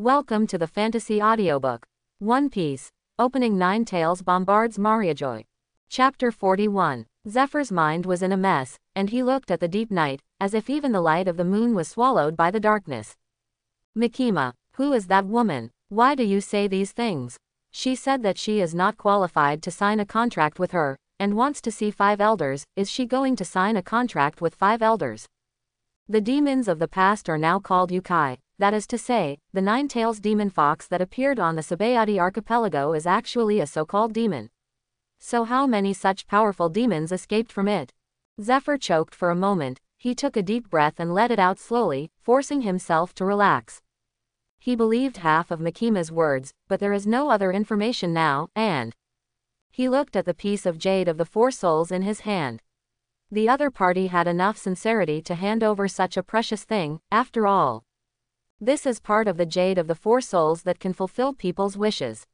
Welcome to the fantasy audiobook. One Piece. Opening 9 Tales Bombards Mariejois. Chapter 41. Zephyr's mind was in a mess, and he looked at the deep night, as if even the light of the moon was swallowed by the darkness. Makima, who is that woman? Why do you say these things? She said that she is not qualified to sign a contract with her, and wants to see 5 elders. Is she going to sign a contract with 5 elders? The demons of the past are now called Yukai. That is to say, the 9-tails demon fox that appeared on the Sabayati archipelago is actually a so-called demon. So how many such powerful demons escaped from it? Zephyr choked for a moment. He took a deep breath and let it out slowly, forcing himself to relax. He believed half of Makima's words, but there is no other information now, and he looked at the piece of jade of the 4 souls in his hand. The other party had enough sincerity to hand over such a precious thing, after all. This is part of the jade of the 4 souls that can fulfill people's wishes.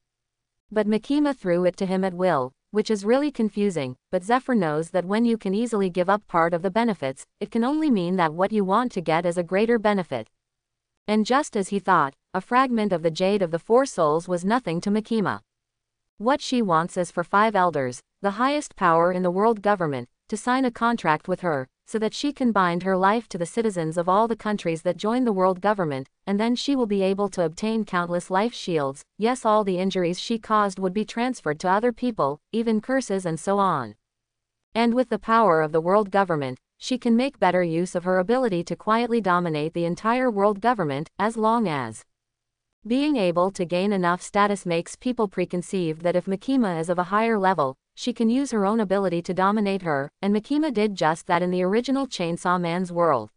But Makima threw it to him at will, which is really confusing, but Zephyr knows that when you can easily give up part of the benefits, it can only mean that what you want to get is a greater benefit. And just as he thought, a fragment of the jade of the 4 souls was nothing to Makima. What she wants is for 5 elders, the highest power in the world government, to sign a contract with her, so that she can bind her life to the citizens of all the countries that join the world government, and then she will be able to obtain countless life shields. Yes, all the injuries she caused would be transferred to other people, even curses and so on. And with the power of the world government, she can make better use of her ability to quietly dominate the entire world government, as long as being able to gain enough status makes people preconceive that if Makima is of a higher level, she can use her own ability to dominate her, and Makima did just that in the original Chainsaw Man's world.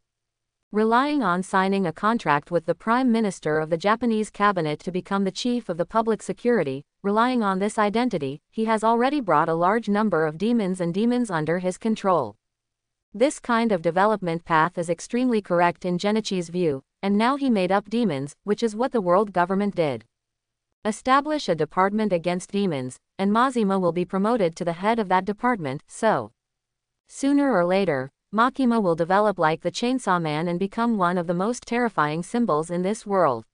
Relying on signing a contract with the Prime Minister of the Japanese cabinet to become the chief of the public security, relying on this identity, he has already brought a large number of demons and demons under his control. This kind of development path is extremely correct in Genichi's view, and now he made up demons, which is what the world government did. Establish a department against demons, and Mazima will be promoted to the head of that department, so sooner or later, Makima will develop like the Chainsaw Man and become one of the most terrifying symbols in this world.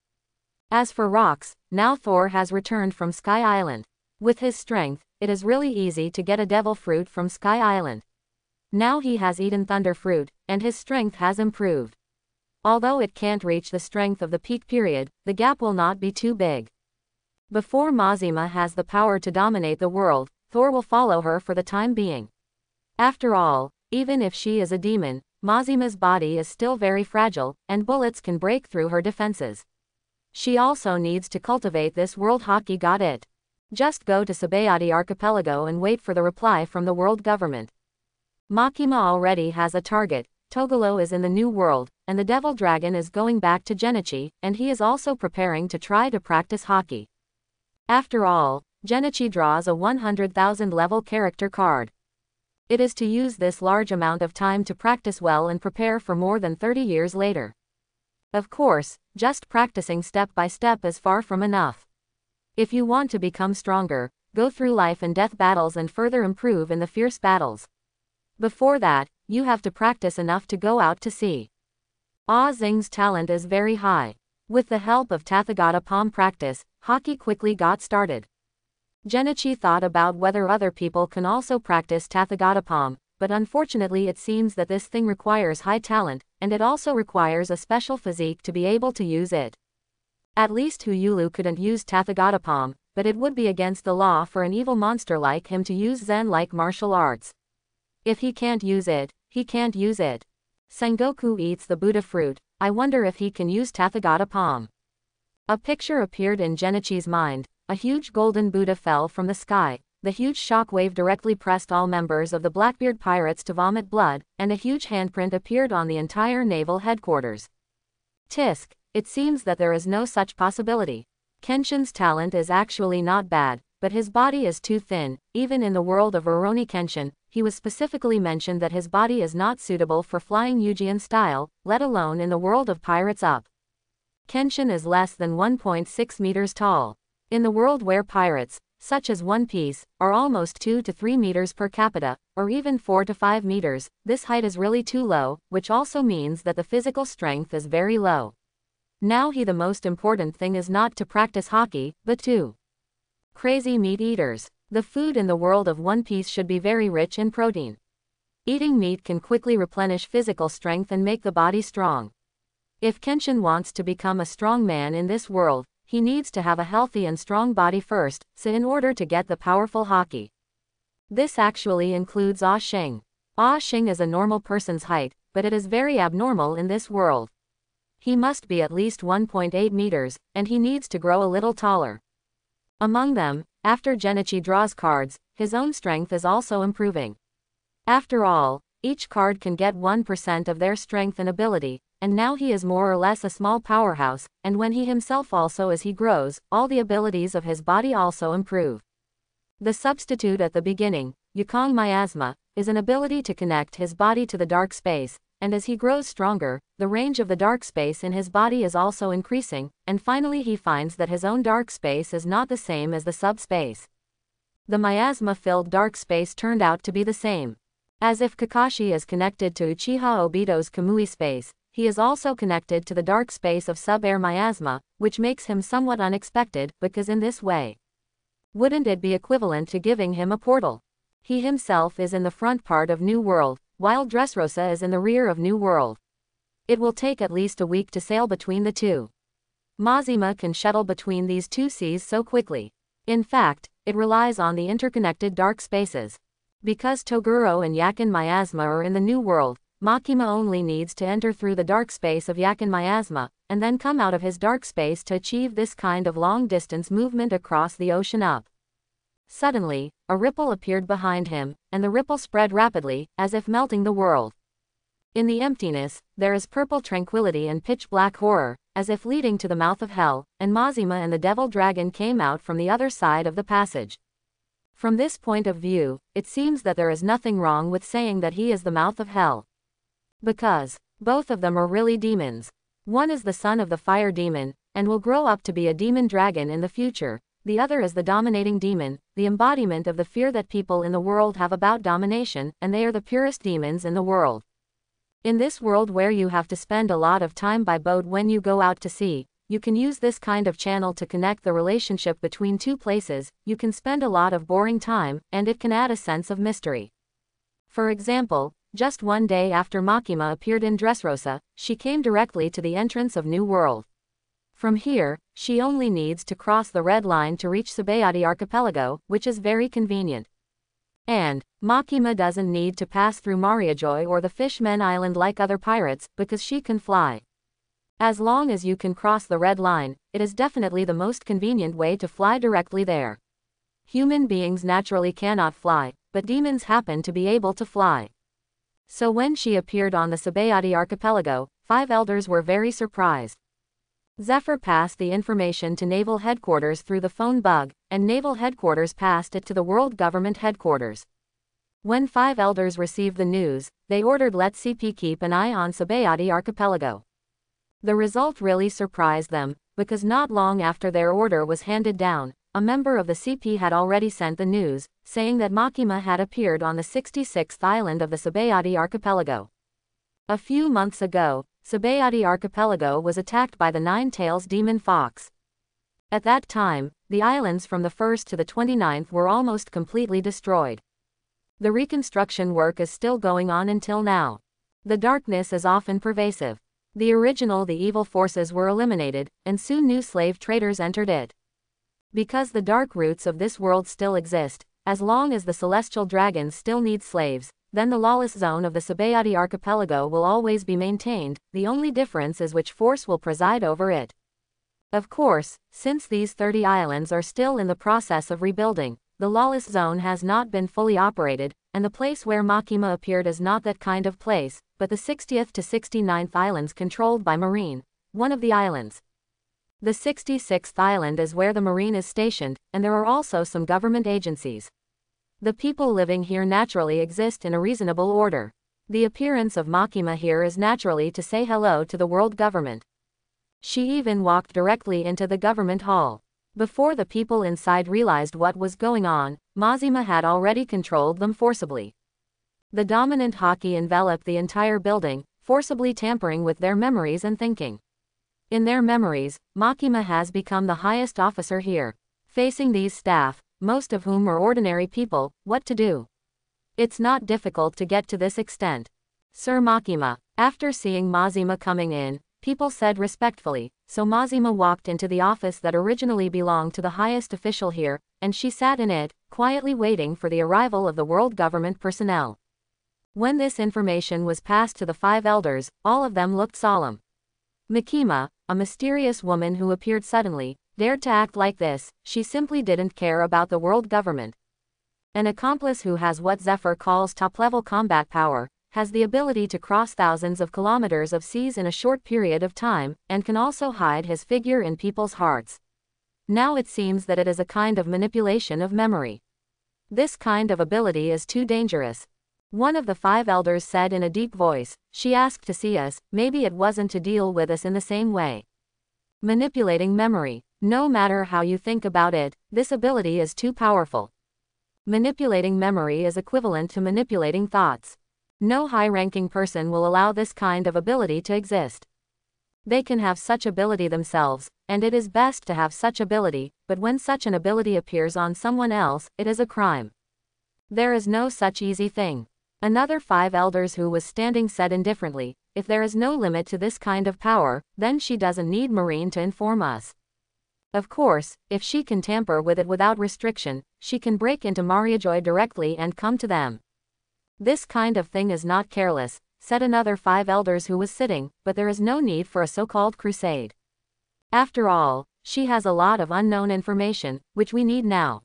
As for rocks, now Thor has returned from Sky Island. With his strength, it is really easy to get a devil fruit from Sky Island. Now he has eaten thunder fruit, and his strength has improved. Although it can't reach the strength of the peak period, the gap will not be too big. Before Mazima has the power to dominate the world, Thor will follow her for the time being. After all, even if she is a demon, Mazima's body is still very fragile, and bullets can break through her defenses. She also needs to cultivate this world. Hockey got it. Just go to Sabayati archipelago and wait for the reply from the world government. Makima already has a target. Togolo is in the new world, and the devil dragon is going back to Genichi, and he is also preparing to try to practice hockey. After all, Genichi draws a 100,000 level character card. It is to use this large amount of time to practice well and prepare for more than 30 years later. Of course, just practicing step by step is far from enough. If you want to become stronger, go through life and death battles and further improve in the fierce battles. Before that, you have to practice enough to go out to sea. Ah Xing's talent is very high. With the help of Tathagata palm practice, hockey quickly got started. Genichi thought about whether other people can also practice Tathagata palm, but unfortunately it seems that this thing requires high talent, and it also requires a special physique to be able to use it. At least Huyulu couldn't use Tathagata palm, but it would be against the law for an evil monster like him to use Zen-like martial arts. If he can't use it, he can't use it. Sengoku eats the Buddha fruit. I wonder if he can use Tathagata palm. A picture appeared in Genichi's mind. A huge golden Buddha fell from the sky. The huge shockwave directly pressed all members of the Blackbeard pirates to vomit blood, and a huge handprint appeared on the entire naval headquarters. Tisk, it seems that there is no such possibility. Kenshin's talent is actually not bad, but his body is too thin. Even in the world of Rurouni Kenshin, he was specifically mentioned that his body is not suitable for flying Eugian style, let alone in the world of pirates up. Kenshin is less than 1.6 meters tall. In the world where pirates, such as One Piece, are almost 2 to 3 meters per capita, or even 4 to 5 meters, this height is really too low, which also means that the physical strength is very low. Now the most important thing is not to practice hockey, but to crazy meat eaters. The food in the world of One Piece should be very rich in protein. Eating meat can quickly replenish physical strength and make the body strong. If Kenshin wants to become a strong man in this world, he needs to have a healthy and strong body first, so in order to get the powerful hockey. This actually includes Ah Shing. Ah Shing is a normal person's height, but it is very abnormal in this world. He must be at least 1.8 meters, and he needs to grow a little taller. Among them, after Genichi draws cards, his own strength is also improving. After all, each card can get 1% of their strength and ability, and now he is more or less a small powerhouse, and when he himself also as he grows, all the abilities of his body also improve. The substitute at the beginning, Yukong Miasma, is an ability to connect his body to the dark space, and as he grows stronger, the range of the dark space in his body is also increasing, and finally he finds that his own dark space is not the same as the subspace. The miasma-filled dark space turned out to be the same. As if Kakashi is connected to Uchiha Obito's Kamui space, he is also connected to the dark space of sub-air miasma, which makes him somewhat unexpected, because in this way, wouldn't it be equivalent to giving him a portal? He himself is in the front part of New World, while Dressrosa is in the rear of New World. It will take at least a week to sail between the two. Mazima can shuttle between these two seas so quickly. In fact, it relies on the interconnected dark spaces. Because Toguro and Yakin Miasma are in the New World, Makima only needs to enter through the dark space of Yakin Miasma, and then come out of his dark space to achieve this kind of long-distance movement across the ocean up. Suddenly, a ripple appeared behind him, and the ripple spread rapidly, as if melting the world. In the emptiness, there is purple tranquility and pitch-black horror, as if leading to the mouth of hell, and Mazima and the devil dragon came out from the other side of the passage. From this point of view, it seems that there is nothing wrong with saying that he is the mouth of hell. Because both of them are really demons. One is the son of the fire demon, and will grow up to be a demon dragon in the future. The other is the dominating demon, the embodiment of the fear that people in the world have about domination, and they are the purest demons in the world. In this world where you have to spend a lot of time by boat when you go out to sea, you can use this kind of channel to connect the relationship between two places. You can spend a lot of boring time, and it can add a sense of mystery. For example, just one day after Makima appeared in Dressrosa, she came directly to the entrance of New World. From here, she only needs to cross the red line to reach Tsubayate Archipelago, which is very convenient. And Makima doesn't need to pass through Mariejois or the Fishmen Island like other pirates, because she can fly. As long as you can cross the red line, it is definitely the most convenient way to fly directly there. Human beings naturally cannot fly, but demons happen to be able to fly. So when she appeared on the Tsubayate Archipelago, 5 elders were very surprised. Zephyr passed the information to Naval Headquarters through the phone bug, and Naval Headquarters passed it to the World Government Headquarters. When 5 elders received the news, they ordered let CP keep an eye on Tsubayate Archipelago. The result really surprised them, because not long after their order was handed down, a member of the CP had already sent the news, saying that Makima had appeared on the 66th island of the Tsubayate Archipelago. A few months ago, Tsubayate Archipelago was attacked by the Nine-Tails demon fox. At that time, the islands from the 1st to the 29th were almost completely destroyed. The reconstruction work is still going on until now. The darkness is often pervasive. The evil forces were eliminated, and soon new slave traders entered it. Because the dark roots of this world still exist, as long as the celestial dragons still need slaves, then the lawless zone of the Tsubayate Archipelago will always be maintained. The only difference is which force will preside over it. Of course, since these 30 islands are still in the process of rebuilding, the lawless zone has not been fully operated, and the place where Makima appeared is not that kind of place, but the 60th to 69th islands controlled by Marine, one of the islands. The 66th island is where the Marine is stationed, and there are also some government agencies. The people living here naturally exist in a reasonable order. The appearance of Makima here is naturally to say hello to the world government. She even walked directly into the government hall. Before the people inside realized what was going on, Mazima had already controlled them forcibly. The dominant haki enveloped the entire building, forcibly tampering with their memories and thinking. In their memories, Makima has become the highest officer here. Facing these staff, most of whom are ordinary people, what to do? It's not difficult to get to this extent. Sir Makima. After seeing Mazima coming in, people said respectfully, so Mazima walked into the office that originally belonged to the highest official here, and she sat in it, quietly waiting for the arrival of the world government personnel. When this information was passed to the 5 elders, all of them looked solemn. Makima, a mysterious woman who appeared suddenly, dared to act like this. She simply didn't care about the world government. An accomplice who has what Zephyr calls top-level combat power, has the ability to cross thousands of kilometers of seas in a short period of time, and can also hide his figure in people's hearts. Now it seems that it is a kind of manipulation of memory. This kind of ability is too dangerous. One of the 5 elders said in a deep voice, she asked to see us, maybe it wasn't to deal with us in the same way. Manipulating memory. No matter how you think about it, this ability is too powerful. Manipulating memory is equivalent to manipulating thoughts. No high-ranking person will allow this kind of ability to exist. They can have such ability themselves, and it is best to have such ability, but when such an ability appears on someone else, it is a crime. There is no such easy thing. Another 5 elders who was standing said indifferently, if there is no limit to this kind of power, then she doesn't need Marine to inform us. Of course, if she can tamper with it without restriction, she can break into Mariejois directly and come to them. This kind of thing is not careless, said another 5 elders who was sitting, but there is no need for a so-called crusade. After all, she has a lot of unknown information, which we need now.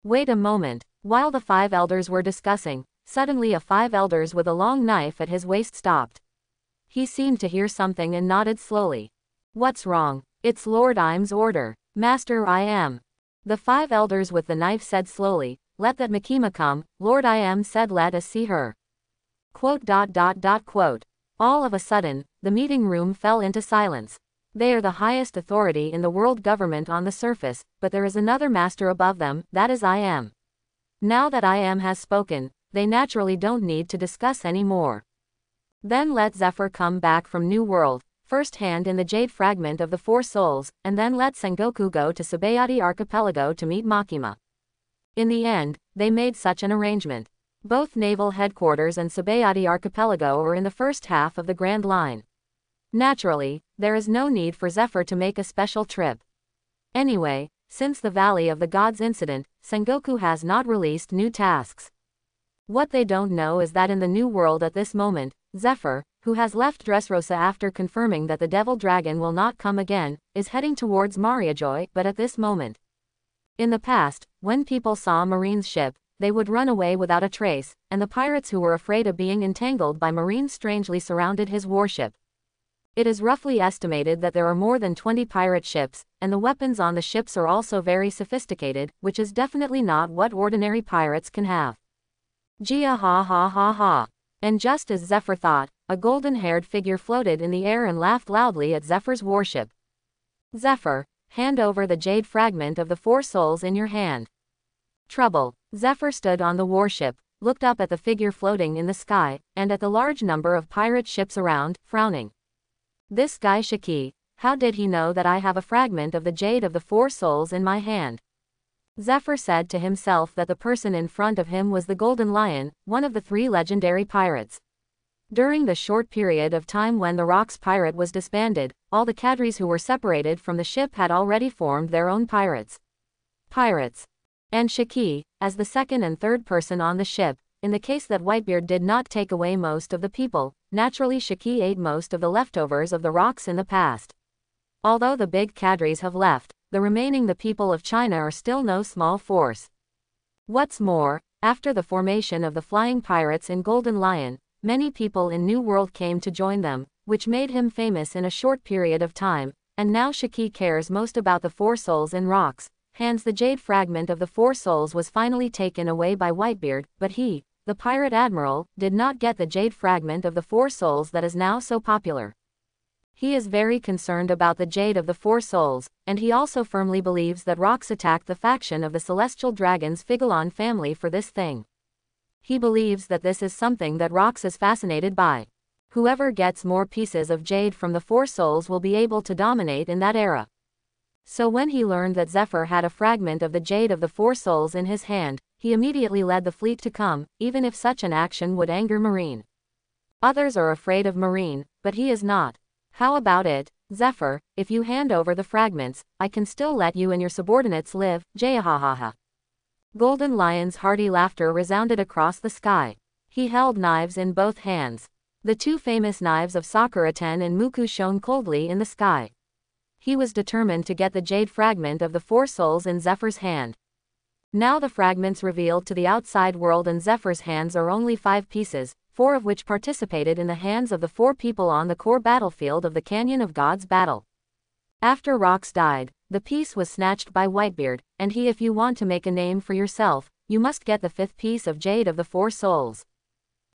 Wait a moment. While the 5 elders were discussing, suddenly a 5 elders with a long knife at his waist stopped. He seemed to hear something and nodded slowly. What's wrong? It's Lord Im's order. Master Im. The 5 elders with the knife said slowly, let that Makima come. Lord Im said let us see her. Quote. All of a sudden, the meeting room fell into silence. They are the highest authority in the world government on the surface, but there is another master above them, that is Im. Now that Im has spoken, they naturally don't need to discuss any more. Then let Zephyr come back from New World, first hand in the jade fragment of the 4 souls, and then let Sengoku go to Sabayati Archipelago to meet Makima. In the end, they made such an arrangement. Both naval headquarters and Sabayati Archipelago are in the first half of the Grand Line. Naturally, there is no need for Zephyr to make a special trip. Anyway, since the Valley of the Gods incident, Sengoku has not released new tasks. What they don't know is that in the New World at this moment, Zephyr, who has left Dressrosa after confirming that the Devil Dragon will not come again, is heading towards Mariejois, but at this moment. In the past, when people saw Marine's ship, they would run away without a trace, and the pirates who were afraid of being entangled by Marine strangely surrounded his warship. It is roughly estimated that there are more than 20 pirate ships, and the weapons on the ships are also very sophisticated, which is definitely not what ordinary pirates can have. Gia ha ha ha ha. And just as Zephyr thought, a golden-haired figure floated in the air and laughed loudly at Zephyr's warship. Zephyr, hand over the jade fragment of the 4 souls in your hand. Trouble. Zephyr stood on the warship, looked up at the figure floating in the sky, and at the large number of pirate ships around, frowning. This guy Shiki, how did he know that I have a fragment of the jade of the 4 souls in my hand? Zephyr said to himself that the person in front of him was the Golden Lion, one of the 3 legendary pirates. During the short period of time when the Rocks pirate was disbanded, all the cadres who were separated from the ship had already formed their own pirates. And Shiki, as the second and third person on the ship, in the case that Whitebeard did not take away most of the people, naturally Shiki ate most of the leftovers of the Rocks in the past. Although the big cadres have left, the people of China are still no small force. What's more, after the formation of the Flying Pirates in Golden Lion, many people in New World came to join them, which made him famous in a short period of time, and now Shiki cares most about the 4 souls in Rocks. Hands the jade fragment of the 4 souls was finally taken away by Whitebeard, but he, the pirate admiral, did not get the jade fragment of the 4 souls that is now so popular. He is very concerned about the jade of the 4 souls, and he also firmly believes that Rocks attacked the faction of the Celestial Dragon's Figolon family for this thing. He believes that this is something that Rocks is fascinated by. Whoever gets more pieces of jade from the four souls will be able to dominate in that era. So when he learned that Zephyr had a fragment of the jade of the four souls in his hand, he immediately led the fleet to come, even if such an action would anger Marine. Others are afraid of Marine, but he is not. How about it, Zephyr? If you hand over the fragments, I can still let you and your subordinates live, jahahaha. Golden Lion's hearty laughter resounded across the sky. He held knives in both hands. The two famous knives of Sakura-ten and Muku shone coldly in the sky. He was determined to get the jade fragment of the four souls in Zephyr's hand. Now the fragments revealed to the outside world in Zephyr's hands are only 5 pieces, 4 of which participated in the hands of the 4 people on the core battlefield of the Canyon of Gods battle. After Rox died, the piece was snatched by Whitebeard, and if you want to make a name for yourself, you must get the 5th piece of jade of the four souls.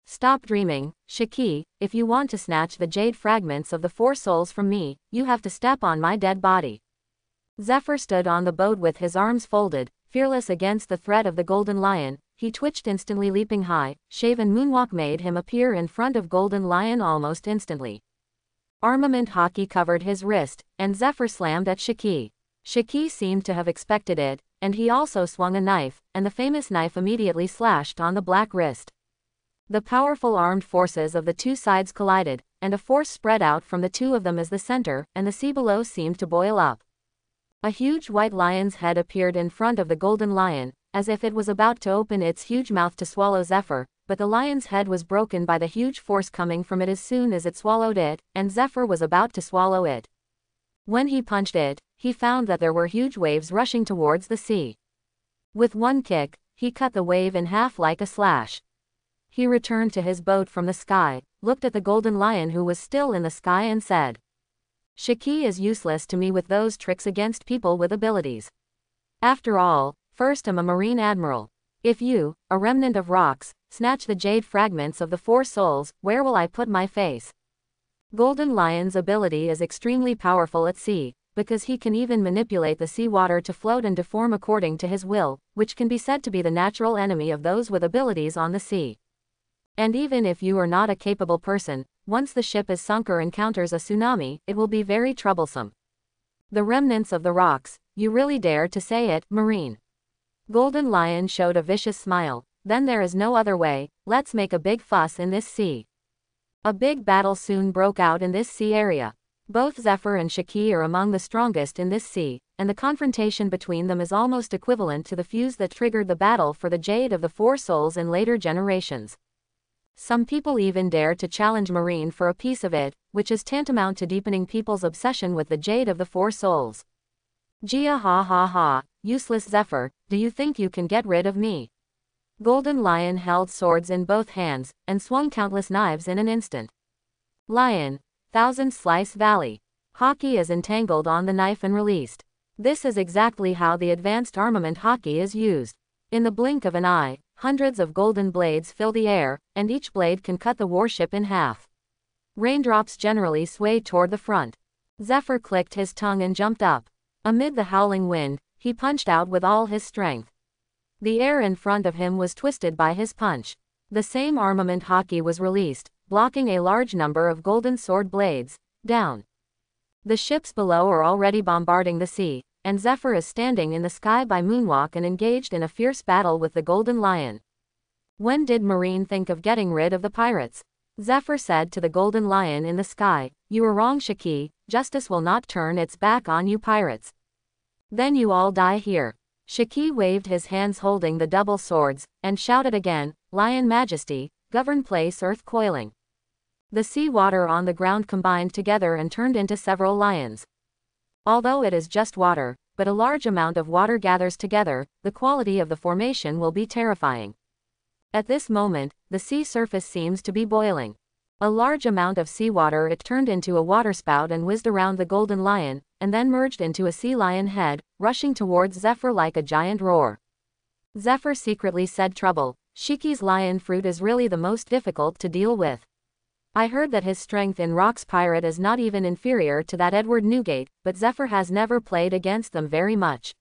Stop dreaming, Shiki. If you want to snatch the jade fragments of the four souls from me, you have to step on my dead body. Zephyr stood on the boat with his arms folded, fearless against the threat of the Golden Lion. He twitched instantly, leaping high. Shaven moonwalk made him appear in front of Golden Lion almost instantly. Armament hockey covered his wrist, and Zephyr slammed at Shiki. Shiki seemed to have expected it, and he also swung a knife, and the famous knife immediately slashed on the black wrist. The powerful armed forces of the two sides collided, and a force spread out from the two of them as the center, and the sea below seemed to boil up. A huge white lion's head appeared in front of the Golden Lion, as if it was about to open its huge mouth to swallow Zephyr, but the lion's head was broken by the huge force coming from it as soon as it swallowed it, and Zephyr was about to swallow it. When he punched it, he found that there were huge waves rushing towards the sea. With one kick, he cut the wave in half like a slash. He returned to his boat from the sky, looked at the Golden Lion who was still in the sky and said, "Shiki is useless to me with those tricks against people with abilities. After all, first I'm a Marine Admiral. If you, a remnant of Rox, snatch the jade fragments of the four souls, where will I put my face?" Golden Lion's ability is extremely powerful at sea, because he can even manipulate the sea water to float and deform according to his will, which can be said to be the natural enemy of those with abilities on the sea. And even if you are not a capable person, once the ship is sunk or encounters a tsunami, it will be very troublesome. The remnants of the Rox, you really dare to say it, Marine? Golden Lion showed a vicious smile. Then there is no other way, let's make a big fuss in this sea. A big battle soon broke out in this sea area. Both Zephyr and Shiki are among the strongest in this sea, and the confrontation between them is almost equivalent to the fuse that triggered the battle for the Jade of the Four Souls in later generations. Some people even dare to challenge Marine for a piece of it, which is tantamount to deepening people's obsession with the Jade of the Four Souls. Gia ha ha ha, useless Zephyr, do you think you can get rid of me? Golden Lion held swords in both hands, and swung countless knives in an instant. Lion, Thousand Slice Valley. Hockey is entangled on the knife and released. This is exactly how the advanced armament hockey is used. In the blink of an eye, hundreds of golden blades fill the air, and each blade can cut the warship in half. Raindrops generally sway toward the front. Zephyr clicked his tongue and jumped up. Amid the howling wind, he punched out with all his strength. The air in front of him was twisted by his punch. The same armament hockey was released, blocking a large number of golden sword blades. Down. The ships below are already bombarding the sea, and Zephyr is standing in the sky by moonwalk and engaged in a fierce battle with the Golden Lion. When did Marine think of getting rid of the pirates? Zephyr said to the Golden Lion in the sky, "You are wrong, Shiki, justice will not turn its back on you pirates. Then you all die here." Shiki waved his hands holding the double swords, and shouted again, "Lion Majesty, govern place earth coiling." The sea water on the ground combined together and turned into several lions. Although it is just water, but a large amount of water gathers together, the quality of the formation will be terrifying. At this moment, the sea surface seems to be boiling. A large amount of seawater it turned into a waterspout and whizzed around the Golden Lion, and then merged into a sea lion head, rushing towards Zephyr like a giant roar. Zephyr secretly said, "Trouble, Shiki's lion fruit is really the most difficult to deal with. I heard that his strength in Rox Pirate is not even inferior to that Edward Newgate, but Zephyr has never played against them very much.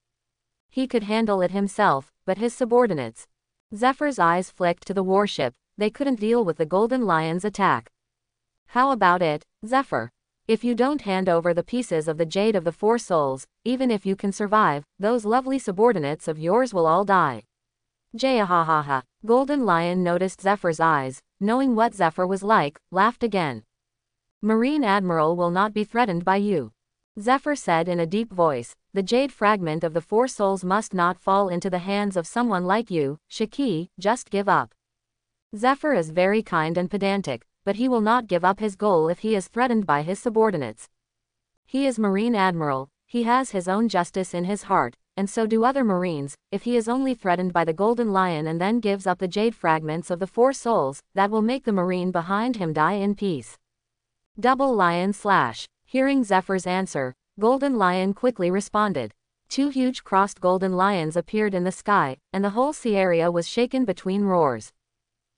He could handle it himself, but his subordinates." Zephyr's eyes flicked to the warship. They couldn't deal with the Golden Lion's attack. How about it, Zephyr? If you don't hand over the pieces of the Jade of the Four Souls, even if you can survive, those lovely subordinates of yours will all die. Jahahaha. Golden Lion noticed Zephyr's eyes, knowing what Zephyr was like, laughed again. Marine Admiral will not be threatened by you. Zephyr said in a deep voice, the Jade fragment of the Four Souls must not fall into the hands of someone like you, Shiki, just give up. Zephyr is very kind and pedantic, but he will not give up his goal if he is threatened by his subordinates. He is Marine Admiral, he has his own justice in his heart, and so do other Marines. If he is only threatened by the Golden Lion and then gives up the Jade fragments of the Four Souls, that will make the Marine behind him die in peace. Double Lion Slash. Hearing Zephyr's answer, Golden Lion quickly responded. Two huge crossed golden lions appeared in the sky, and the whole sea area was shaken between roars.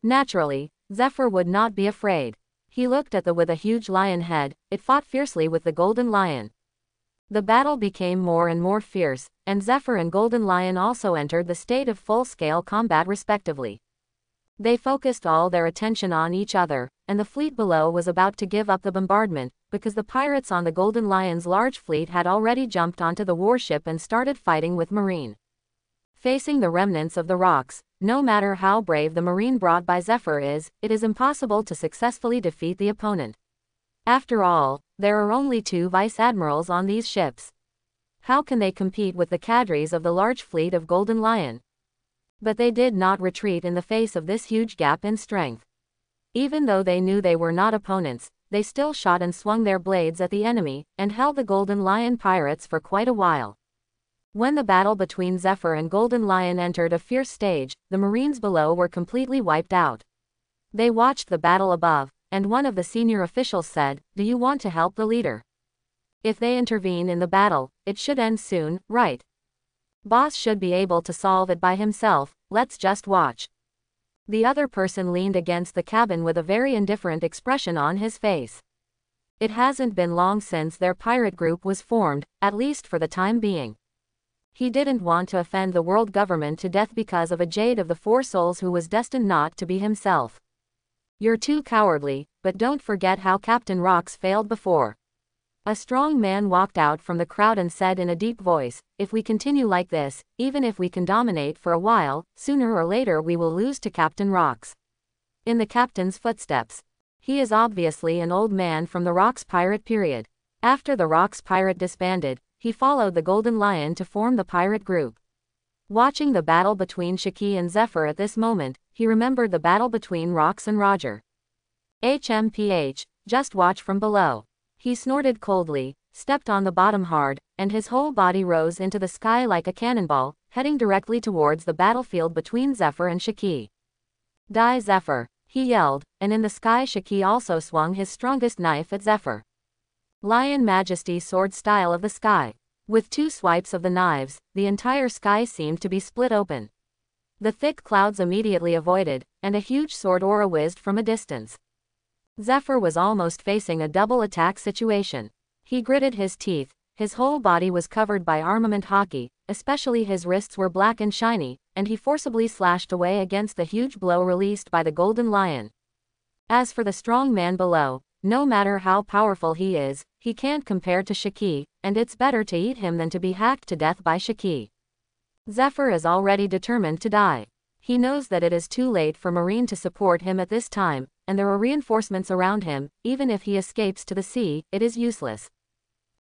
Naturally, Zephyr would not be afraid. He looked at the with a huge lion head, it fought fiercely with the Golden Lion. The battle became more and more fierce, and Zephyr and Golden Lion also entered the state of full-scale combat respectively. They focused all their attention on each other, and the fleet below was about to give up the bombardment, because the pirates on the Golden Lion's large fleet had already jumped onto the warship and started fighting with Marine. Facing the remnants of the rocks, no matter how brave the Marine brought by Zephyr is, it is impossible to successfully defeat the opponent. After all, there are only 2 vice admirals on these ships. How can they compete with the cadres of the large fleet of Golden Lion? But they did not retreat in the face of this huge gap in strength. Even though they knew they were not opponents, they still shot and swung their blades at the enemy, and held the Golden Lion pirates for quite a while. When the battle between Zephyr and Golden Lion entered a fierce stage, the Marines below were completely wiped out. They watched the battle above, and one of the senior officials said, "Do you want to help the leader? If they intervene in the battle, it should end soon, right? Boss should be able to solve it by himself, let's just watch." The other person leaned against the cabin with a very indifferent expression on his face. It hasn't been long since their pirate group was formed, at least for the time being. He didn't want to offend the world government to death because of a Jade of the Four Souls who was destined not to be himself. You're too cowardly, but don't forget how Captain Rocks failed before. A strong man walked out from the crowd and said in a deep voice, "If we continue like this, even if we can dominate for a while, sooner or later we will lose to Captain Rocks." In the captain's footsteps. He is obviously an old man from the Rocks pirate period. After the Rocks pirate disbanded, he followed the Golden Lion to form the pirate group. Watching the battle between Shiki and Zephyr at this moment, he remembered the battle between Rocks and Roger. HMPH, just watch from below. He snorted coldly, stepped on the bottom hard, and his whole body rose into the sky like a cannonball, heading directly towards the battlefield between Zephyr and Shiki. "Die Zephyr," he yelled, and in the sky Shiki also swung his strongest knife at Zephyr. Lion Majesty sword style of the sky. With 2 swipes of the knives, the entire sky seemed to be split open. The thick clouds immediately avoided, and a huge sword aura whizzed from a distance. Zephyr was almost facing a double attack situation. He gritted his teeth, his whole body was covered by armament hockey, especially his wrists were black and shiny, and he forcibly slashed away against the huge blow released by the Golden Lion. As for the strong man below, no matter how powerful he is, he can't compare to Shiki, and it's better to eat him than to be hacked to death by Shiki. Zephyr is already determined to die. He knows that it is too late for Marine to support him at this time, and there are reinforcements around him. Even if he escapes to the sea, it is useless.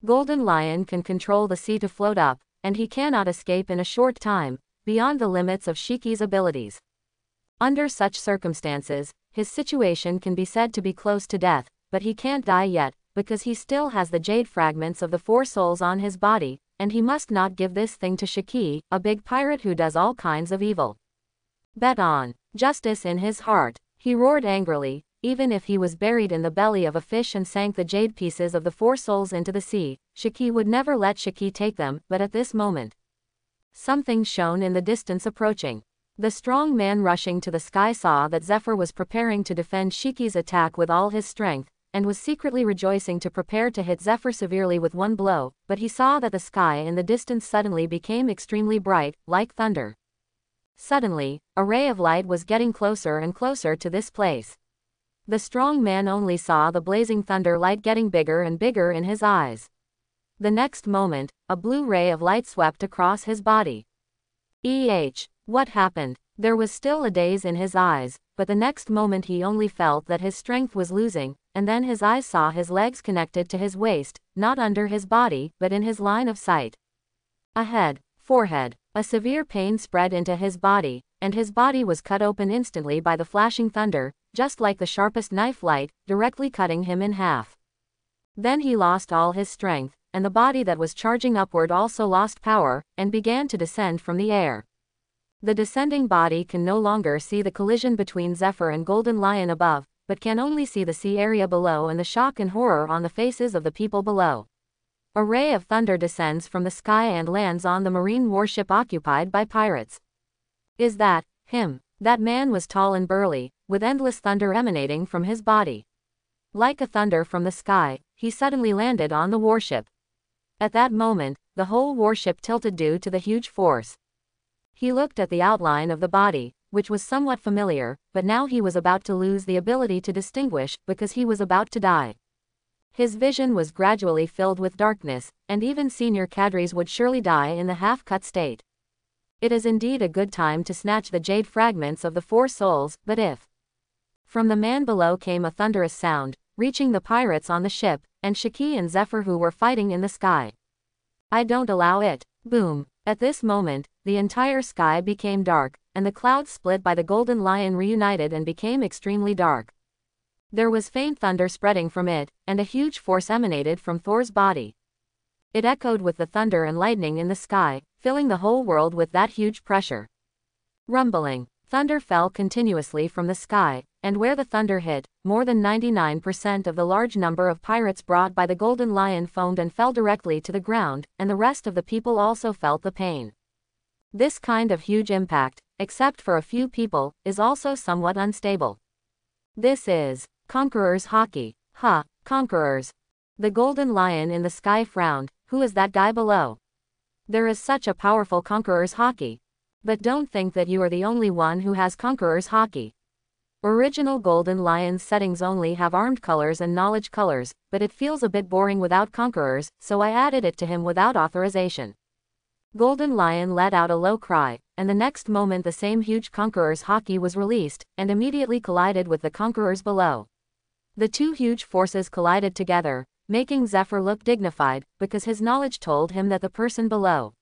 Golden Lion can control the sea to float up, and he cannot escape in a short time, beyond the limits of Shiki's abilities. Under such circumstances, his situation can be said to be close to death, but he can't die yet, because he still has the Jade fragments of the Four Souls on his body, and he must not give this thing to Shiki, a big pirate who does all kinds of evil. Bet on justice in his heart. He roared angrily. Even if he was buried in the belly of a fish and sank the jade pieces of the Four Souls into the sea, Shiki would never let Shiki take them. But at this moment, something shone in the distance approaching. The strong man rushing to the sky saw that Zephyr was preparing to defend Shiki's attack with all his strength, and was secretly rejoicing to prepare to hit Zephyr severely with one blow, but he saw that the sky in the distance suddenly became extremely bright, like thunder. Suddenly, a ray of light was getting closer and closer to this place. The strong man only saw the blazing thunder light getting bigger and bigger in his eyes. The next moment, a blue ray of light swept across his body. What happened? There was still a daze in his eyes, but the next moment he only felt that his strength was losing, and then his eyes saw his legs connected to his waist, not under his body, but in his line of sight. Ahead, forehead, a severe pain spread into his body, and his body was cut open instantly by the flashing thunder, just like the sharpest knife light, directly cutting him in half. Then he lost all his strength, and the body that was charging upward also lost power, and began to descend from the air. The descending body can no longer see the collision between Zephyr and Golden Lion above, but can only see the sea area below and the shock and horror on the faces of the people below. A ray of thunder descends from the sky and lands on the marine warship occupied by pirates. Is that him? That man was tall and burly, with endless thunder emanating from his body. Like a thunder from the sky, he suddenly landed on the warship. At that moment, the whole warship tilted due to the huge force. He looked at the outline of the body, which was somewhat familiar, but now he was about to lose the ability to distinguish, because he was about to die. His vision was gradually filled with darkness, and even senior cadres would surely die in the half-cut state. It is indeed a good time to snatch the jade fragments of the four souls, but if... From the man below came a thunderous sound, reaching the pirates on the ship, and Shiki and Zephyr who were fighting in the sky. I don't allow it. Boom. At this moment, the entire sky became dark, and the clouds split by the Golden Lion reunited and became extremely dark. There was faint thunder spreading from it, and a huge force emanated from Thor's body. It echoed with the thunder and lightning in the sky, filling the whole world with that huge pressure. Rumbling. Thunder fell continuously from the sky, and where the thunder hit, more than 99% of the large number of pirates brought by the Golden Lion foamed and fell directly to the ground, and the rest of the people also felt the pain. This kind of huge impact, except for a few people, is also somewhat unstable. This is Conqueror's Hockey. Ha, Conquerors. The Golden Lion in the sky frowned. Who is that guy below? There is such a powerful Conqueror's Hockey. But don't think that you are the only one who has Conqueror's Hockey. Original Golden Lion's settings only have armed colors and knowledge colors, but it feels a bit boring without Conquerors, so I added it to him without authorization. Golden Lion let out a low cry, and the next moment the same huge Conqueror's Hockey was released, and immediately collided with the Conquerors below. The two huge forces collided together, making Zephyr look dignified, because his knowledge told him that the person below.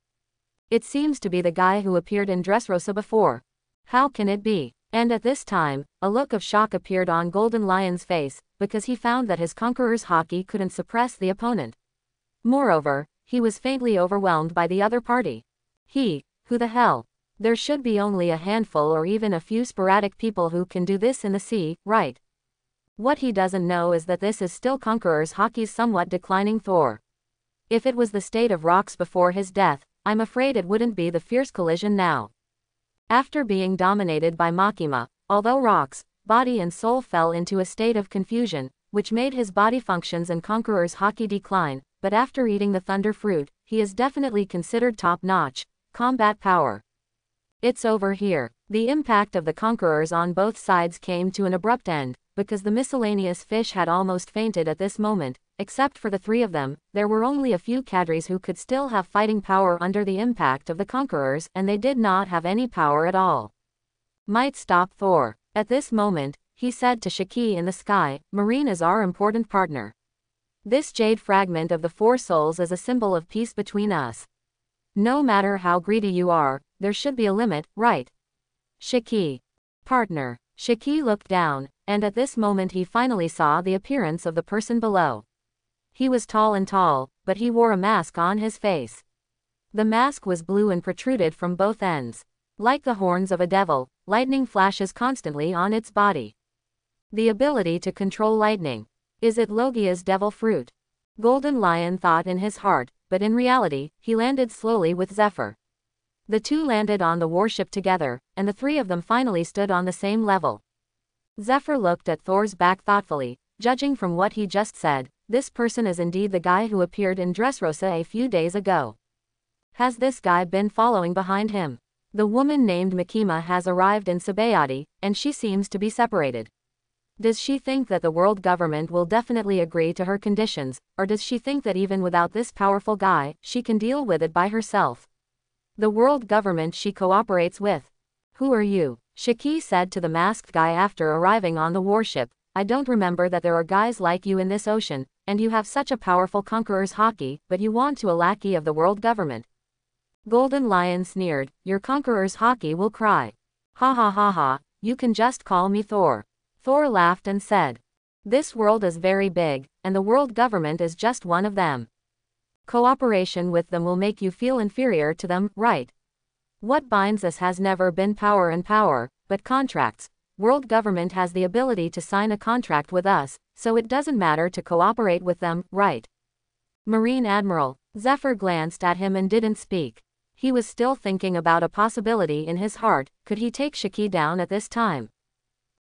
It seems to be the guy who appeared in Dressrosa before. How can it be? And at this time, a look of shock appeared on Golden Lion's face, because he found that his Conqueror's Hockey couldn't suppress the opponent. Moreover, he was faintly overwhelmed by the other party. Who the hell? There should be only a handful or even a few sporadic people who can do this in the sea, right? What he doesn't know is that this is still Conqueror's Hockey's somewhat declining Thor. If it was the state of rocks before his death, I'm afraid it wouldn't be the fierce collision now. After being dominated by Makima, although Rock's body and soul fell into a state of confusion, which made his body functions and Conqueror's Hockey decline, but after eating the Thunder Fruit, he is definitely considered top-notch combat power. It's over here. The impact of the Conquerors on both sides came to an abrupt end, because the miscellaneous fish had almost fainted at this moment. Except for the three of them, there were only a few cadres who could still have fighting power under the impact of the Conquerors, and they did not have any power at all. Might stop Thor. At this moment, he said to Shiki in the sky, Marine is our important partner. This jade fragment of the Four Souls is a symbol of peace between us. No matter how greedy you are, there should be a limit, right? Shiki. Partner. Shiki looked down, and at this moment he finally saw the appearance of the person below. He was tall, but he wore a mask on his face. The mask was blue and protruded from both ends. Like the horns of a devil, lightning flashes constantly on its body. The ability to control lightning. Is it Logia's devil fruit? Golden Lion thought in his heart, but in reality, he landed slowly with Zephyr. The two landed on the warship together, and the three of them finally stood on the same level. Zephyr looked at Thor's back thoughtfully. Judging from what he just said, this person is indeed the guy who appeared in Dressrosa a few days ago. Has this guy been following behind him? The woman named Makima has arrived in Sabayati, and she seems to be separated. Does she think that the world government will definitely agree to her conditions, or does she think that even without this powerful guy, she can deal with it by herself? The world government she cooperates with. Who are you? Shiki said to the masked guy after arriving on the warship. I don't remember that there are guys like you in this ocean, and you have such a powerful conqueror's haki, but you want to a lackey of the world government. Golden Lion sneered, your conqueror's haki will cry. Ha ha ha ha, you can just call me Thor. Thor laughed and said, this world is very big, and the world government is just one of them. Cooperation with them will make you feel inferior to them, right? What binds us has never been power and power, but contracts. World government has the ability to sign a contract with us, so it doesn't matter to cooperate with them, right? Marine Admiral. Zephyr glanced at him and didn't speak. He was still thinking about a possibility in his heart. Could he take Shiki down at this time?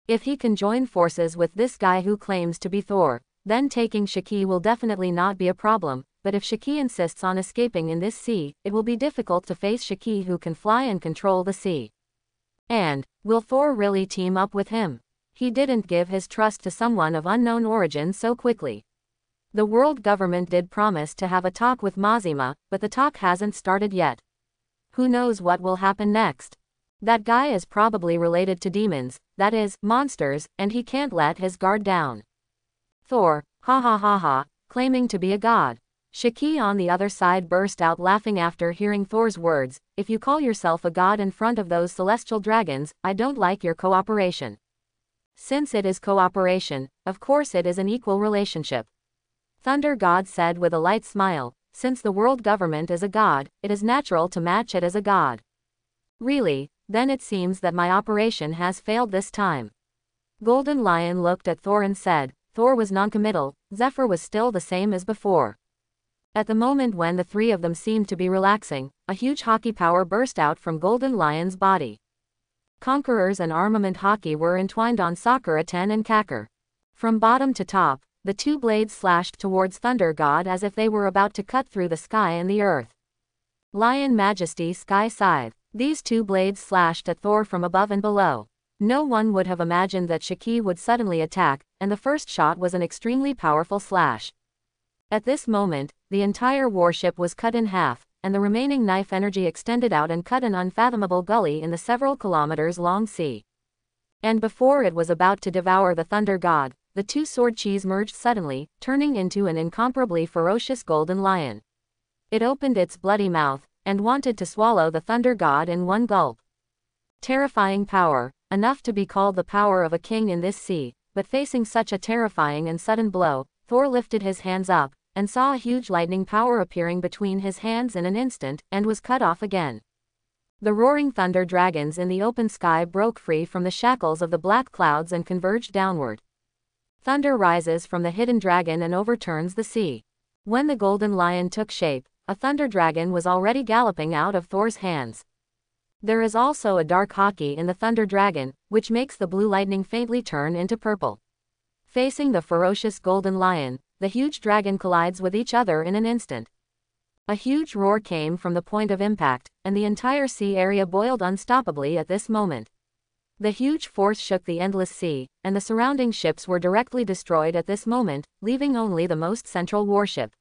If he can join forces with this guy who claims to be Thor, then taking Shiki will definitely not be a problem, but if Shiki insists on escaping in this sea, it will be difficult to face Shiki who can fly and control the sea. And, will Thor really team up with him? He didn't give his trust to someone of unknown origin so quickly. The world government did promise to have a talk with Mazima, but the talk hasn't started yet. Who knows what will happen next? That guy is probably related to demons, that is, monsters, and he can't let his guard down. Thor, ha ha ha ha, claiming to be a god. Shiki on the other side burst out laughing after hearing Thor's words, if you call yourself a god in front of those celestial dragons, I don't like your cooperation. Since it is cooperation, of course it is an equal relationship. Thunder God said with a light smile, since the world government is a god, it is natural to match it as a god. Really, then it seems that my operation has failed this time. Golden Lion looked at Thor and said, Thor was noncommittal, Zephyr was still the same as before. At the moment when the three of them seemed to be relaxing, a huge haki power burst out from Golden Lion's body. Conquerors and armament haki were entwined on Sakura 10 and Kakur. From bottom to top, the two blades slashed towards Thunder God as if they were about to cut through the sky and the earth. Lion Majesty Sky Scythe. These two blades slashed at Thor from above and below. No one would have imagined that Shiki would suddenly attack, and the first shot was an extremely powerful slash. At this moment, the entire warship was cut in half, and the remaining knife energy extended out and cut an unfathomable gully in the several kilometers long sea. And before it was about to devour the Thunder God, the two sword cheese merged suddenly, turning into an incomparably ferocious golden lion. It opened its bloody mouth, and wanted to swallow the Thunder God in one gulp. Terrifying power, enough to be called the power of a king in this sea, but facing such a terrifying and sudden blow, Thor lifted his hands up, and saw a huge lightning power appearing between his hands in an instant, and was cut off again. The roaring thunder dragons in the open sky broke free from the shackles of the black clouds and converged downward. Thunder rises from the hidden dragon and overturns the sea. When the golden lion took shape, a thunder dragon was already galloping out of Thor's hands. There is also a dark haki in the thunder dragon, which makes the blue lightning faintly turn into purple. Facing the ferocious golden lion, the huge dragon collides with each other in an instant. A huge roar came from the point of impact, and the entire sea area boiled unstoppably at this moment. The huge force shook the endless sea, and the surrounding ships were directly destroyed at this moment, leaving only the most central warship.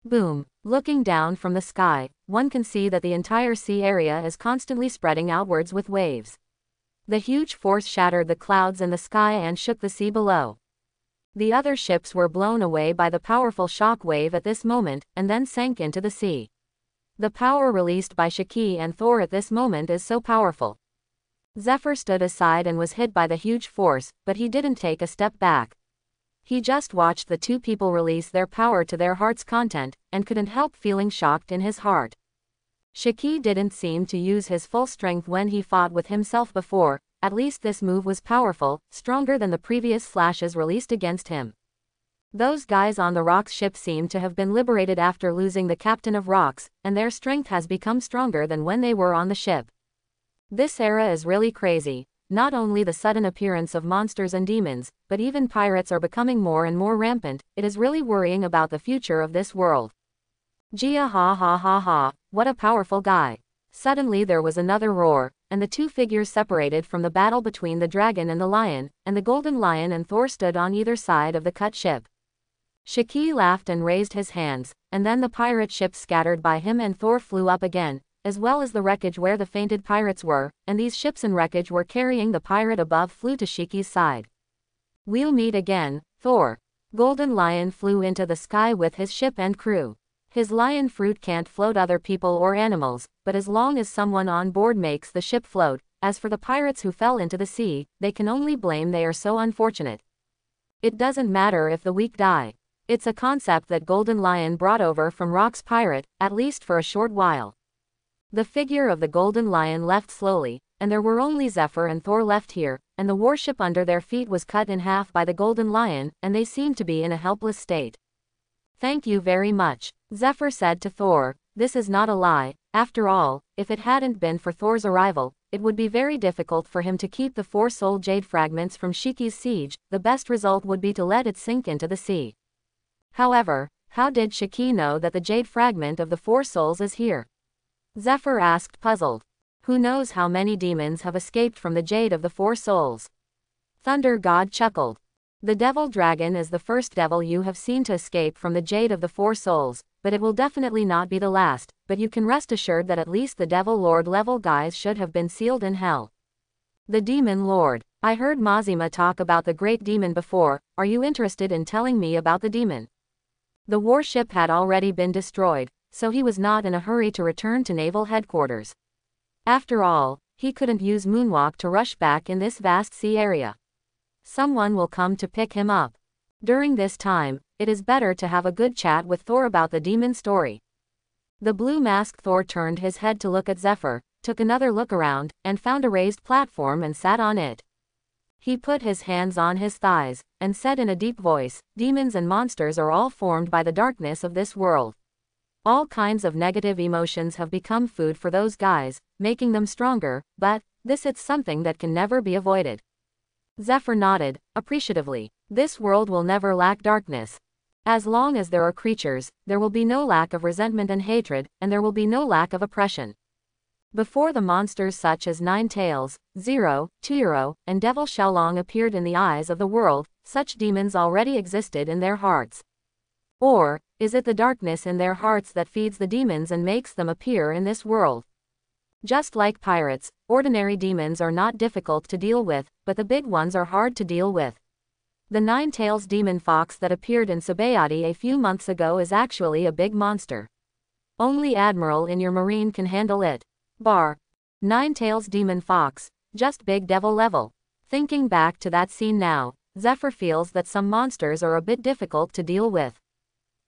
Boom! Looking down from the sky, one can see that the entire sea area is constantly spreading outwards with waves. The huge force shattered the clouds in the sky and shook the sea below. The other ships were blown away by the powerful shock wave at this moment, and then sank into the sea. The power released by Shiki and Thor at this moment is so powerful. Zephyr stood aside and was hit by the huge force, but he didn't take a step back. He just watched the two people release their power to their heart's content, and couldn't help feeling shocked in his heart. Shiki didn't seem to use his full strength when he fought with himself before. At least this move was powerful, stronger than the previous slashes released against him. Those guys on the Rocks ship seem to have been liberated after losing the captain of Rocks, and their strength has become stronger than when they were on the ship. This era is really crazy. Not only the sudden appearance of monsters and demons, but even pirates are becoming more and more rampant. It is really worrying about the future of this world. Gia ha ha ha ha, what a powerful guy. Suddenly there was another roar, and the two figures separated from the battle between the dragon and the lion, and the golden lion and Thor stood on either side of the cut ship. Shiki laughed and raised his hands, and then the pirate ship scattered by him and Thor flew up again, as well as the wreckage where the fainted pirates were, and these ships and wreckage were carrying the pirate above flew to Shiki's side. We'll meet again, Thor. Golden Lion flew into the sky with his ship and crew. His lion fruit can't float other people or animals, but as long as someone on board makes the ship float, as for the pirates who fell into the sea, they can only blame they are so unfortunate. It doesn't matter if the weak die. It's a concept that Golden Lion brought over from Rock's pirate, at least for a short while. The figure of the Golden Lion left slowly, and there were only Zephyr and Thor left here, and the warship under their feet was cut in half by the Golden Lion, and they seemed to be in a helpless state. Thank you very much, Zephyr said to Thor. This is not a lie. After all, if it hadn't been for Thor's arrival, it would be very difficult for him to keep the 4 soul jade fragments from Shiki's siege. The best result would be to let it sink into the sea. However, how did Shiki know that the jade fragment of the 4 souls is here? Zephyr asked, puzzled. Who knows how many demons have escaped from the jade of the 4 souls? Thunder God chuckled. The devil dragon is the first devil you have seen to escape from the jade of the 4 souls, but it will definitely not be the last, but you can rest assured that at least the devil lord level guys should have been sealed in hell. The demon lord. I heard Mazima talk about the great demon before. Are you interested in telling me about the demon? The warship had already been destroyed, so he was not in a hurry to return to naval headquarters. After all, he couldn't use moonwalk to rush back in this vast sea area. Someone will come to pick him up. During this time, it is better to have a good chat with Thor about the demon story. The blue-masked Thor turned his head to look at Zephyr, took another look around, and found a raised platform and sat on it. He put his hands on his thighs, and said in a deep voice, demons and monsters are all formed by the darkness of this world. All kinds of negative emotions have become food for those guys, making them stronger, but it's something that can never be avoided. Zephyr nodded, appreciatively. This world will never lack darkness. As long as there are creatures, there will be no lack of resentment and hatred, and there will be no lack of oppression. Before the monsters such as Nine Tails, Zero, Tuyero, and Devil Xiaolong appeared in the eyes of the world, such demons already existed in their hearts. Or, is it the darkness in their hearts that feeds the demons and makes them appear in this world? Just like pirates, ordinary demons are not difficult to deal with, but the big ones are hard to deal with. The Nine Tails demon fox that appeared in Sabayati a few months ago is actually a big monster. Only Admiral in your marine can handle it. Bar. Nine Tails demon fox, just big devil level. Thinking back to that scene now, Zephyr feels that some monsters are a bit difficult to deal with.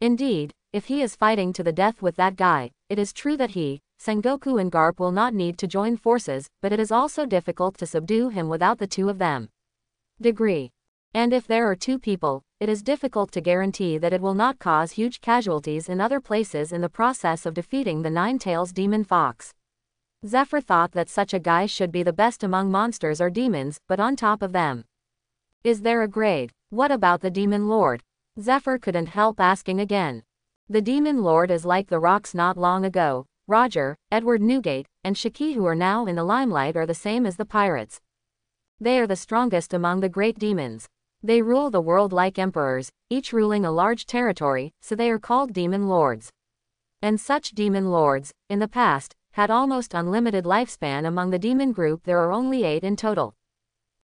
Indeed, if he is fighting to the death with that guy, it is true that he, Sengoku and Garp will not need to join forces, but it is also difficult to subdue him without the two of them. Degree. And if there are 2 people, it is difficult to guarantee that it will not cause huge casualties in other places in the process of defeating the Nine Tails demon fox. Zephyr thought that such a guy should be the best among monsters or demons, but on top of them. Is there a grade? What about the demon lord? Zephyr couldn't help asking again. The demon lord is like the rocks not long ago. Roger, Edward Newgate, and Shiki who are now in the limelight are the same as the pirates. They are the strongest among the great demons. They rule the world like emperors, each ruling a large territory, so they are called demon lords. And such demon lords, in the past, had almost unlimited lifespan. Among the demon group there are only 8 in total.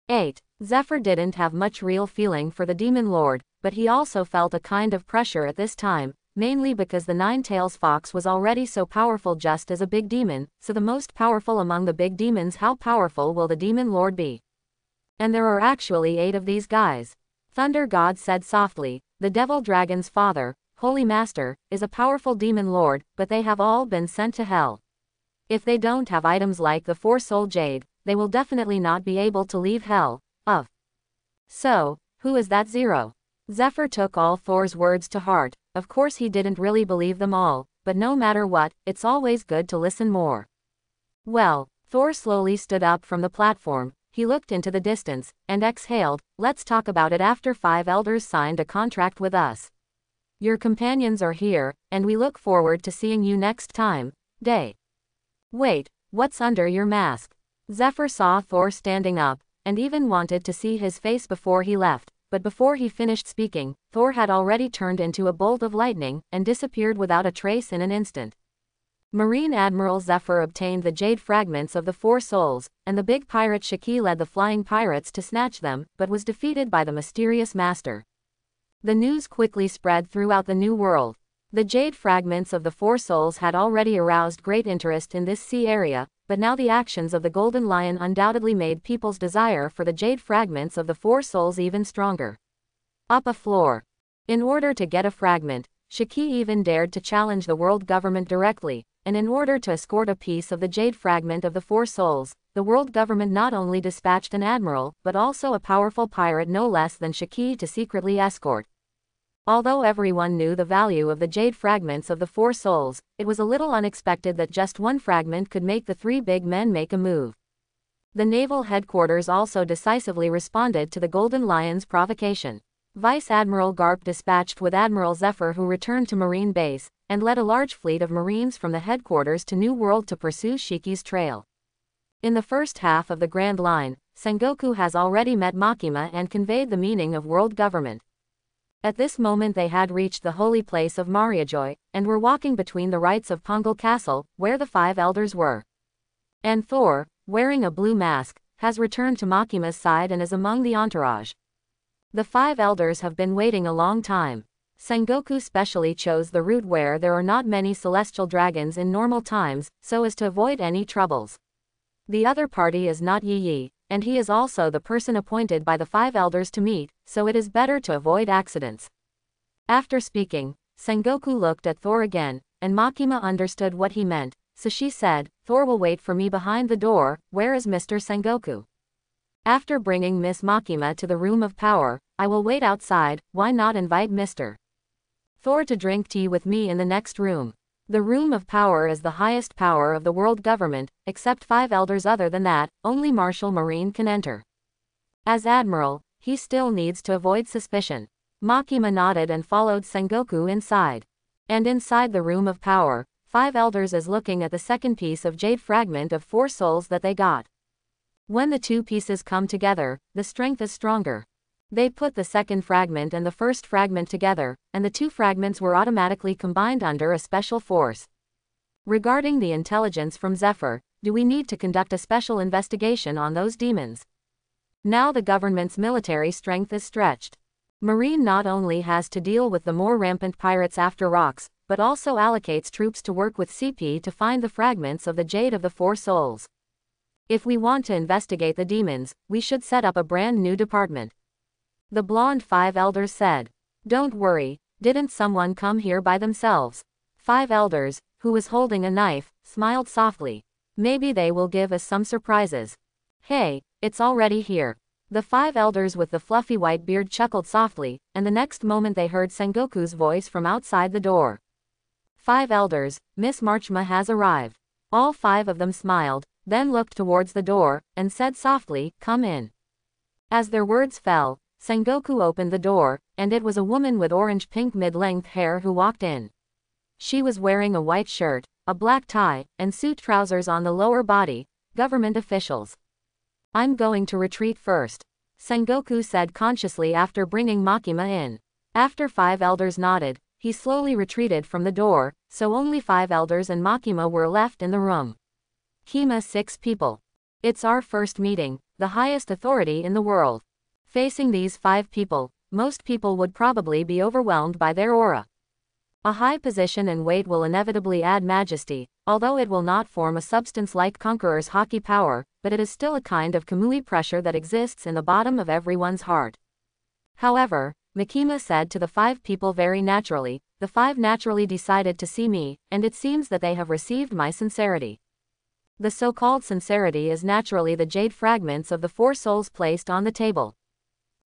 8. Zephyr didn't have much real feeling for the demon lord, but he also felt a kind of pressure at this time, mainly because the Nine Tails fox was already so powerful just as a big demon, so the most powerful among the big demons, how powerful will the demon lord be? And there are actually 8 of these guys. Thunder God said softly, the devil dragon's father, Holy Master, is a powerful demon lord, but they have all been sent to hell. If they don't have items like the 4-soul jade, they will definitely not be able to leave hell. So, who is that Zero? Zephyr took all Thor's words to heart. Of course he didn't really believe them all, but no matter what, it's always good to listen more. Well, Thor slowly stood up from the platform, he looked into the distance, and exhaled. Let's talk about it after 5 elders signed a contract with us. Your companions are here, and we look forward to seeing you next time. Day. Wait, what's under your mask? Zephyr saw Thor standing up, and even wanted to see his face before he left, but before he finished speaking, Thor had already turned into a bolt of lightning, and disappeared without a trace in an instant. Marine Admiral Zephyr obtained the jade fragments of the Four Souls, and the big pirate Shiki led the flying pirates to snatch them, but was defeated by the mysterious master. The news quickly spread throughout the New World. The jade fragments of the Four Souls had already aroused great interest in this sea area, but now the actions of the Golden Lion undoubtedly made people's desire for the jade fragments of the Four Souls even stronger. Up a floor. In order to get a fragment, Shiki even dared to challenge the world government directly, and in order to escort a piece of the jade fragment of the Four Souls, the world government not only dispatched an admiral, but also a powerful pirate no less than Shiki to secretly escort. Although everyone knew the value of the jade fragments of the Four Souls, it was a little unexpected that just one fragment could make the three big men make a move. The naval headquarters also decisively responded to the Golden Lion's provocation. Vice Admiral Garp dispatched with Admiral Zephyr, who returned to Marine Base, and led a large fleet of Marines from the headquarters to New World to pursue Shiki's trail. In the first half of the Grand Line, Sengoku has already met Makima and conveyed the meaning of world government. At this moment they had reached the holy place of Mariejois, and were walking between the rites of Pongal Castle, where the five elders were. And Thor, wearing a blue mask, has returned to Makima's side and is among the entourage. The five elders have been waiting a long time. Sengoku specially chose the route where there are not many celestial dragons in normal times, so as to avoid any troubles. The other party is not Yi Yi, and he is also the person appointed by the five elders to meet, so it is better to avoid accidents. After speaking, Sengoku looked at Thor again, and Makima understood what he meant, so she said, "Thor will wait for me behind the door. Where is Mr. Sengoku?" After bringing Miss Makima to the room of power, I will wait outside. Why not invite Mr. Thor to drink tea with me in the next room? The room of power is the highest power of the world government, except five elders. Other than that, only Marshal Marine can enter. As Admiral, he still needs to avoid suspicion. Makima nodded and followed Sengoku inside. And inside the room of power, five elders is looking at the second piece of jade fragment of Four Souls that they got. When the two pieces come together, the strength is stronger. They put the second fragment and the first fragment together, and the two fragments were automatically combined under a special force. Regarding the intelligence from Zephyr, do we need to conduct a special investigation on those demons? Now the government's military strength is stretched. Marine not only has to deal with the more rampant pirates after rocks, but also allocates troops to work with CP to find the fragments of the Jade of the Four Souls. If we want to investigate the demons, we should set up a brand new department. The blonde five elders said. Don't worry, didn't someone come here by themselves? Five elders, who was holding a knife, smiled softly. Maybe they will give us some surprises. Hey, it's already here. The five elders with the fluffy white beard chuckled softly, and the next moment they heard Sengoku's voice from outside the door. Five elders, Miss Marchma has arrived. All five of them smiled, then looked towards the door, and said softly, "Come in." As their words fell, Sengoku opened the door, and it was a woman with orange-pink mid-length hair who walked in. She was wearing a white shirt, a black tie, and suit trousers on the lower body. Government officials. I'm going to retreat first, Sengoku said consciously after bringing Makima in. After five elders nodded, he slowly retreated from the door, so only five elders and Makima were left in the room. Kima 6 people. It's our first meeting, the highest authority in the world. Facing these 5 people, most people would probably be overwhelmed by their aura. A high position and weight will inevitably add majesty, although it will not form a substance like Conqueror's hockey power, but it is still a kind of kamui pressure that exists in the bottom of everyone's heart. However, Makima said to the 5 people very naturally, the 5 naturally decided to see me, and it seems that they have received my sincerity. The so-called sincerity is naturally the jade fragments of the 4 souls placed on the table.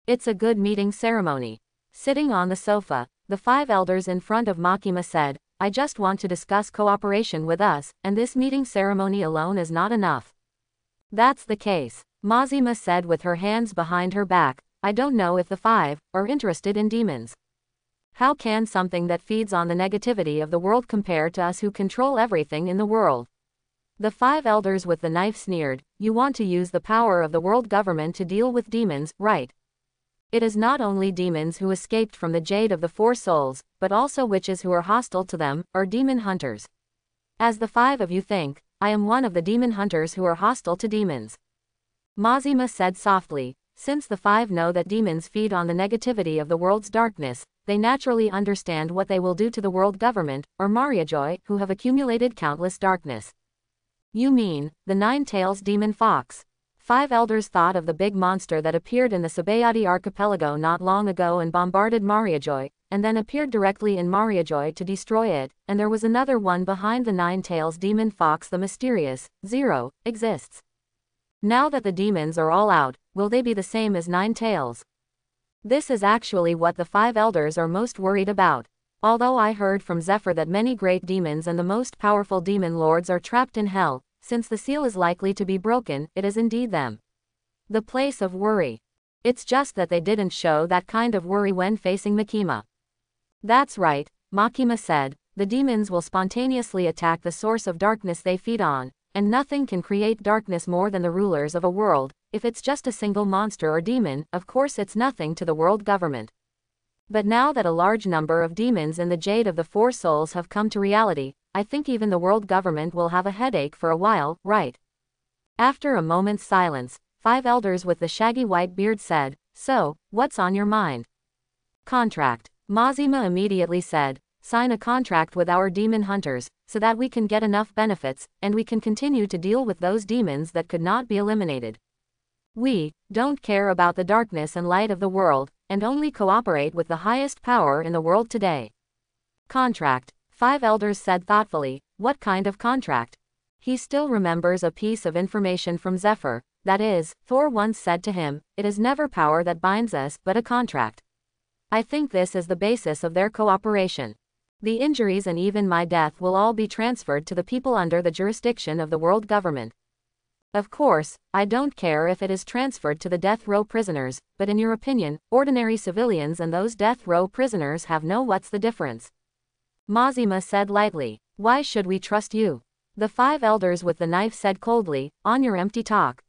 It's a good meeting ceremony. Sitting on the sofa, the 5 elders in front of Makima said, I just want to discuss cooperation with us, and this meeting ceremony alone is not enough. That's the case, Mazima said with her hands behind her back. I don't know if the 5 are interested in demons. How can something that feeds on the negativity of the world compare to us who control everything in the world? The five elders with the knife sneered, "You want to use the power of the world government to deal with demons, right? It is not only demons who escaped from the Jade of the Four Souls, but also witches who are hostile to them, or demon hunters. As the five of you think, I am one of the demon hunters who are hostile to demons." Mazima said softly, "Since the five know that demons feed on the negativity of the world's darkness, they naturally understand what they will do to the world government, or Mariejois, who have accumulated countless darkness." "You mean, the nine-tails demon fox?" Five elders thought of the big monster that appeared in the Sabayati archipelago not long ago and bombarded Mariejois, and then appeared directly in Mariejois to destroy it, and there was another one behind the nine-tails demon fox, the mysterious Zero, exists. Now that the demons are all out, will they be the same as Nine Tails? This is actually what the five elders are most worried about. Although I heard from Zephyr that many great demons and the most powerful demon lords are trapped in hell, since the seal is likely to be broken, it is indeed them. The place of worry. It's just that they didn't show that kind of worry when facing Makima. "That's right," Makima said, "the demons will spontaneously attack the source of darkness they feed on, and nothing can create darkness more than the rulers of a world. If it's just a single monster or demon, of course it's nothing to the world government. But now that a large number of demons in the Jade of the Four Souls have come to reality, I think even the world government will have a headache for a while, right?" After a moment's silence, five elders with the shaggy white beard said, "So, what's on your mind?" "Contract," Mazima immediately said. "Sign a contract with our demon hunters, so that we can get enough benefits, and we can continue to deal with those demons that could not be eliminated. We don't care about the darkness and light of the world, and only cooperate with the highest power in the world today." "Contract," five elders said thoughtfully. "What kind of contract?" He still remembers a piece of information from Zephyr, that is, Thor once said to him, "It is never power that binds us, but a contract." I think this is the basis of their cooperation. The injuries and even my death will all be transferred to the people under the jurisdiction of the world government. Of course, I don't care if it is transferred to the death row prisoners, but in your opinion, ordinary civilians and those death row prisoners have no what's the difference? Mazima said lightly. "Why should we trust you?" The five elders with the knife said coldly, "On your empty talk."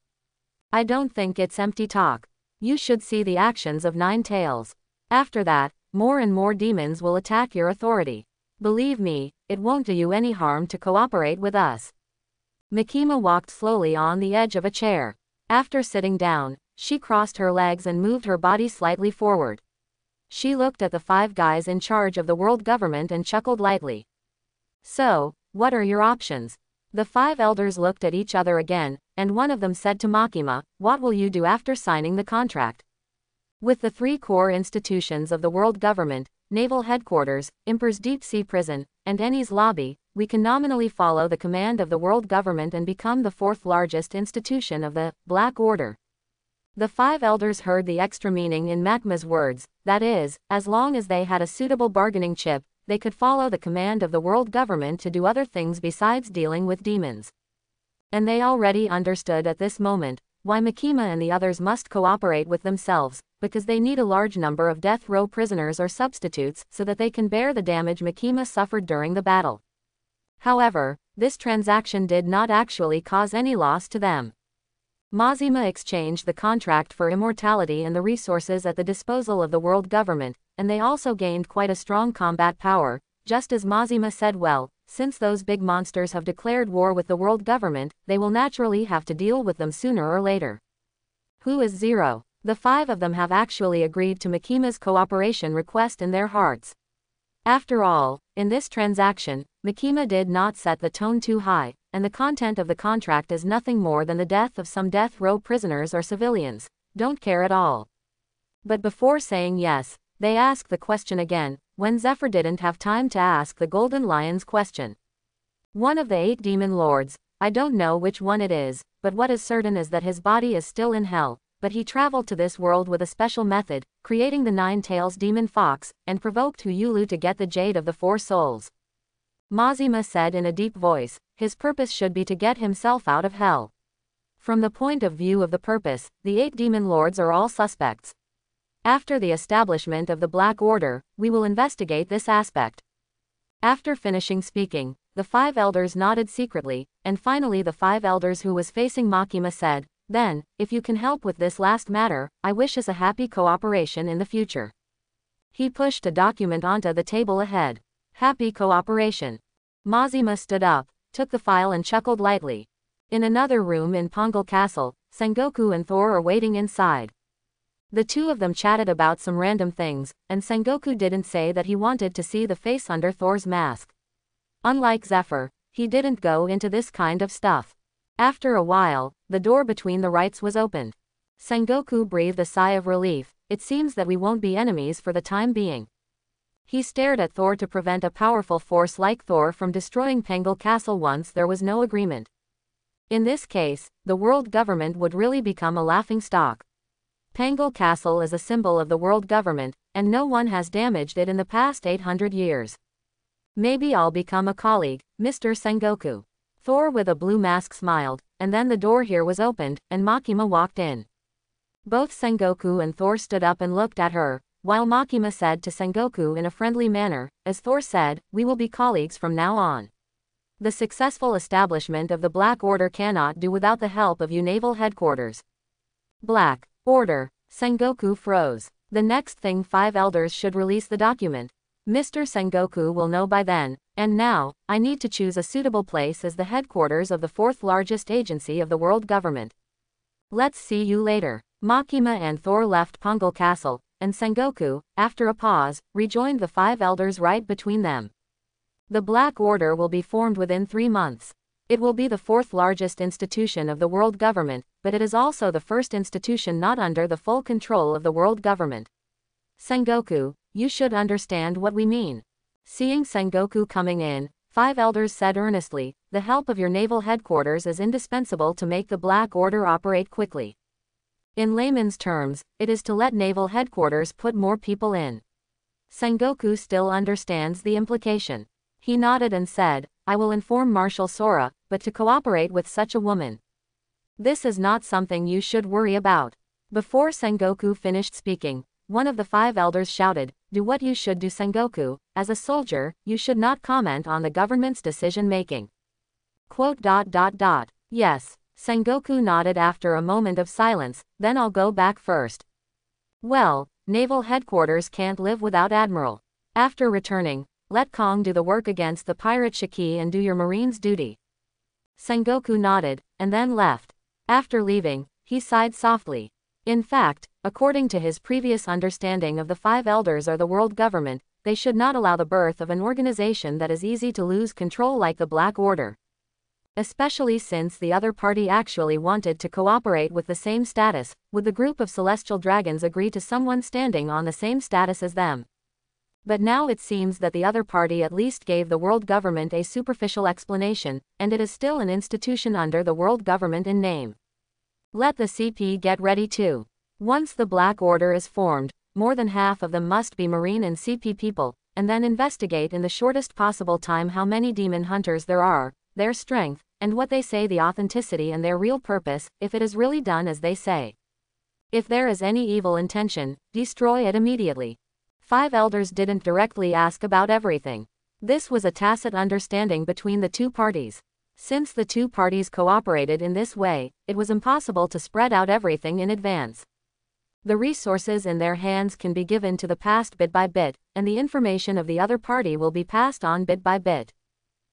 "I don't think it's empty talk. You should see the actions of Nine Tails. After that, more and more demons will attack your authority. Believe me, it won't do you any harm to cooperate with us." Makima walked slowly on the edge of a chair. After sitting down, she crossed her legs and moved her body slightly forward. She looked at the five guys in charge of the world government and chuckled lightly. "So, what are your options?" The five elders looked at each other again, and one of them said to Makima, "What will you do after signing the contract?" "With the three core institutions of the world government, Naval Headquarters, Emperor's Deep Sea Prison, and Eni's Lobby, we can nominally follow the command of the world government and become the fourth largest institution of the Black Order." The five elders heard the extra meaning in Makma's words, that is, as long as they had a suitable bargaining chip, they could follow the command of the world government to do other things besides dealing with demons. And they already understood at this moment why Makima and the others must cooperate with themselves, because they need a large number of death row prisoners or substitutes so that they can bear the damage Makima suffered during the battle. However, this transaction did not actually cause any loss to them. Mazima exchanged the contract for immortality and the resources at the disposal of the world government, and they also gained quite a strong combat power, just as Mazima said. Well, since those big monsters have declared war with the world government, they will naturally have to deal with them sooner or later. Who is Zero? The five of them have actually agreed to Makima's cooperation request in their hearts. After all, in this transaction, Makima did not set the tone too high, and the content of the contract is nothing more than the death of some death row prisoners or civilians. Don't care at all. But before saying yes, they asked the question again, when Zephyr didn't have time to ask the Golden Lion's question. One of the 8 demon lords, I don't know which one it is, but what is certain is that his body is still in hell, but he traveled to this world with a special method, creating the Nine Tails demon fox, and provoked Huyulu to get the Jade of the Four Souls. Mazima said in a deep voice, his purpose should be to get himself out of hell. From the point of view of the purpose, the 8 demon lords are all suspects. After the establishment of the Black Order, we will investigate this aspect. After finishing speaking, the 5 elders nodded secretly, and finally the 5 elders who was facing Makima said, "Then, if you can help with this last matter, I wish us a happy cooperation in the future." He pushed a document onto the table ahead. Happy cooperation. Mazima stood up, took the file and chuckled lightly. In another room in Pongal Castle, Sengoku and Thor are waiting inside. The two of them chatted about some random things, and Sengoku didn't say that he wanted to see the face under Thor's mask. Unlike Zephyr, he didn't go into this kind of stuff. After a while, the door between the rites was opened. Sengoku breathed a sigh of relief. It seems that we won't be enemies for the time being. He stared at Thor to prevent a powerful force like Thor from destroying Pongal Castle once there was no agreement. In this case, the world government would really become a laughing stock. Pongal Castle is a symbol of the world government, and no one has damaged it in the past 800 years. Maybe I'll become a colleague, Mr. Sengoku. Thor with a blue mask smiled, and then the door here was opened, and Makima walked in. Both Sengoku and Thor stood up and looked at her, while Makima said to Sengoku in a friendly manner, as Thor said, "We will be colleagues from now on. The successful establishment of the Black Order cannot do without the help of you naval headquarters." Black Order. Sengoku froze. The next thing 5 elders should release the document. Mr. Sengoku will know by then, and now, I need to choose a suitable place as the headquarters of the 4th largest agency of the world government. Let's see you later. Makima and Thor left Pongal Castle, and Sengoku, after a pause, rejoined the 5 elders right between them. The Black Order will be formed within 3 months. It will be the 4th largest institution of the world government, but it is also the first institution not under the full control of the world government. Sengoku, you should understand what we mean. Seeing Sengoku coming in, 5 elders said earnestly, the help of your naval headquarters is indispensable to make the Black Order operate quickly. In layman's terms, it is to let naval headquarters put more people in. Sengoku still understands the implication. He nodded and said, I will inform Marshal Sora, but to cooperate with such a woman. This is not something you should worry about. Before Sengoku finished speaking, one of the 5 elders shouted, do what you should do, Sengoku. As a soldier, you should not comment on the government's decision-making. Yes. Sengoku nodded after a moment of silence, then I'll go back first. Well, naval headquarters can't live without Admiral. After returning, let Kong do the work against the pirate Shiki and do your marine's duty. Sengoku nodded, and then left. After leaving, he sighed softly. In fact, according to his previous understanding of the 5 elders or the world government, they should not allow the birth of an organization that is easy to lose control like the Black Order. Especially since the other party actually wanted to cooperate with the same status, would the group of celestial dragons agree to someone standing on the same status as them? But now it seems that the other party at least gave the world government a superficial explanation, and it is still an institution under the world government in name. Let the CP get ready too. Once the Black Order is formed, more than half of them must be Marine and CP people, and then investigate in the shortest possible time how many demon hunters there are, their strength, and what they say the authenticity and their real purpose, if it is really done as they say. If there is any evil intention, destroy it immediately. 5 elders didn't directly ask about everything. This was a tacit understanding between the two parties. Since the two parties cooperated in this way, it was impossible to spread out everything in advance. The resources in their hands can be given to the past bit by bit, and the information of the other party will be passed on bit by bit.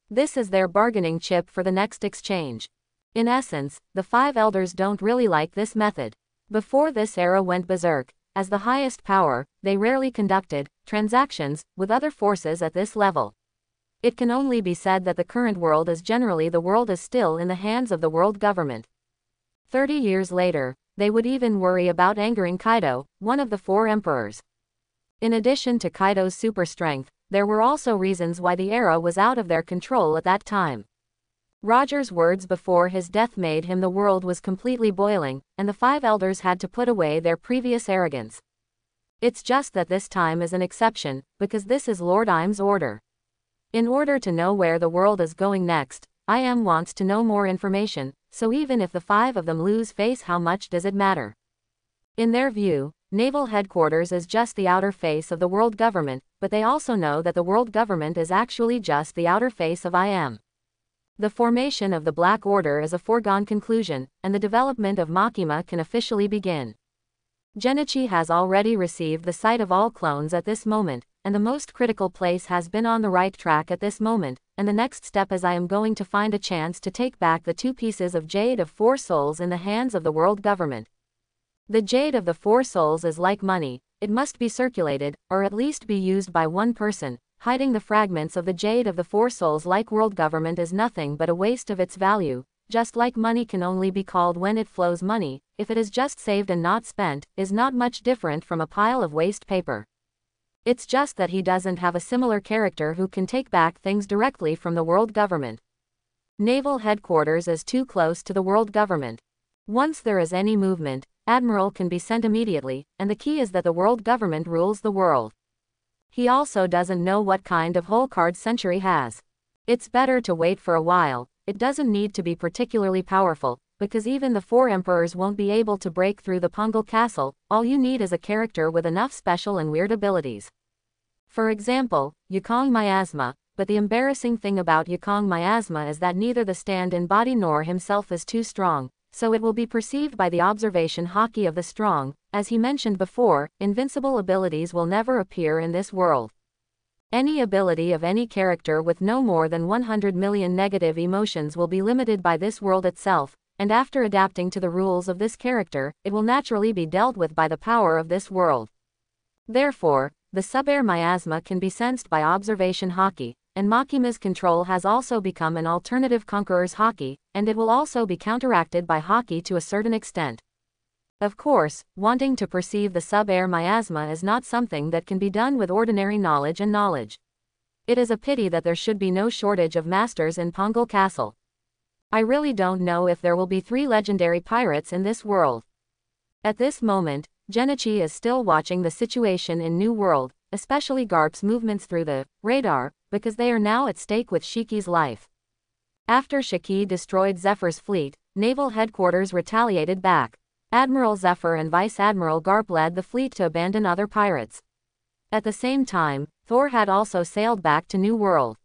This is their bargaining chip for the next exchange. In essence, the 5 elders don't really like this method. Before this era went berserk, as the highest power, they rarely conducted transactions with other forces at this level. It can only be said that the current world is generally the world is still in the hands of the world government. 30 years later, they would even worry about angering Kaido, one of the 4 emperors. In addition to Kaido's super strength, there were also reasons why the era was out of their control at that time. Roger's words before his death made him the world was completely boiling, and the 5 elders had to put away their previous arrogance. It's just that this time is an exception, because this is Lord Im's order. In order to know where the world is going next, IM wants to know more information, so even if the 5 of them lose face, how much does it matter? In their view, Naval headquarters is just the outer face of the world government, but they also know that the world government is actually just the outer face of IM. The formation of the Black Order is a foregone conclusion, and the development of Makima can officially begin. Genichi has already received the sight of all clones at this moment, and the most critical place has been on the right track at this moment, and the next step is I am going to find a chance to take back the 2 pieces of Jade of 4 Souls in the hands of the world government. The Jade of the 4 Souls is like money, it must be circulated, or at least be used by one person. Hiding the fragments of the Jade of the 4 Souls like world government is nothing but a waste of its value, just like money can only be called when it flows. Money, if it is just saved and not spent, is not much different from a pile of waste paper. It's just that he doesn't have a similar character who can take back things directly from the world government. Naval headquarters is too close to the world government. Once there is any movement, Admiral can be sent immediately, and the key is that the world government rules the world. He also doesn't know what kind of whole card Century has. It's better to wait for a while. It doesn't need to be particularly powerful, because even the 4 emperors won't be able to break through the Pungal castle. All you need is a character with enough special and weird abilities. For example, Yukong Miasma, but the embarrassing thing about Yukong Miasma is that neither the stand-in body nor himself is too strong, so it will be perceived by the observation hockey of the strong. As he mentioned before, invincible abilities will never appear in this world. Any ability of any character with no more than 100 million negative emotions will be limited by this world itself, and after adapting to the rules of this character, it will naturally be dealt with by the power of this world. Therefore, the sub-air miasma can be sensed by observation hockey, and Makima's control has also become an alternative conqueror's hockey, and it will also be counteracted by hockey to a certain extent. Of course, wanting to perceive the sub-air miasma is not something that can be done with ordinary knowledge and knowledge. It is a pity that there should be no shortage of masters in Pungal Castle. I really don't know if there will be 3 legendary pirates in this world. At this moment, Genichi is still watching the situation in New World, especially Garp's movements through the radar, because they are now at stake with Shiki's life. After Shiki destroyed Zephyr's fleet, naval headquarters retaliated back. Admiral Zephyr and Vice Admiral Garp led the fleet to abandon other pirates. At the same time, Thor had also sailed back to New World.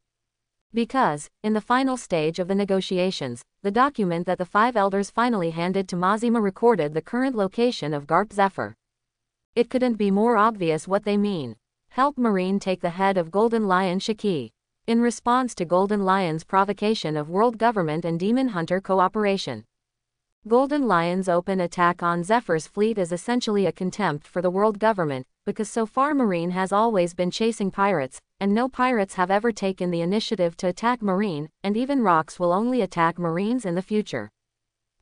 Because, in the final stage of the negotiations, the document that the 5 elders finally handed to Mazima recorded the current location of Garp Zephyr. It couldn't be more obvious what they mean. Help Marine take the head of Golden Lion Shiki. In response to Golden Lion's provocation of world government and demon hunter cooperation. Golden Lion's open attack on Zephyr's fleet is essentially a contempt for the world government, because so far Marine has always been chasing pirates, and no pirates have ever taken the initiative to attack Marine, and even Rocks will only attack Marines in the future.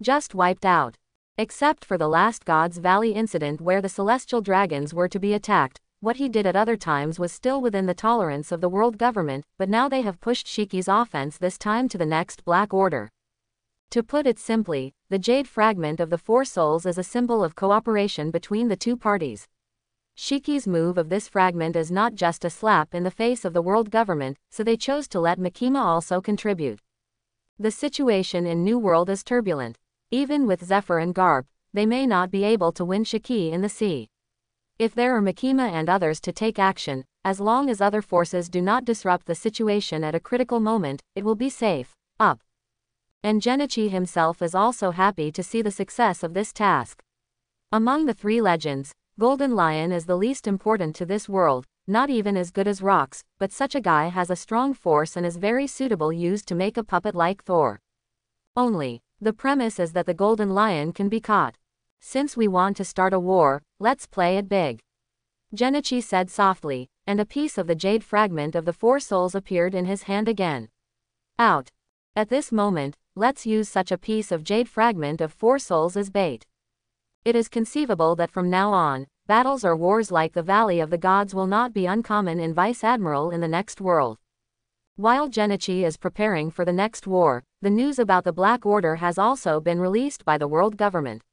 Just wiped out. Except for the last God's Valley incident where the celestial dragons were to be attacked, what he did at other times was still within the tolerance of the world government, but now they have pushed Shiki's offense this time to the next Black Order. To put it simply, the Jade fragment of the 4 souls is a symbol of cooperation between the 2 parties. Shiki's move of this fragment is not just a slap in the face of the world government, so they chose to let Makima also contribute. The situation in New World is turbulent. Even with Zephyr and Garp, they may not be able to win Shiki in the sea. If there are Makima and others to take action, as long as other forces do not disrupt the situation at a critical moment, it will be safe. Up. And Genichi himself is also happy to see the success of this task. Among the 3 legends, Golden Lion is the least important to this world, not even as good as Rocks, but such a guy has a strong force and is very suitable used to make a puppet like Thor. Only, the premise is that the Golden Lion can be caught. Since we want to start a war, let's play it big. Genichi said softly, and a piece of the jade fragment of the 4 souls appeared in his hand again. Out. At this moment, let's use such a piece of jade fragment of 4 souls as bait. It is conceivable that from now on, battles or wars like the Valley of the Gods will not be uncommon in Vice Admiral in the next world. While Genichi is preparing for the next war, the news about the Black Order has also been released by the world government.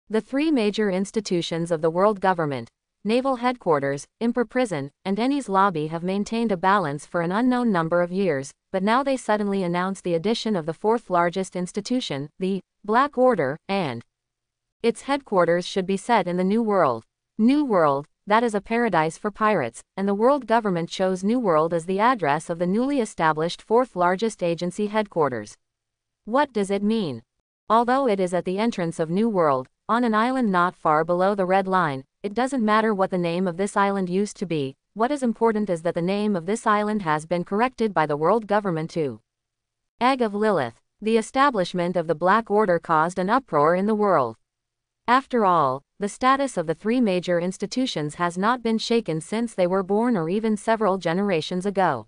The 3 major institutions of the world government, Naval Headquarters, Emperor Prison, and Eni's Lobby have maintained a balance for an unknown number of years, but now they suddenly announce the addition of the 4th largest institution, the Black Order, and its headquarters should be set in the New World. New World, that is a paradise for pirates, and the world government chose New World as the address of the newly established fourth largest agency headquarters. What does it mean? Although it is at the entrance of New World, on an island not far below the red line, it doesn't matter what the name of this island used to be. What is important is that the name of this island has been corrected by the world government to Egg of Lilith. The establishment of the Black Order caused an uproar in the world. After all, the status of the three major institutions has not been shaken since they were born or even several generations ago.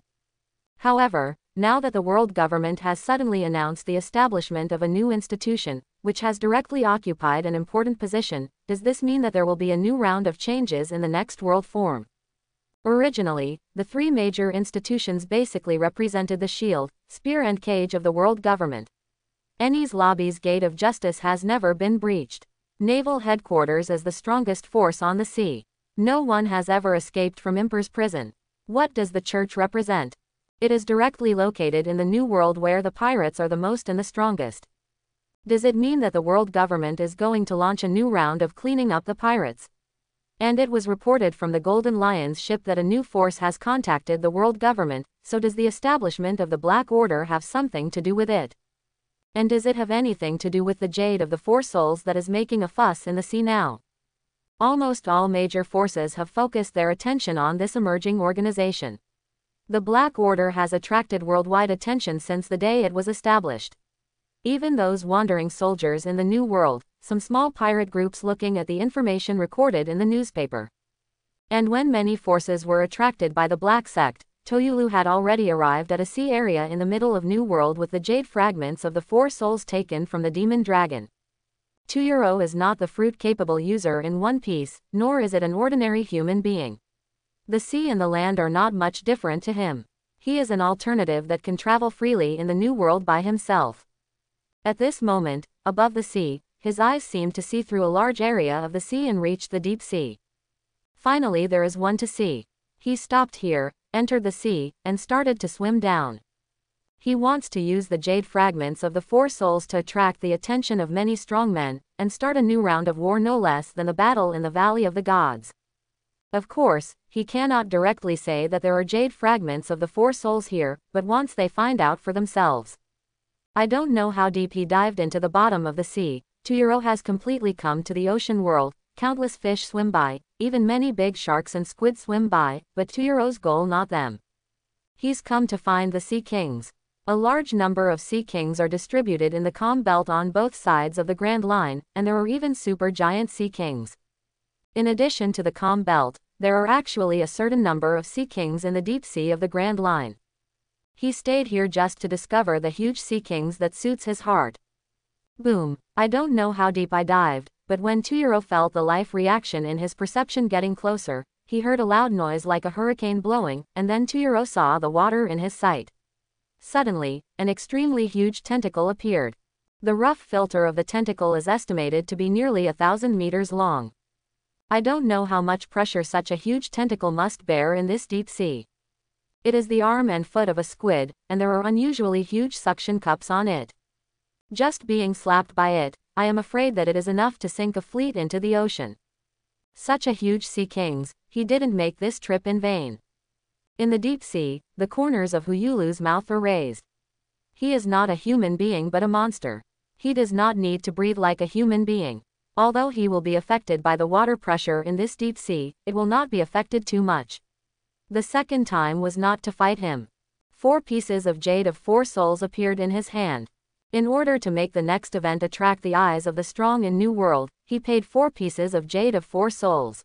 However, now that the world government has suddenly announced the establishment of a new institution, which has directly occupied an important position, does this mean that there will be a new round of changes in the next world form? Originally, the three major institutions basically represented the shield, spear and cage of the world government. Enies Lobby's gate of justice has never been breached. Naval headquarters as the strongest force on the sea. No one has ever escaped from Emperor's prison. What does the church represent? It is directly located in the New World where the pirates are the most and the strongest. Does it mean that the world government is going to launch a new round of cleaning up the pirates? And it was reported from the Golden Lion's ship that a new force has contacted the world government, so does the establishment of the Black Order have something to do with it? And does it have anything to do with the Jade of the Four Souls that is making a fuss in the sea now? Almost all major forces have focused their attention on this emerging organization. The Black Order has attracted worldwide attention since the day it was established. Even those wandering soldiers in the New World, some small pirate groups looking at the information recorded in the newspaper. And when many forces were attracted by the Black Sect, Toyulu had already arrived at a sea area in the middle of New World with the jade fragments of the Four Souls taken from the demon dragon. Toyuro is not the fruit-capable user in One Piece, nor is it an ordinary human being. The sea and the land are not much different to him. He is an alternative that can travel freely in the New World by himself. At this moment, above the sea, his eyes seemed to see through a large area of the sea and reached the deep sea. Finally there is one to see. He stopped here, entered the sea, and started to swim down. He wants to use the jade fragments of the Four Souls to attract the attention of many strong men, and start a new round of war no less than the battle in the Valley of the Gods. Of course, he cannot directly say that there are jade fragments of the Four Souls here, but once they find out for themselves. I don't know how deep he dived into the bottom of the sea. Toyuro has completely come to the ocean world. Countless fish swim by, even many big sharks and squid swim by, but Toyuro's goal not them. He's come to find the Sea Kings. A large number of Sea Kings are distributed in the calm belt on both sides of the Grand Line, and there are even super giant Sea Kings. In addition to the calm belt, there are actually a certain number of Sea Kings in the deep sea of the Grand Line. He stayed here just to discover the huge Sea Kings that suits his heart. Boom. I don't know how deep I dived, but when Toyuro felt the life reaction in his perception getting closer, he heard a loud noise like a hurricane blowing, and then Toyuro saw the water in his sight. Suddenly, an extremely huge tentacle appeared. The rough filter of the tentacle is estimated to be nearly 1,000 meters long. I don't know how much pressure such a huge tentacle must bear in this deep sea. It is the arm and foot of a squid, and there are unusually huge suction cups on it. Just being slapped by it, I am afraid that it is enough to sink a fleet into the ocean. Such a huge Sea Kings, he didn't make this trip in vain. In the deep sea, the corners of Huyulu's mouth are raised. He is not a human being but a monster. He does not need to breathe like a human being. Although he will be affected by the water pressure in this deep sea, it will not be affected too much. The second time was not to fight him. 4 pieces of Jade of Four Souls appeared in his hand. In order to make the next event attract the eyes of the strong in New World, he paid 4 pieces of Jade of Four Souls.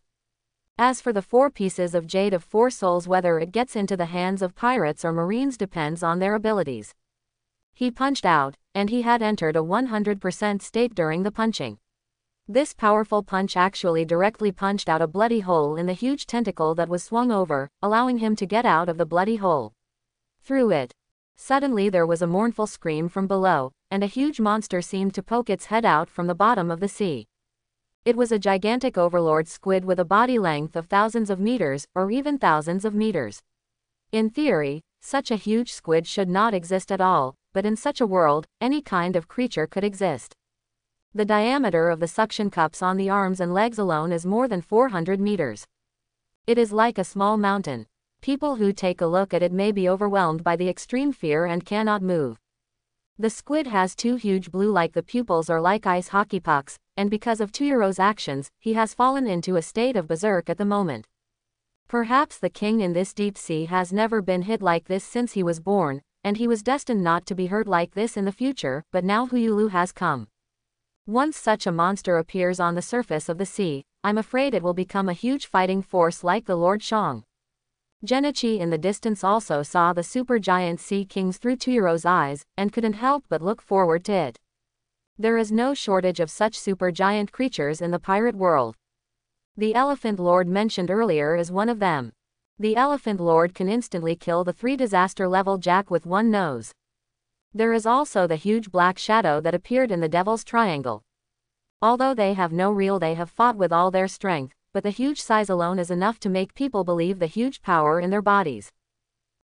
As for the 4 pieces of Jade of Four Souls, whether it gets into the hands of pirates or marines depends on their abilities. He punched out, and he had entered a 100% state during the punching. This powerful punch actually directly punched out a bloody hole in the huge tentacle that was swung over, allowing him to get out of the bloody hole. Through it. Suddenly there was a mournful scream from below, and a huge monster seemed to poke its head out from the bottom of the sea. It was a gigantic overlord squid with a body length of thousands of meters, or even thousands of meters. In theory, such a huge squid should not exist at all, but in such a world, any kind of creature could exist. The diameter of the suction cups on the arms and legs alone is more than 400 meters. It is like a small mountain. People who take a look at it may be overwhelmed by the extreme fear and cannot move. The squid has two huge blue-like the pupils are like ice hockey pucks, and because of Tuyero's actions, he has fallen into a state of berserk at the moment. Perhaps the king in this deep sea has never been hit like this since he was born, and he was destined not to be hurt like this in the future, but now Huyulu has come. Once such a monster appears on the surface of the sea, I'm afraid it will become a huge fighting force like the Lord Shang. Genichi in the distance also saw the supergiant sea kings through Tuyero's eyes, and couldn't help but look forward to it. There is no shortage of such supergiant creatures in the pirate world. The Elephant Lord mentioned earlier is one of them. The Elephant Lord can instantly kill the 3 disaster-level Jack with one nose. There is also the huge black shadow that appeared in the Devil's Triangle. Although they have no real they have fought with all their strength, but the huge size alone is enough to make people believe the huge power in their bodies.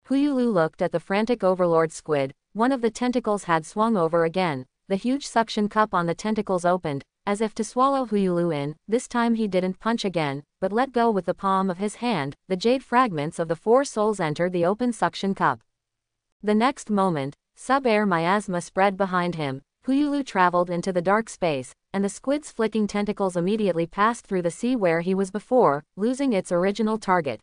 Huyulu looked at the frantic Overlord squid. One of the tentacles had swung over again. The huge suction cup on the tentacles opened, as if to swallow Huyulu in. This time he didn't punch again, but let go with the palm of his hand. The jade fragments of the 4 souls entered the open suction cup. The next moment, sub-air miasma spread behind him. Huyulu traveled into the dark space, and the squid's flicking tentacles immediately passed through the sea where he was before, losing its original target.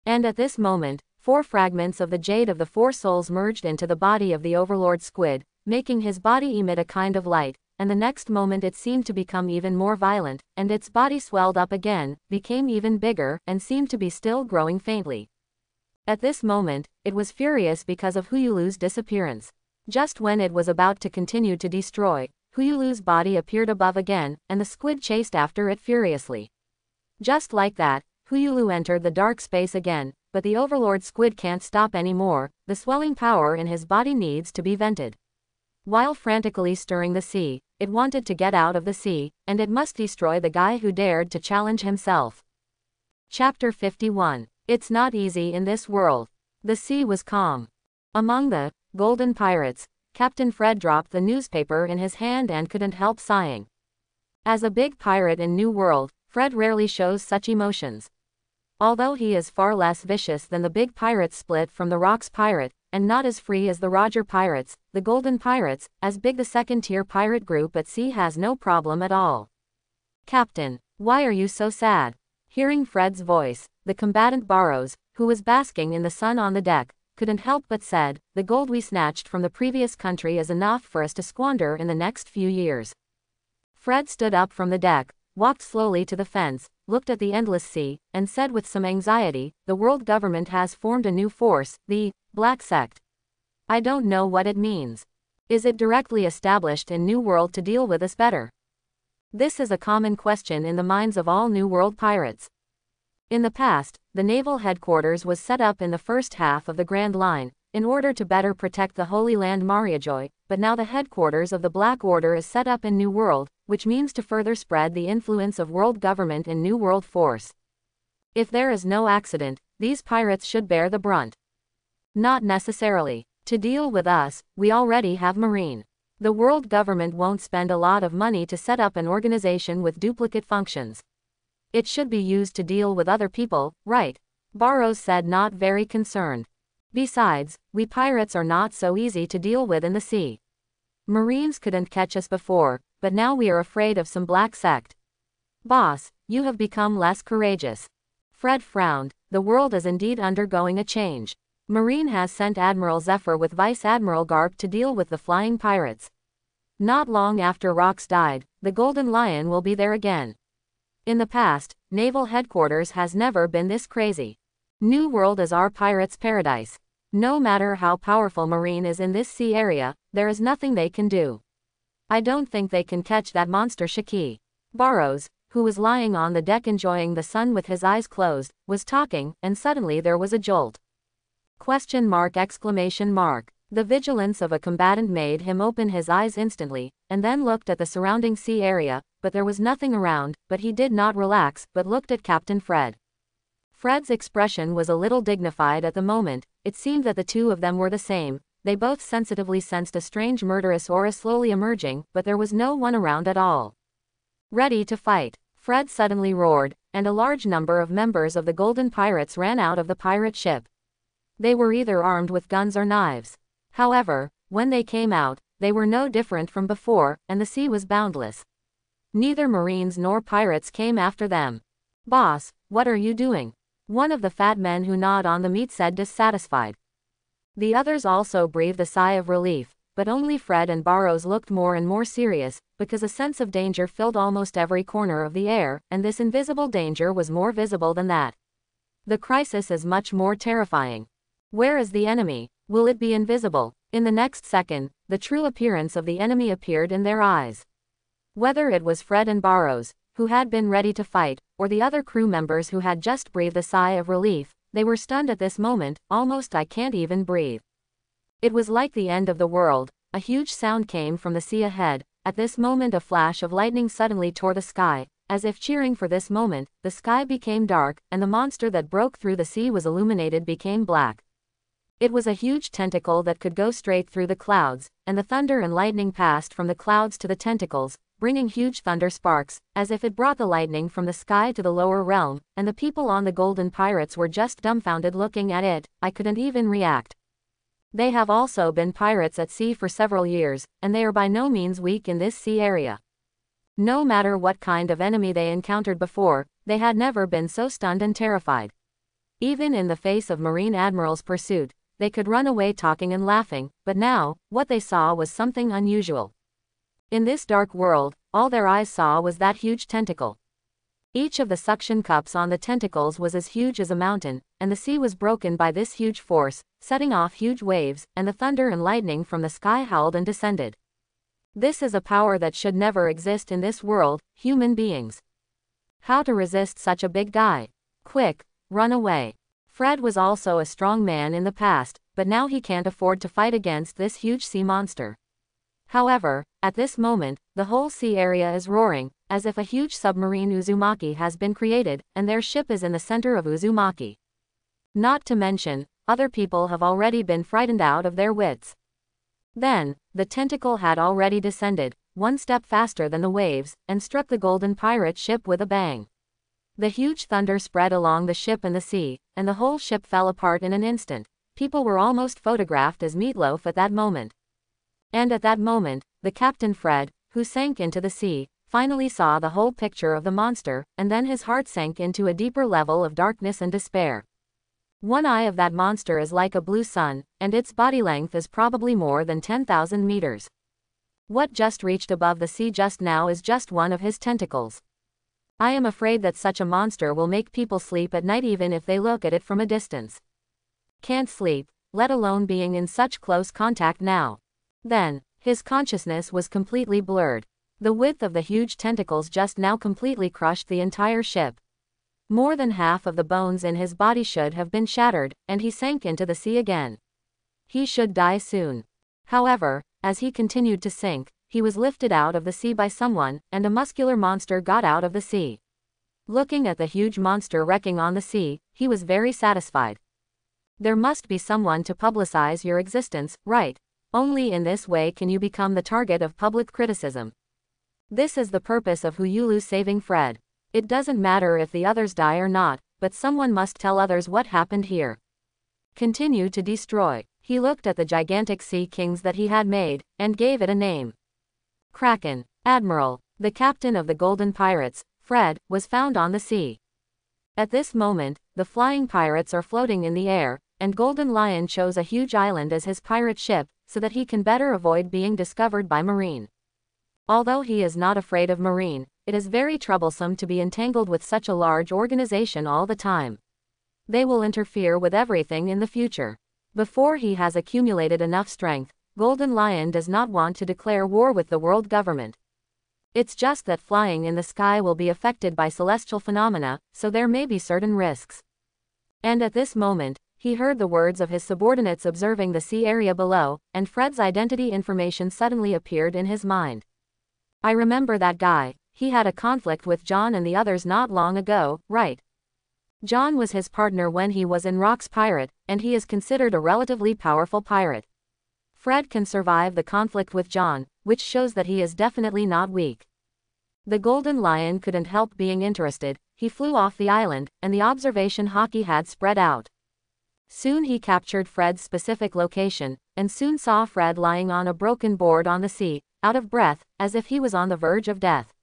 And at this moment, 4 fragments of the jade of the 4 souls merged into the body of the Overlord squid, making his body emit a kind of light, and the next moment it seemed to become even more violent, and its body swelled up again, became even bigger, and seemed to be still growing faintly. At this moment, it was furious because of Huyulu's disappearance. Just when it was about to continue to destroy, Huyulu's body appeared above again, and the squid chased after it furiously. Just like that, Huyulu entered the dark space again, but the Overlord squid can't stop anymore. The swelling power in his body needs to be vented. While frantically stirring the sea, it wanted to get out of the sea, and it must destroy the guy who dared to challenge himself. Chapter 51. It's not easy in this world. The sea was calm. Among the golden pirates, Captain Fred dropped the newspaper in his hand and couldn't help sighing. As a big pirate in New World, Fred rarely shows such emotions. Although he is far less vicious than the big pirates split from the Rocks pirate, and not as free as the Roger pirates, the Golden Pirates, as big the second-tier pirate group at sea has no problem at all. Captain, why are you so sad? Hearing Fred's voice, the combatant Barrows, who was basking in the sun on the deck, couldn't help but said, the gold we snatched from the previous country is enough for us to squander in the next few years. Fred stood up from the deck, walked slowly to the fence, looked at the endless sea, and said with some anxiety, the world government has formed a new force, the Black Sect. I don't know what it means. Is it directly established in New World to deal with us better? This is a common question in the minds of all New World pirates. In the past, the naval headquarters was set up in the first half of the Grand Line, in order to better protect the Holy Land Mariejois, but now the headquarters of the Black Order is set up in New World, which means to further spread the influence of world government in New World force. If there is no accident, these pirates should bear the brunt. Not necessarily. To deal with us, we already have Marine. The world government won't spend a lot of money to set up an organization with duplicate functions. It should be used to deal with other people, right? Barrows said, not very concerned. Besides, we pirates are not so easy to deal with in the sea. Marines couldn't catch us before, but now we are afraid of some black sect. Boss, you have become less courageous. Fred frowned. The world is indeed undergoing a change. Marine has sent Admiral Zephyr with Vice Admiral Garp to deal with the flying pirates. Not long after Rox died, the Golden Lion will be there again. In the past, naval headquarters has never been this crazy. New World is our pirates' paradise. No matter how powerful Marine is in this sea area, there is nothing they can do. I don't think they can catch that monster Shiki. Barrows, who was lying on the deck enjoying the sun with his eyes closed, was talking, and suddenly there was a jolt. Question mark, exclamation mark. The vigilance of a combatant made him open his eyes instantly, and then looked at the surrounding sea area, but there was nothing around, but he did not relax, but looked at Captain Fred. Fred's expression was a little dignified at the moment. It seemed that the two of them were the same. they both sensitively sensed a strange murderous aura slowly emerging, but there was no one around at all. Ready to fight, Fred suddenly roared, and a large number of members of the Golden Pirates ran out of the pirate ship. They were either armed with guns or knives. However, when they came out, they were no different from before, and the sea was boundless. Neither Marines nor pirates came after them. "Boss, what are you doing?" one of the fat men who gnawed on the meat said, dissatisfied. The others also breathed a sigh of relief, but only Fred and Barrows looked more and more serious, because a sense of danger filled almost every corner of the air, and this invisible danger was more visible than that. The crisis is much more terrifying. Where is the enemy? Will it be invisible? In the next second, the true appearance of the enemy appeared in their eyes. Whether it was Fred and Barrows, who had been ready to fight, or the other crew members who had just breathed a sigh of relief, they were stunned at this moment, almost "I can't even breathe." It was like the end of the world. A huge sound came from the sea ahead. At this moment a flash of lightning suddenly tore the sky. As if cheering for this moment, the sky became dark, and the monster that broke through the sea was illuminated became black. It was a huge tentacle that could go straight through the clouds, and the thunder and lightning passed from the clouds to the tentacles, bringing huge thunder sparks, as if it brought the lightning from the sky to the lower realm, and the people on the Golden Pirates were just dumbfounded looking at it. I couldn't even react. They have also been pirates at sea for several years, and they are by no means weak in this sea area. No matter what kind of enemy they encountered before, they had never been so stunned and terrified. Even in the face of Marine Admiral's pursuit, they could run away talking and laughing, but now, what they saw was something unusual. In this dark world, all their eyes saw was that huge tentacle. Each of the suction cups on the tentacles was as huge as a mountain, and the sea was broken by this huge force, setting off huge waves, and the thunder and lightning from the sky howled and descended. This is a power that should never exist in this world, human beings. How to resist such a big guy? Quick, run away. Fred was also a strong man in the past, but now he can't afford to fight against this huge sea monster. However, at this moment, the whole sea area is roaring, as if a huge submarine Uzumaki has been created, and their ship is in the center of Uzumaki. Not to mention, other people have already been frightened out of their wits. Then, the tentacle had already descended, one step faster than the waves, and struck the Golden Pirate ship with a bang. The huge thunder spread along the ship and the sea, and the whole ship fell apart in an instant. People were almost photographed as meatloaf at that moment. And at that moment, the captain Fred, who sank into the sea, finally saw the whole picture of the monster, and then his heart sank into a deeper level of darkness and despair. One eye of that monster is like a blue sun, and its body length is probably more than 10,000 meters. What just reached above the sea just now is just one of his tentacles. I am afraid that such a monster will make people sleep at night even if they look at it from a distance. Can't sleep, let alone being in such close contact now. Then, his consciousness was completely blurred. The width of the huge tentacles just now completely crushed the entire ship. More than half of the bones in his body should have been shattered, and he sank into the sea again. He should die soon. However, as he continued to sink, he was lifted out of the sea by someone, and a muscular monster got out of the sea. Looking at the huge monster wrecking on the sea, he was very satisfied. There must be someone to publicize your existence, right? Only in this way can you become the target of public criticism. This is the purpose of Huyulu saving Fred. It doesn't matter if the others die or not, but someone must tell others what happened here. Continue to destroy. He looked at the gigantic sea kings that he had made, and gave it a name. Kraken, Admiral, the captain of the Golden Pirates, Fred, was found on the sea. At this moment, the flying pirates are floating in the air, and Golden Lion chose a huge island as his pirate ship, so that he can better avoid being discovered by Marine. Although he is not afraid of Marine, it is very troublesome to be entangled with such a large organization all the time. They will interfere with everything in the future. Before he has accumulated enough strength, Golden Lion does not want to declare war with the world government. It's just that flying in the sky will be affected by celestial phenomena, so there may be certain risks. And at this moment, he heard the words of his subordinates observing the sea area below, and Fred's identity information suddenly appeared in his mind. I remember that guy. He had a conflict with John and the others not long ago, right? John was his partner when he was in Rock's pirate, and he is considered a relatively powerful pirate. Fred can survive the conflict with John, which shows that he is definitely not weak. The Golden Lion couldn't help being interested. He flew off the island, and the observation hockey had spread out. Soon he captured Fred's specific location, and soon saw Fred lying on a broken board on the sea, out of breath, as if he was on the verge of death.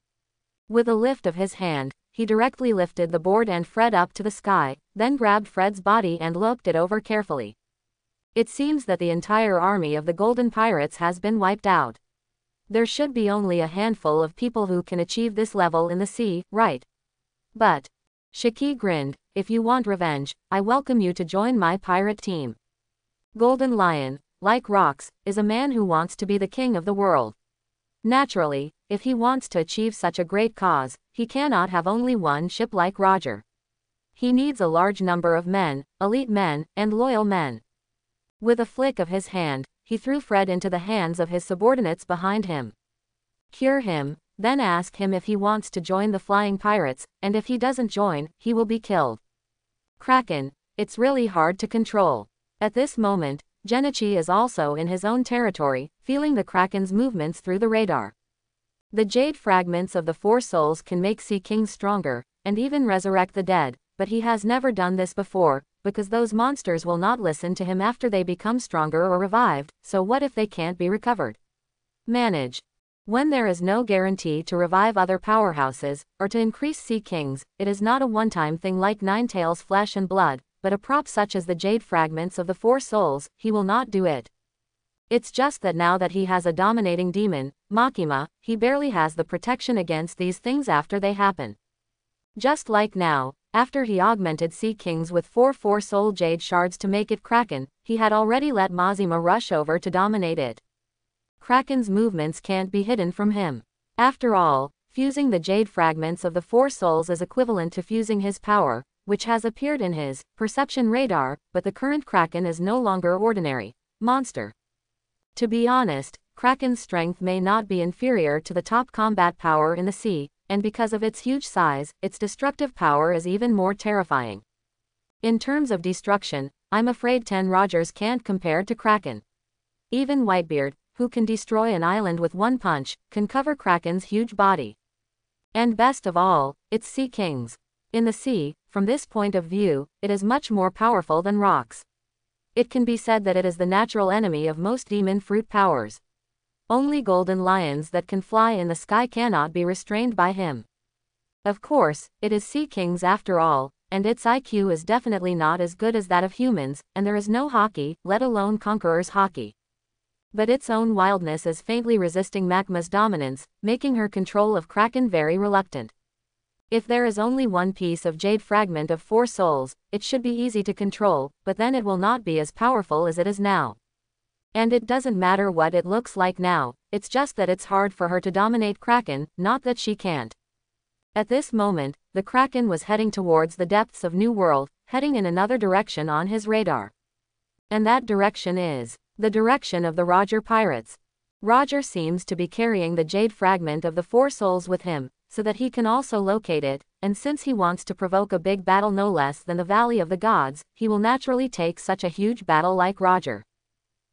With a lift of his hand, he directly lifted the board and Fred up to the sky, then grabbed Fred's body and looked it over carefully. It seems that the entire army of the Golden Pirates has been wiped out. There should be only a handful of people who can achieve this level in the sea, right? But Shiki grinned, if you want revenge, I welcome you to join my pirate team. Golden Lion, like rocks, is a man who wants to be the king of the world. Naturally, if he wants to achieve such a great cause, he cannot have only one ship like Roger. He needs a large number of men, elite men, and loyal men. With a flick of his hand, he threw Fred into the hands of his subordinates behind him. Cure him, then ask him if he wants to join the flying pirates, and if he doesn't join, he will be killed. Kraken, it's really hard to control. At this moment, Genichi is also in his own territory, feeling the Kraken's movements through the radar. The jade fragments of the Four Souls can make sea kings stronger, and even resurrect the dead, but he has never done this before, because those monsters will not listen to him after they become stronger or revived, so what if they can't be recovered? Manage. When there is no guarantee to revive other powerhouses, or to increase sea kings, it is not a one-time thing like Ninetail's flesh and blood, but a prop such as the jade fragments of the Four Souls, he will not do it. It's just that now that he has a dominating demon, Makima, he barely has the protection against these things after they happen. Just like now, after he augmented Sea Kings with 4 soul jade shards to make it Kraken, he had already let Mazima rush over to dominate it. Kraken's movements can't be hidden from him. After all, fusing the jade fragments of the Four Souls is equivalent to fusing his power, which has appeared in his perception radar, but the current Kraken is no longer ordinary monster. To be honest, Kraken's strength may not be inferior to the top combat power in the sea, and because of its huge size, its destructive power is even more terrifying. In terms of destruction, I'm afraid 10 Rogers can't compare to Kraken. Even Whitebeard, who can destroy an island with one punch, can cover Kraken's huge body. And best of all, it's Sea Kings. In the sea, from this point of view, it is much more powerful than rocks. It can be said that it is the natural enemy of most demon fruit powers. Only golden lions that can fly in the sky cannot be restrained by him. Of course, it is Sea Kings after all, and its IQ is definitely not as good as that of humans, and there is no hockey, let alone Conqueror's hockey. But its own wildness is faintly resisting Makima's dominance, making her control of Kraken very reluctant. If there is only one piece of jade fragment of 4 souls, it should be easy to control, but then it will not be as powerful as it is now. And it doesn't matter what it looks like now, it's just that it's hard for her to dominate Kraken, not that she can't. At this moment, the Kraken was heading towards the depths of New World, heading in another direction on his radar. And that direction is the direction of the Roger pirates. Roger seems to be carrying the jade fragment of the 4 souls with him, so that he can also locate it, and since he wants to provoke a big battle no less than the Valley of the Gods, he will naturally take such a huge battle like Roger.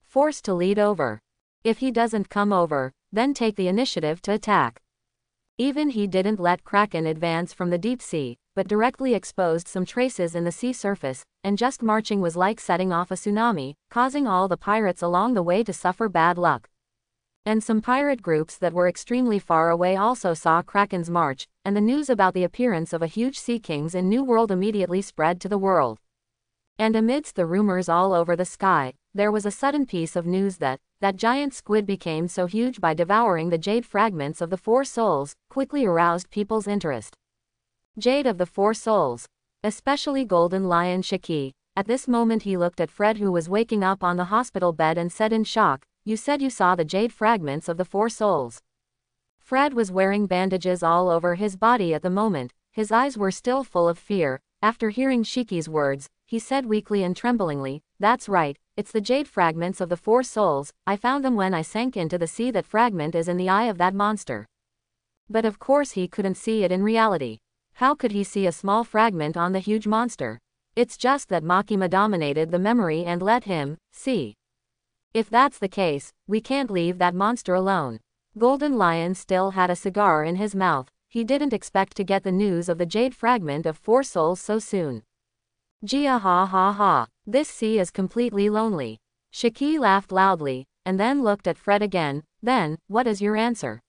Forced to lead over. If he doesn't come over, then take the initiative to attack. Even he didn't let Kraken advance from the deep sea, but directly exposed some traces in the sea surface, and just marching was like setting off a tsunami, causing all the pirates along the way to suffer bad luck. And some pirate groups that were extremely far away also saw Kraken's march, and the news about the appearance of a huge Sea Kings in New World immediately spread to the world. And amidst the rumors all over the sky, there was a sudden piece of news that giant squid became so huge by devouring the jade fragments of the 4 souls, quickly aroused people's interest. Jade of the 4 souls. Especially Golden Lion Shiki. At this moment he looked at Fred, who was waking up on the hospital bed, and said in shock, "You said you saw the jade fragments of the 4 souls." Fred was wearing bandages all over his body at the moment, his eyes were still full of fear. After hearing Shiki's words, he said weakly and tremblingly, "That's right, it's the jade fragments of the 4 souls, I found them when I sank into the sea. That fragment is in the eye of that monster." But of course he couldn't see it in reality. How could he see a small fragment on the huge monster? It's just that Makima dominated the memory and let him see. If that's the case, we can't leave that monster alone. Golden Lion still had a cigar in his mouth. He didn't expect to get the news of the jade fragment of 4 souls so soon. Gia ha ha ha. This sea is completely lonely. Shiki laughed loudly, and then looked at Fred again. Then, what is your answer?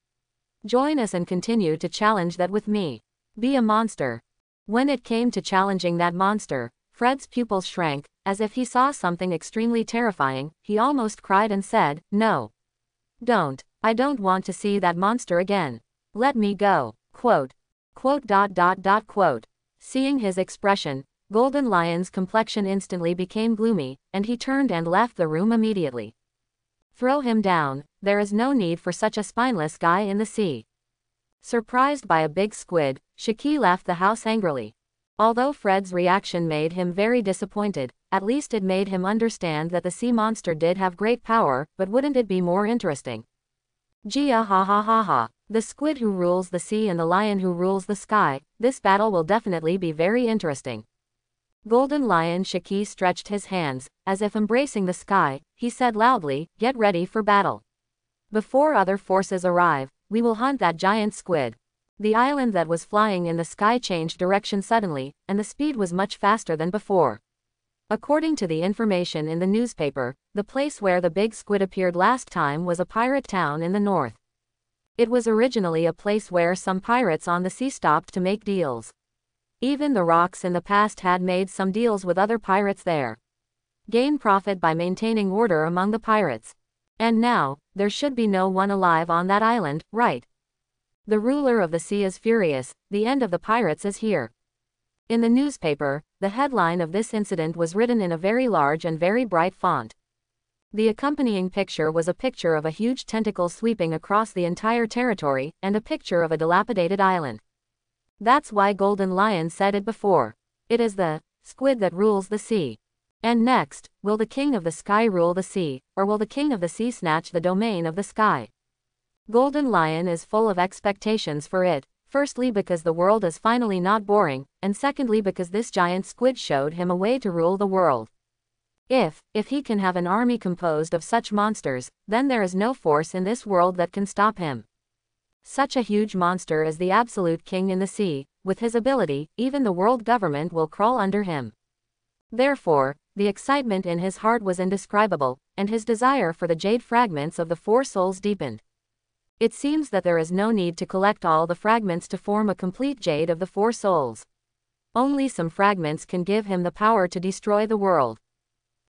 Join us and continue to challenge that with me. Be a monster. When it came to challenging that monster, Fred's pupils shrank, as if he saw something extremely terrifying. He almost cried and said, "No. Don't. I don't want to see that monster again. Let me go." Quote. Quote. Seeing his expression, Golden Lion's complexion instantly became gloomy, and he turned and left the room immediately. Throw him down. There is no need for such a spineless guy in the sea. Surprised by a big squid, Shiki left the house angrily. Although Fred's reaction made him very disappointed, at least it made him understand that the sea monster did have great power, but wouldn't it be more interesting? Gia ha ha ha ha. The squid who rules the sea and the lion who rules the sky. This battle will definitely be very interesting. Golden Lion Shiki stretched his hands, as if embracing the sky. He said loudly, "Get ready for battle. Before other forces arrive, we will hunt that giant squid." The island that was flying in the sky changed direction suddenly, and the speed was much faster than before. According to the information in the newspaper, the place where the big squid appeared last time was a pirate town in the north. It was originally a place where some pirates on the sea stopped to make deals. Even the rocks in the past had made some deals with other pirates there. Gain profit by maintaining order among the pirates. And now, there should be no one alive on that island, right? The ruler of the sea is furious. The end of the pirates is here. In the newspaper, the headline of this incident was written in a very large and very bright font. The accompanying picture was a picture of a huge tentacle sweeping across the entire territory, and a picture of a dilapidated island. That's why Golden Lion said it before. It is the squid that rules the sea. And next, will the king of the sky rule the sea, or will the king of the sea snatch the domain of the sky? Golden Lion is full of expectations for it, firstly because the world is finally not boring, and secondly because this giant squid showed him a way to rule the world. If he can have an army composed of such monsters, then there is no force in this world that can stop him. Such a huge monster is the absolute king in the sea. With his ability, even the world government will crawl under him. Therefore, the excitement in his heart was indescribable, and his desire for the jade fragments of the 4 souls deepened. It seems that there is no need to collect all the fragments to form a complete jade of the 4 souls. Only some fragments can give him the power to destroy the world.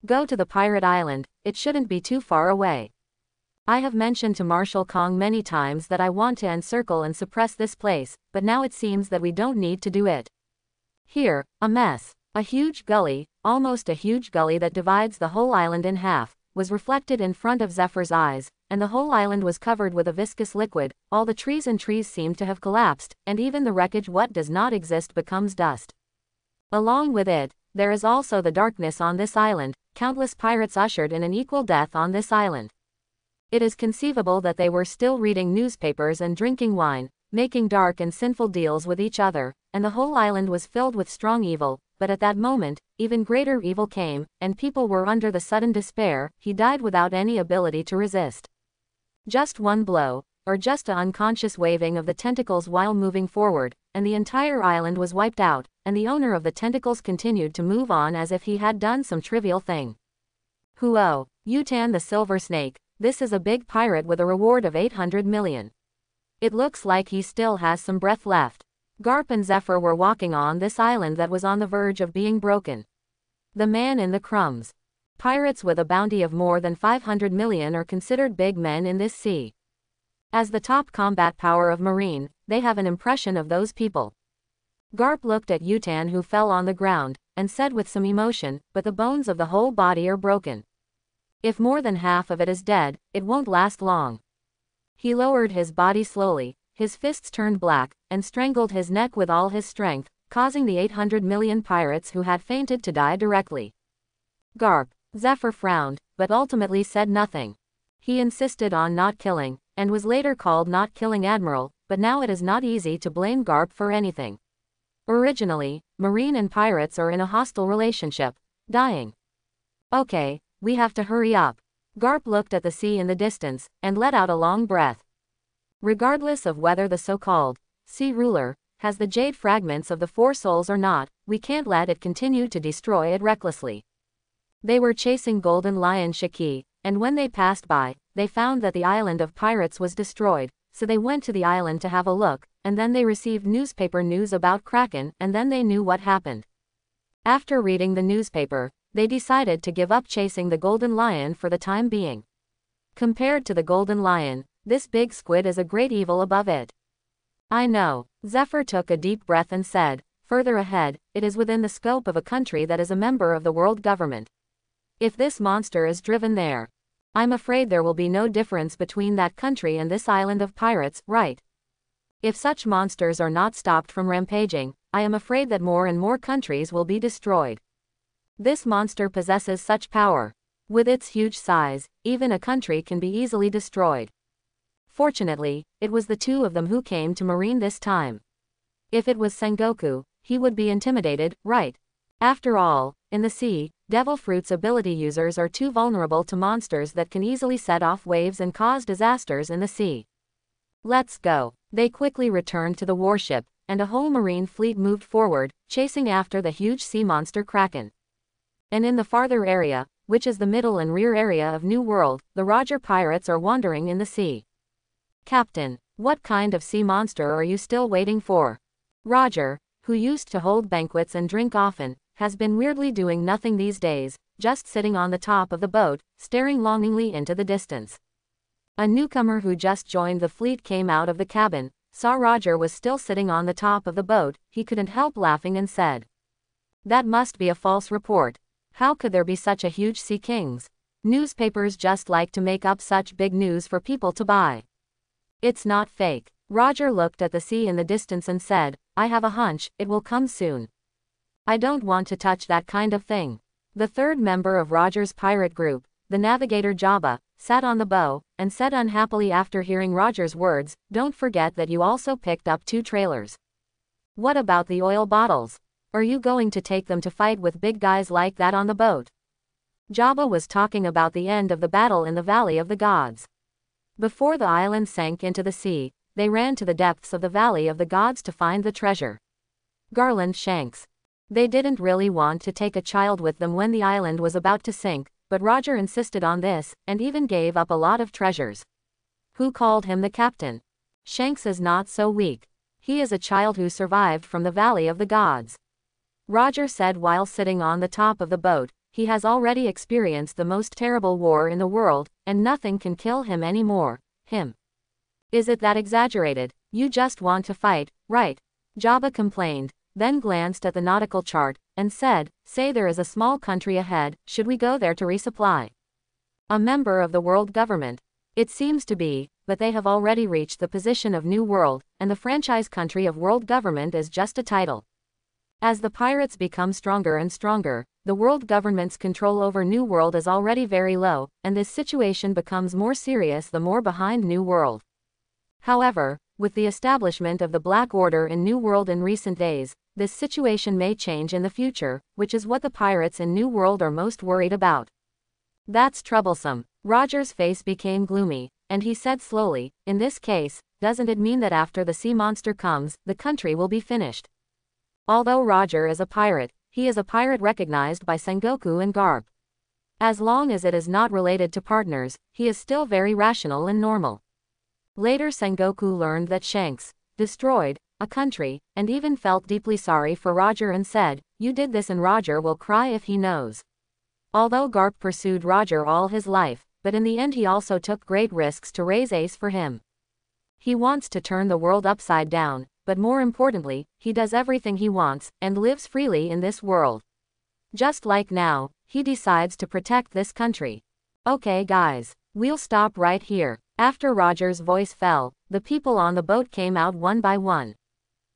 Go to the pirate island. It shouldn't be too far away. I have mentioned to Marshal Kong many times that I want to encircle and suppress this place, but now it seems that we don't need to do it. Here, a mess. A huge gully, almost a huge gully that divides the whole island in half, was reflected in front of Zephyr's eyes, and the whole island was covered with a viscous liquid. All the trees seemed to have collapsed, and even the wreckage what does not exist becomes dust. Along with it, there is also the darkness on this island. Countless pirates ushered in an equal death on this island. It is conceivable that they were still reading newspapers and drinking wine, making dark and sinful deals with each other, and the whole island was filled with strong evil. But at that moment, even greater evil came, and people were under the sudden despair. He died without any ability to resist. Just one blow, or just an unconscious waving of the tentacles while moving forward, and the entire island was wiped out, and the owner of the tentacles continued to move on as if he had done some trivial thing. Huo, Yutan the Silver Snake, this is a big pirate with a reward of 800 million. It looks like he still has some breath left. Garp and Zephyr were walking on this island that was on the verge of being broken. The man in the crumbs. Pirates with a bounty of more than 500 million are considered big men in this sea. As the top combat power of Marine, they have an impression of those people. Garp looked at Yutan who fell on the ground, and said with some emotion, but the bones of the whole body are broken. If more than half of it is dead, it won't last long. He lowered his body slowly, his fists turned black, and strangled his neck with all his strength, causing the 800 million pirates who had fainted to die directly. Garp. Zephyr frowned, but ultimately said nothing. He insisted on not killing, and was later called Not Killing Admiral, but now it is not easy to blame Garp for anything. Originally, Marine and pirates are in a hostile relationship. Dying. Okay, we have to hurry up. Garp looked at the sea in the distance, and let out a long breath. Regardless of whether the so-called sea ruler has the jade fragments of the Four Souls or not, we can't let it continue to destroy it recklessly. They were chasing Golden Lion Shiki, and when they passed by, they found that the island of pirates was destroyed, so they went to the island to have a look, and then they received newspaper news about Kraken, and then they knew what happened. After reading the newspaper, they decided to give up chasing the Golden Lion for the time being. Compared to the Golden Lion, this big squid is a great evil above it. I know. Zephyr took a deep breath and said, further ahead, it is within the scope of a country that is a member of the world government. If this monster is driven there, I'm afraid there will be no difference between that country and this island of pirates, right? If such monsters are not stopped from rampaging, I am afraid that more and more countries will be destroyed. This monster possesses such power. With its huge size, even a country can be easily destroyed. Fortunately, it was the two of them who came to Marine this time. If it was Sengoku, he would be intimidated, right? After all, in the sea, Devil Fruit's ability users are too vulnerable to monsters that can easily set off waves and cause disasters in the sea. Let's go. They quickly returned to the warship, and a whole marine fleet moved forward, chasing after the huge sea monster Kraken. And in the farther area, which is the middle and rear area of New World, the Roger pirates are wandering in the sea. Captain, what kind of sea monster are you still waiting for? Roger, who used to hold banquets and drink often, has been weirdly doing nothing these days, just sitting on the top of the boat, staring longingly into the distance. A newcomer who just joined the fleet came out of the cabin, saw Roger was still sitting on the top of the boat, he couldn't help laughing and said, "That must be a false report. How could there be such a huge sea kings? Newspapers just like to make up such big news for people to buy. It's not fake." Roger looked at the sea in the distance and said, "I have a hunch, it will come soon. I don't want to touch that kind of thing." The third member of Roger's pirate group, the navigator Jabba, sat on the bow, and said unhappily after hearing Roger's words, "Don't forget that you also picked up 2 trailers. What about the oil bottles? Are you going to take them to fight with big guys like that on the boat?" Jabba was talking about the end of the battle in the Valley of the Gods. Before the island sank into the sea, they ran to the depths of the Valley of the Gods to find the treasure. Garland Shanks. They didn't really want to take a child with them when the island was about to sink, but Roger insisted on this, and even gave up a lot of treasures. Who called him the captain? Shanks is not so weak. He is a child who survived from the Valley of the Gods. Roger said while sitting on the top of the boat, he has already experienced the most terrible war in the world, and nothing can kill him anymore. Him. Is it that exaggerated? You just want to fight, right? Jabba complained, then glanced at the nautical chart, and said, "Say there is a small country ahead, should we go there to resupply?" A member of the world government. It seems to be, but they have already reached the position of New World, and the franchise country of world government is just a title. As the pirates become stronger and stronger, the world government's control over New World is already very low, and this situation becomes more serious the more behind New World. However, with the establishment of the Black Order in New World in recent days, this situation may change in the future, which is what the pirates in New World are most worried about. That's troublesome. Roger's face became gloomy, and he said slowly, "In this case, doesn't it mean that after the sea monster comes, the country will be finished?" Although Roger is a pirate, he is a pirate recognized by Sengoku and Garp. As long as it is not related to partners, he is still very rational and normal. Later Sengoku learned that Shanks destroyed a country, and even felt deeply sorry for Roger and said, "You did this and Roger will cry if he knows." Although Garp pursued Roger all his life, but in the end he also took great risks to raise Ace for him. He wants to turn the world upside down, but more importantly, he does everything he wants, and lives freely in this world. Just like now, he decides to protect this country. Okay guys, we'll stop right here. After Roger's voice fell, the people on the boat came out one by one.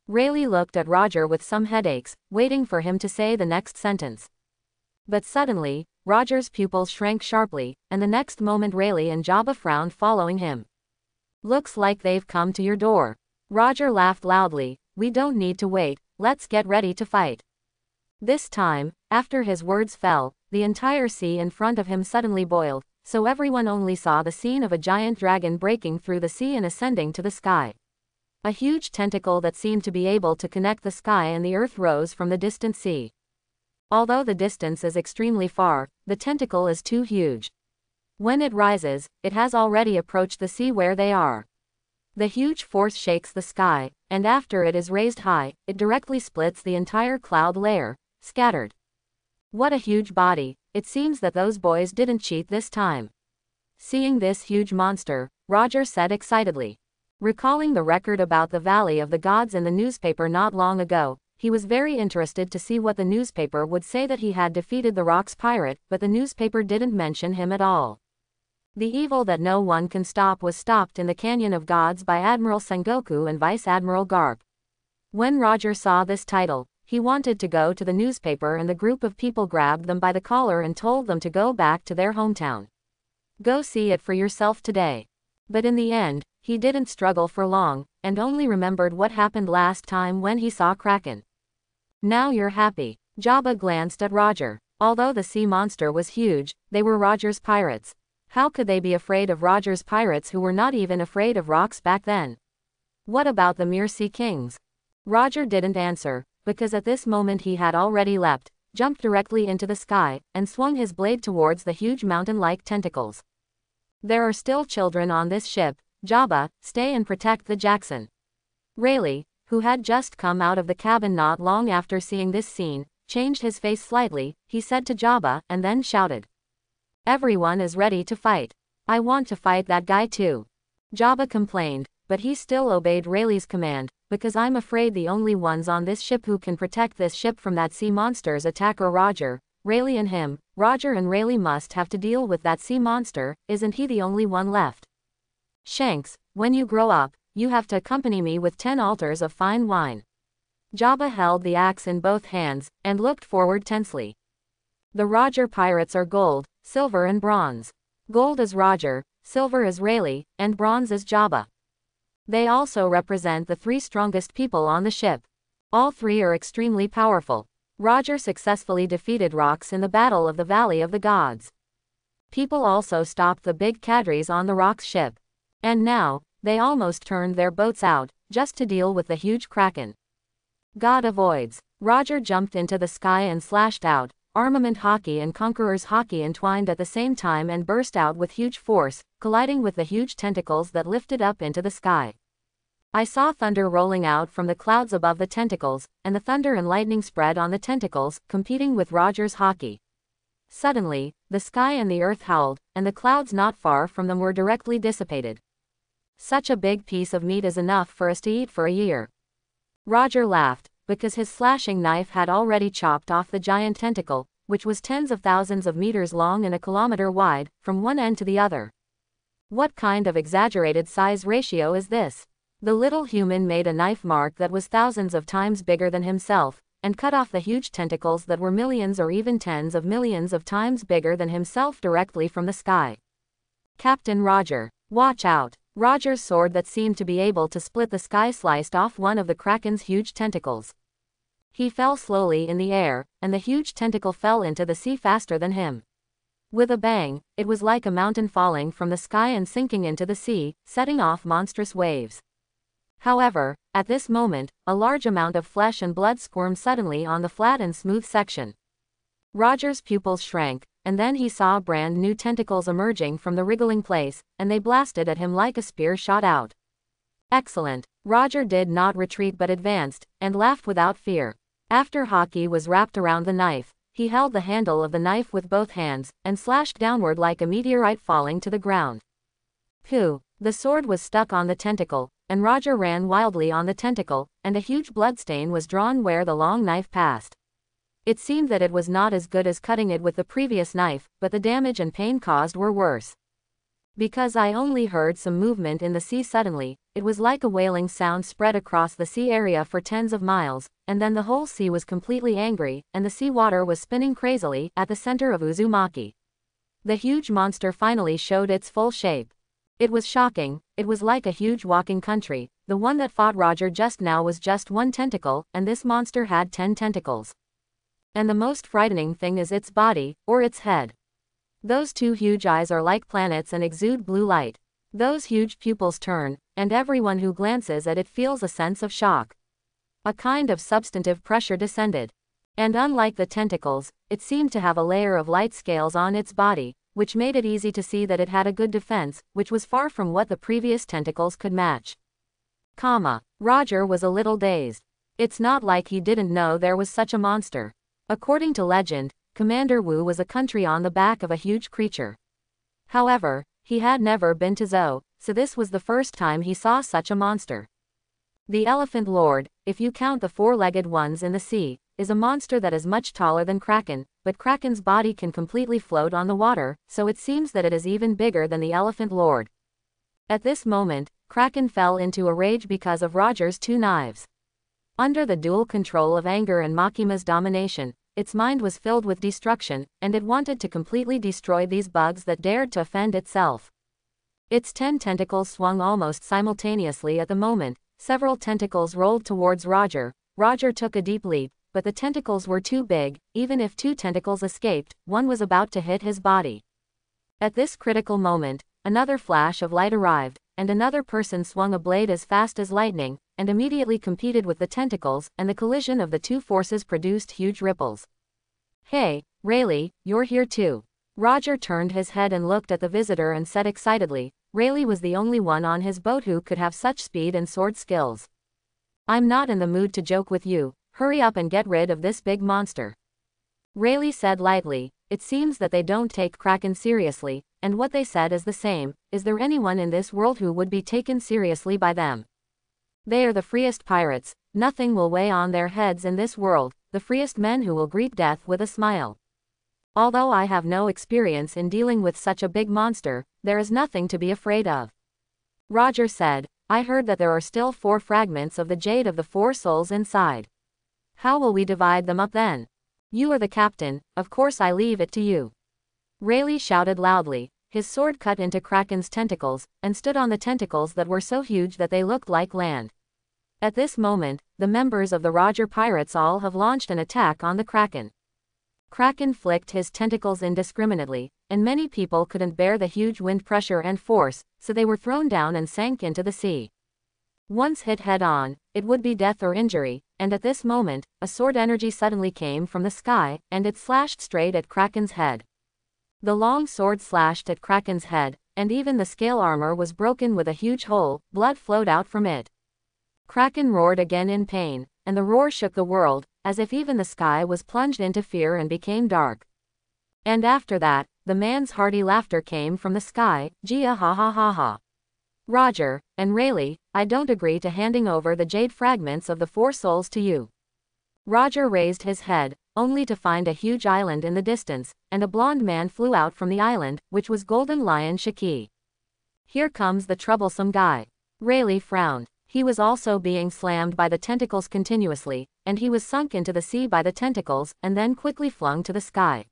Rayleigh looked at Roger with some headaches, waiting for him to say the next sentence. But suddenly, Roger's pupils shrank sharply, and the next moment Rayleigh and Jabba frowned following him. "Looks like they've come to your door." Roger laughed loudly, "We don't need to wait, let's get ready to fight." This time, after his words fell, the entire sea in front of him suddenly boiled, so everyone only saw the scene of a giant dragon breaking through the sea and ascending to the sky. A huge tentacle that seemed to be able to connect the sky and the earth rose from the distant sea. Although the distance is extremely far, the tentacle is too huge. When it rises, it has already approached the sea where they are. The huge force shakes the sky, and after it is raised high, it directly splits the entire cloud layer, scattered. What a huge body! It seems that those boys didn't cheat this time. Seeing this huge monster, Roger said excitedly. Recalling the record about the Valley of the Gods in the newspaper not long ago, he was very interested to see what the newspaper would say that he had defeated the Rocks pirate, but the newspaper didn't mention him at all. The evil that no one can stop was stopped in the Canyon of Gods by Admiral Sengoku and Vice Admiral Garp. When Roger saw this title, he wanted to go to the newspaper, and the group of people grabbed them by the collar and told them to go back to their hometown. Go see it for yourself today. But in the end, he didn't struggle for long, and only remembered what happened last time when he saw Kraken. Now you're happy. Jabba glanced at Roger. Although the sea monster was huge, they were Roger's pirates. How could they be afraid of Roger's pirates who were not even afraid of rocks back then? What about the mere sea kings? Roger didn't answer, because at this moment he had already leapt, jumped directly into the sky, and swung his blade towards the huge mountain-like tentacles. There are still children on this ship. Jabba, stay and protect the Jackson. Rayleigh, who had just come out of the cabin not long after seeing this scene, changed his face slightly, he said to Jabba, and then shouted. Everyone is ready to fight. I want to fight that guy too. Jabba complained, but he still obeyed Rayleigh's command, because I'm afraid the only ones on this ship who can protect this ship from that sea monster's attack are Roger, Rayleigh and him. Roger and Rayleigh must have to deal with that sea monster, isn't he the only one left? Shanks, when you grow up, you have to accompany me with 10 altars of fine wine. Jabba held the axe in both hands, and looked forward tensely. The Roger pirates are gold, silver and bronze. Gold is Roger, silver is Rayleigh, and bronze is Jabba. They also represent the 3 strongest people on the ship. All 3 are extremely powerful. Roger successfully defeated Rocks in the Battle of the Valley of the Gods. People also stopped the big Cadres on the Rocks ship. And now, they almost turned their boats out, just to deal with the huge Kraken. God avoids. Roger jumped into the sky and slashed out. Armament hockey and Conqueror's hockey entwined at the same time and burst out with huge force, colliding with the huge tentacles that lifted up into the sky. I saw thunder rolling out from the clouds above the tentacles, and the thunder and lightning spread on the tentacles, competing with Roger's hockey. Suddenly, the sky and the earth howled, and the clouds not far from them were directly dissipated. Such a big piece of meat is enough for us to eat for a year. Roger laughed, because his slashing knife had already chopped off the giant tentacle, which was tens of thousands of meters long and a kilometer wide, from one end to the other. What kind of exaggerated size ratio is this? The little human made a knife mark that was thousands of times bigger than himself, and cut off the huge tentacles that were millions or even tens of millions of times bigger than himself directly from the sky. Captain Roger, watch out! Roger's sword that seemed to be able to split the sky sliced off one of the Kraken's huge tentacles. He fell slowly in the air, and the huge tentacle fell into the sea faster than him. With a bang, it was like a mountain falling from the sky and sinking into the sea, setting off monstrous waves. However, at this moment, a large amount of flesh and blood squirmed suddenly on the flat and smooth section. Roger's pupils shrank, and then he saw brand new tentacles emerging from the wriggling place, and they blasted at him like a spear shot out. Excellent. Roger did not retreat but advanced, and laughed without fear. After hockey was wrapped around the knife, he held the handle of the knife with both hands, and slashed downward like a meteorite falling to the ground. Phew! The sword was stuck on the tentacle, and Roger ran wildly on the tentacle, and a huge bloodstain was drawn where the long knife passed. It seemed that it was not as good as cutting it with the previous knife, but the damage and pain caused were worse. Because I only heard some movement in the sea suddenly, it was like a wailing sound spread across the sea area for tens of miles, and then the whole sea was completely angry, and the sea water was spinning crazily at the center of Uzumaki. The huge monster finally showed its full shape. It was shocking. It was like a huge walking country. The one that fought Roger just now was just one tentacle, and this monster had 10 tentacles. And the most frightening thing is its body, or its head. Those two huge eyes are like planets and exude blue light. Those huge pupils turn, and everyone who glances at it feels a sense of shock. A kind of substantive pressure descended. And unlike the tentacles, it seemed to have a layer of light scales on its body, which made it easy to see that it had a good defense, which was far from what the previous tentacles could match. Roger was a little dazed. It's not like he didn't know there was such a monster. According to legend, Commander Wu was a country on the back of a huge creature. However, he had never been to Zhou, so this was the first time he saw such a monster. The Elephant Lord, if you count the four-legged ones in the sea, is a monster that is much taller than Kraken, but Kraken's body can completely float on the water, so it seems that it is even bigger than the Elephant Lord. At this moment, Kraken fell into a rage because of Roger's two knives. Under the dual control of anger and Makima's domination, its mind was filled with destruction, and it wanted to completely destroy these bugs that dared to offend itself. Its 10 tentacles swung almost simultaneously at the moment. Several tentacles rolled towards Roger. Roger took a deep leap, but the tentacles were too big. Even if 2 tentacles escaped, one was about to hit his body. At this critical moment, another flash of light arrived, and another person swung a blade as fast as lightning, and immediately competed with the tentacles, and the collision of the two forces produced huge ripples. "Hey, Rayleigh, you're here too." Roger turned his head and looked at the visitor and said excitedly. Rayleigh was the only one on his boat who could have such speed and sword skills. "I'm not in the mood to joke with you. Hurry up and get rid of this big monster." Rayleigh said lightly, "It seems that they don't take Kraken seriously, and what they said is the same. Is there anyone in this world who would be taken seriously by them? They are the freest pirates. Nothing will weigh on their heads in this world, the freest men who will greet death with a smile. Although I have no experience in dealing with such a big monster, there is nothing to be afraid of." Roger said, "I heard that there are still 4 fragments of the Jade of the 4 Souls inside. How will we divide them up then? You are the captain, of course I leave it to you." Rayleigh shouted loudly. His sword cut into Kraken's tentacles, and stood on the tentacles that were so huge that they looked like land. At this moment, the members of the Roger pirates all have launched an attack on the Kraken. Kraken flicked his tentacles indiscriminately, and many people couldn't bear the huge wind pressure and force, so they were thrown down and sank into the sea. Once hit head-on, it would be death or injury, and at this moment, a sword energy suddenly came from the sky, and it slashed straight at Kraken's head. The long sword slashed at Kraken's head, and even the scale armor was broken with a huge hole. Blood flowed out from it. Kraken roared again in pain, and the roar shook the world, as if even the sky was plunged into fear and became dark. And after that, the man's hearty laughter came from the sky. "Gia ha ha ha ha. Roger, and Rayleigh, I don't agree to handing over the jade fragments of the 4 souls to you." Roger raised his head, only to find a huge island in the distance, and a blonde man flew out from the island, which was Golden Lion Shiki. "Here comes the troublesome guy." Rayleigh frowned. He was also being slammed by the tentacles continuously, and he was sunk into the sea by the tentacles, and then quickly flung to the sky.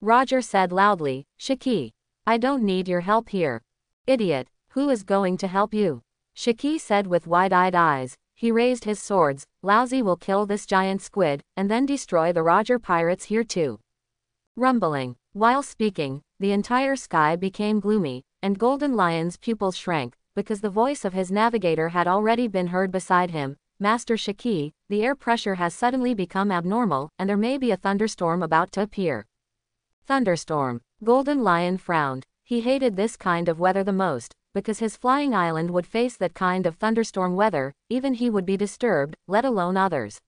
Roger said loudly, "Shiki, I don't need your help here." "Idiot, who is going to help you?" Shiki said with wide-eyed eyes. He raised his swords. "Lousy will kill this giant squid, and then destroy the Roger pirates here too." Rumbling. While speaking, the entire sky became gloomy, and Golden Lion's pupils shrank, because the voice of his navigator had already been heard beside him. "Master Shiki, the air pressure has suddenly become abnormal, and there may be a thunderstorm about to appear." Thunderstorm. Golden Lion frowned. He hated this kind of weather the most, because his flying island would face that kind of thunderstorm weather. Even he would be disturbed, let alone others.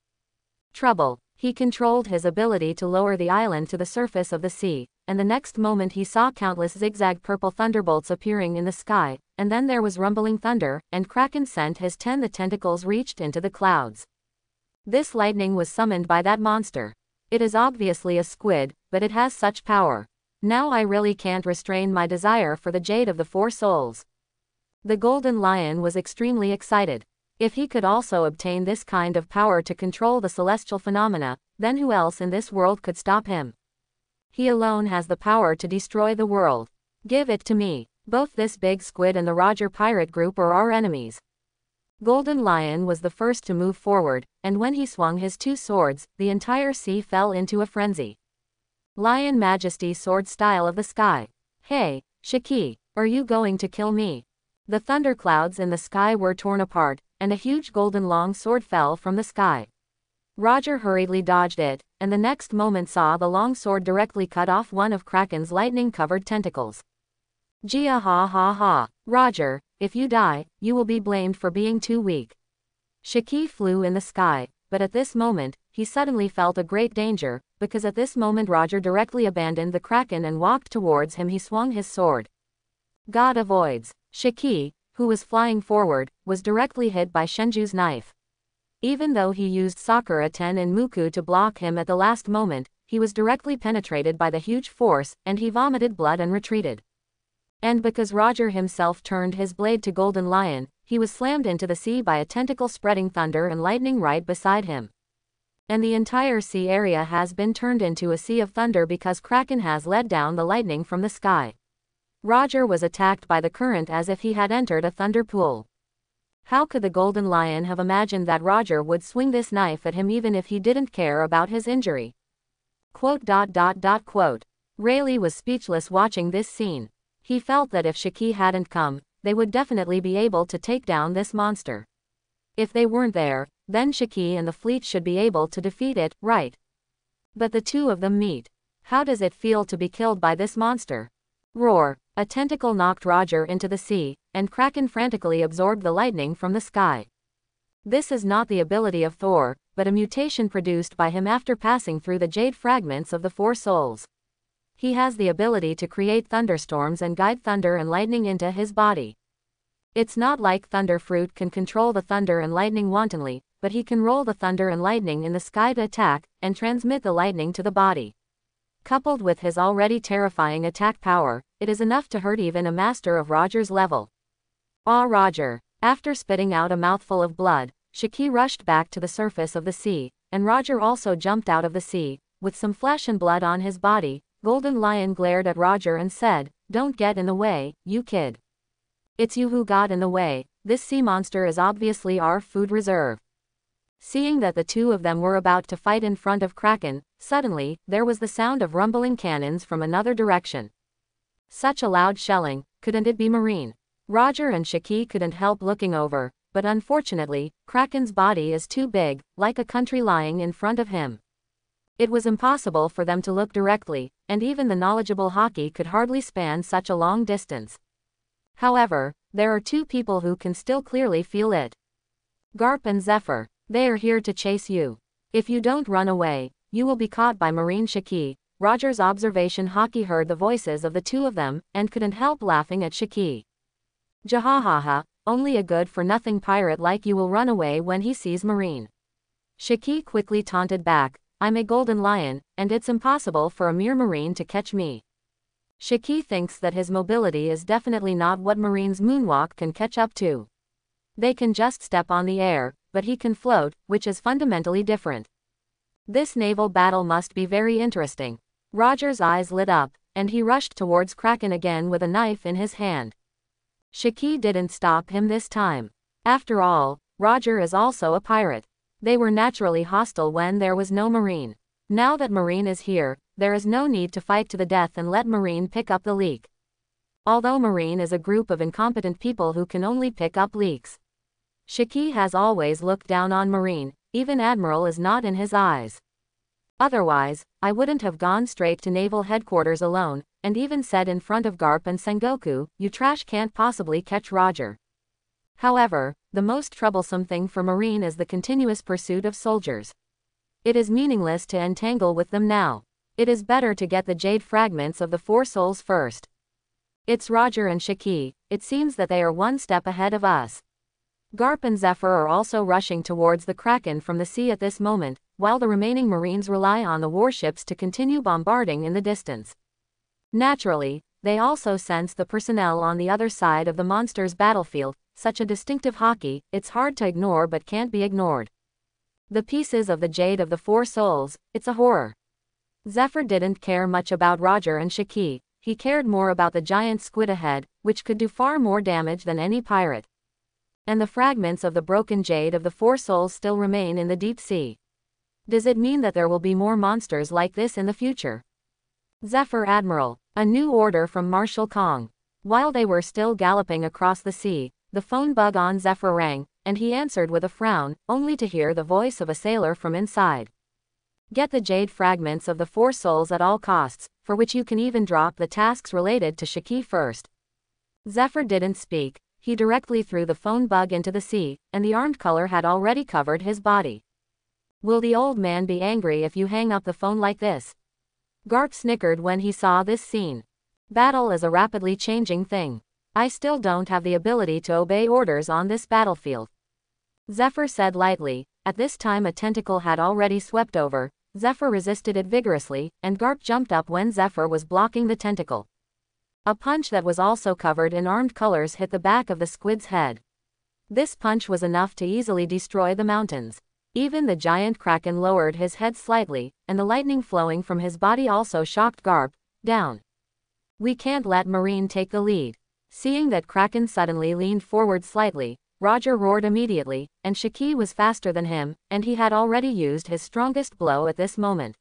Trouble. He controlled his ability to lower the island to the surface of the sea, and the next moment he saw countless zigzag purple thunderbolts appearing in the sky, and then there was rumbling thunder, and Kraken sent his 10. The tentacles reached into the clouds. This lightning was summoned by that monster. It is obviously a squid, but it has such power. Now I really can't restrain my desire for the Jade of the 4 Souls. The Golden Lion was extremely excited. If he could also obtain this kind of power to control the celestial phenomena, then who else in this world could stop him? He alone has the power to destroy the world. Give it to me. Both this big squid and the Roger pirate group are our enemies. Golden Lion was the first to move forward, and when he swung his 2 swords, the entire sea fell into a frenzy. Lion Majesty sword style of the sky. Hey, Shiki, are you going to kill me? The thunderclouds in the sky were torn apart, and a huge golden long sword fell from the sky. Roger hurriedly dodged it, and the next moment saw the long sword directly cut off one of Kraken's lightning-covered tentacles. Gia ha ha ha. Roger, if you die, you will be blamed for being too weak. Shiki flew in the sky, but at this moment, he suddenly felt a great danger, because at this moment Roger directly abandoned the Kraken and walked towards him. He swung his sword. God avoids. Shiki, who was flying forward, was directly hit by Shenju's knife. Even though he used Sakura Ten and Muku to block him at the last moment, he was directly penetrated by the huge force, and he vomited blood and retreated. And because Roger himself turned his blade to Golden Lion, he was slammed into the sea by a tentacle-spreading thunder and lightning right beside him. And the entire sea area has been turned into a sea of thunder because Kraken has let down the lightning from the sky. Roger was attacked by the current as if he had entered a thunder pool. How could the Golden Lion have imagined that Roger would swing this knife at him even if he didn't care about his injury? Quote. Rayleigh was speechless watching this scene. He felt that if Shiki hadn't come, they would definitely be able to take down this monster. If they weren't there, then Shiki and the fleet should be able to defeat it, right? But the two of them meet. How does it feel to be killed by this monster? Roar! A tentacle knocked Roger into the sea, and Kraken frantically absorbed the lightning from the sky. This is not the ability of Thor, but a mutation produced by him after passing through the jade fragments of the Four Souls. He has the ability to create thunderstorms and guide thunder and lightning into his body. It's not like Thunder Fruit can control the thunder and lightning wantonly, but he can roll the thunder and lightning in the sky to attack, and transmit the lightning to the body. Coupled with his already terrifying attack power, it is enough to hurt even a master of Roger's level. Ah, Roger! After spitting out a mouthful of blood, Shiki rushed back to the surface of the sea, and Roger also jumped out of the sea, with some flesh and blood on his body. Golden Lion glared at Roger and said, "Don't get in the way, you kid. It's you who got in the way. This sea monster is obviously our food reserve." Seeing that the two of them were about to fight in front of Kraken, suddenly, there was the sound of rumbling cannons from another direction. Such a loud shelling, couldn't it be Marine? Roger and Shiki couldn't help looking over, but unfortunately, Kraken's body is too big, like a country lying in front of him. It was impossible for them to look directly, and even the knowledgeable Haki could hardly span such a long distance. However, there are two people who can still clearly feel it. Garp and Zephyr. They are here to chase you. If you don't run away, you will be caught by Marine Shiki. Roger's observation Haki heard the voices of the two of them, and couldn't help laughing at Shiki. Jahahaha, only a good-for-nothing pirate like you will run away when he sees Marine. Shiki quickly taunted back, "I'm a Golden Lion, and it's impossible for a mere Marine to catch me." Shiki thinks that his mobility is definitely not what Marine's moonwalk can catch up to. They can just step on the air, but he can float, which is fundamentally different. This naval battle must be very interesting. Roger's eyes lit up, and he rushed towards Kraken again with a knife in his hand. Shiki didn't stop him this time. After all, Roger is also a pirate. They were naturally hostile when there was no Marine. Now that Marine is here, there is no need to fight to the death and let Marine pick up the leak. Although Marine is a group of incompetent people who can only pick up leaks. Shiki has always looked down on Marine, even Admiral is not in his eyes. Otherwise, I wouldn't have gone straight to Naval Headquarters alone, and even said in front of Garp and Sengoku, "You trash can't possibly catch Roger." However, the most troublesome thing for Marine is the continuous pursuit of soldiers. It is meaningless to entangle with them now. It is better to get the jade fragments of the Four Souls first. It's Roger and Shiki, it seems that they are one step ahead of us. Garp and Zephyr are also rushing towards the Kraken from the sea at this moment, while the remaining Marines rely on the warships to continue bombarding in the distance. Naturally, they also sense the personnel on the other side of the monster's battlefield, such a distinctive Haki, it's hard to ignore but can't be ignored. The pieces of the jade of the Four Souls, it's a horror. Zephyr didn't care much about Roger and Shiki, he cared more about the giant squid ahead, which could do far more damage than any pirate. And the fragments of the broken jade of the Four Souls still remain in the deep sea. Does it mean that there will be more monsters like this in the future? Zephyr Admiral. A new order from Marshal Kong. While they were still galloping across the sea, the phone bug on Zephyr rang, and he answered with a frown, only to hear the voice of a sailor from inside. Get the jade fragments of the Four Souls at all costs, for which you can even drop the tasks related to Shiki first. Zephyr didn't speak. He directly threw the phone bug into the sea, and the armed color had already covered his body. Will the old man be angry if you hang up the phone like this? Garp snickered when he saw this scene. Battle is a rapidly changing thing. I still don't have the ability to obey orders on this battlefield. Zephyr said lightly. At this time a tentacle had already swept over. Zephyr resisted it vigorously, and Garp jumped up when Zephyr was blocking the tentacle. A punch that was also covered in armed colors hit the back of the squid's head. This punch was enough to easily destroy the mountains. Even the giant kraken lowered his head slightly, and the lightning flowing from his body also shocked Garp down. We can't let Marine take the lead. Seeing that Kraken suddenly leaned forward slightly, Roger roared immediately, and Shiki was faster than him, and he had already used his strongest blow at this moment.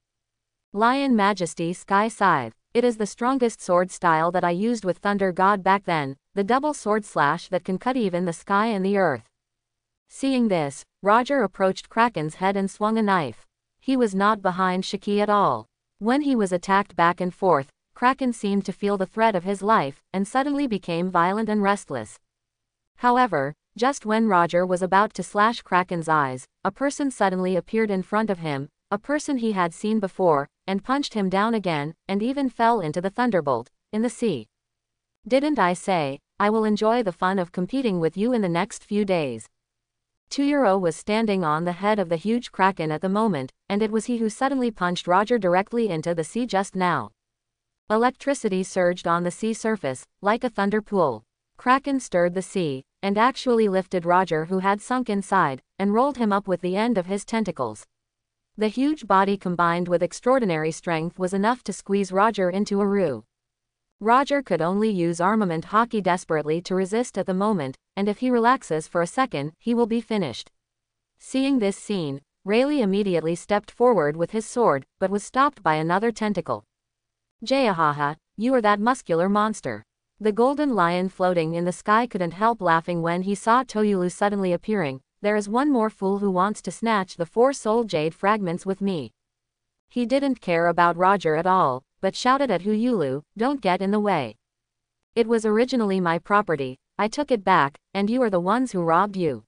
Lion Majesty Sky Scythe. It is the strongest sword style that I used with Thunder God back then, the double sword slash that can cut even the sky and the earth. Seeing this, Roger approached Kraken's head and swung a knife. He was not behind Shiki at all. When he was attacked back and forth, Kraken seemed to feel the threat of his life, and suddenly became violent and restless. However, just when Roger was about to slash Kraken's eyes, a person suddenly appeared in front of him, a person he had seen before, and punched him down again, and even fell into the thunderbolt, in the sea. Didn't I say, I will enjoy the fun of competing with you in the next few days? 2 was standing on the head of the huge Kraken at the moment, and it was he who suddenly punched Roger directly into the sea just now. Electricity surged on the sea surface, like a thunder pool. Kraken stirred the sea, and actually lifted Roger who had sunk inside, and rolled him up with the end of his tentacles. The huge body combined with extraordinary strength was enough to squeeze Roger into a roux. Roger could only use armament hockey desperately to resist at the moment, and if he relaxes for a second, he will be finished. Seeing this scene, Rayleigh immediately stepped forward with his sword, but was stopped by another tentacle. Jayahaha, you are that muscular monster. The golden lion floating in the sky couldn't help laughing when he saw Toyulu suddenly appearing. There is one more fool who wants to snatch the 4 soul jade fragments with me. He didn't care about Roger at all, but shouted at Huyulu, don't get in the way. It was originally my property, I took it back, and you are the ones who robbed you.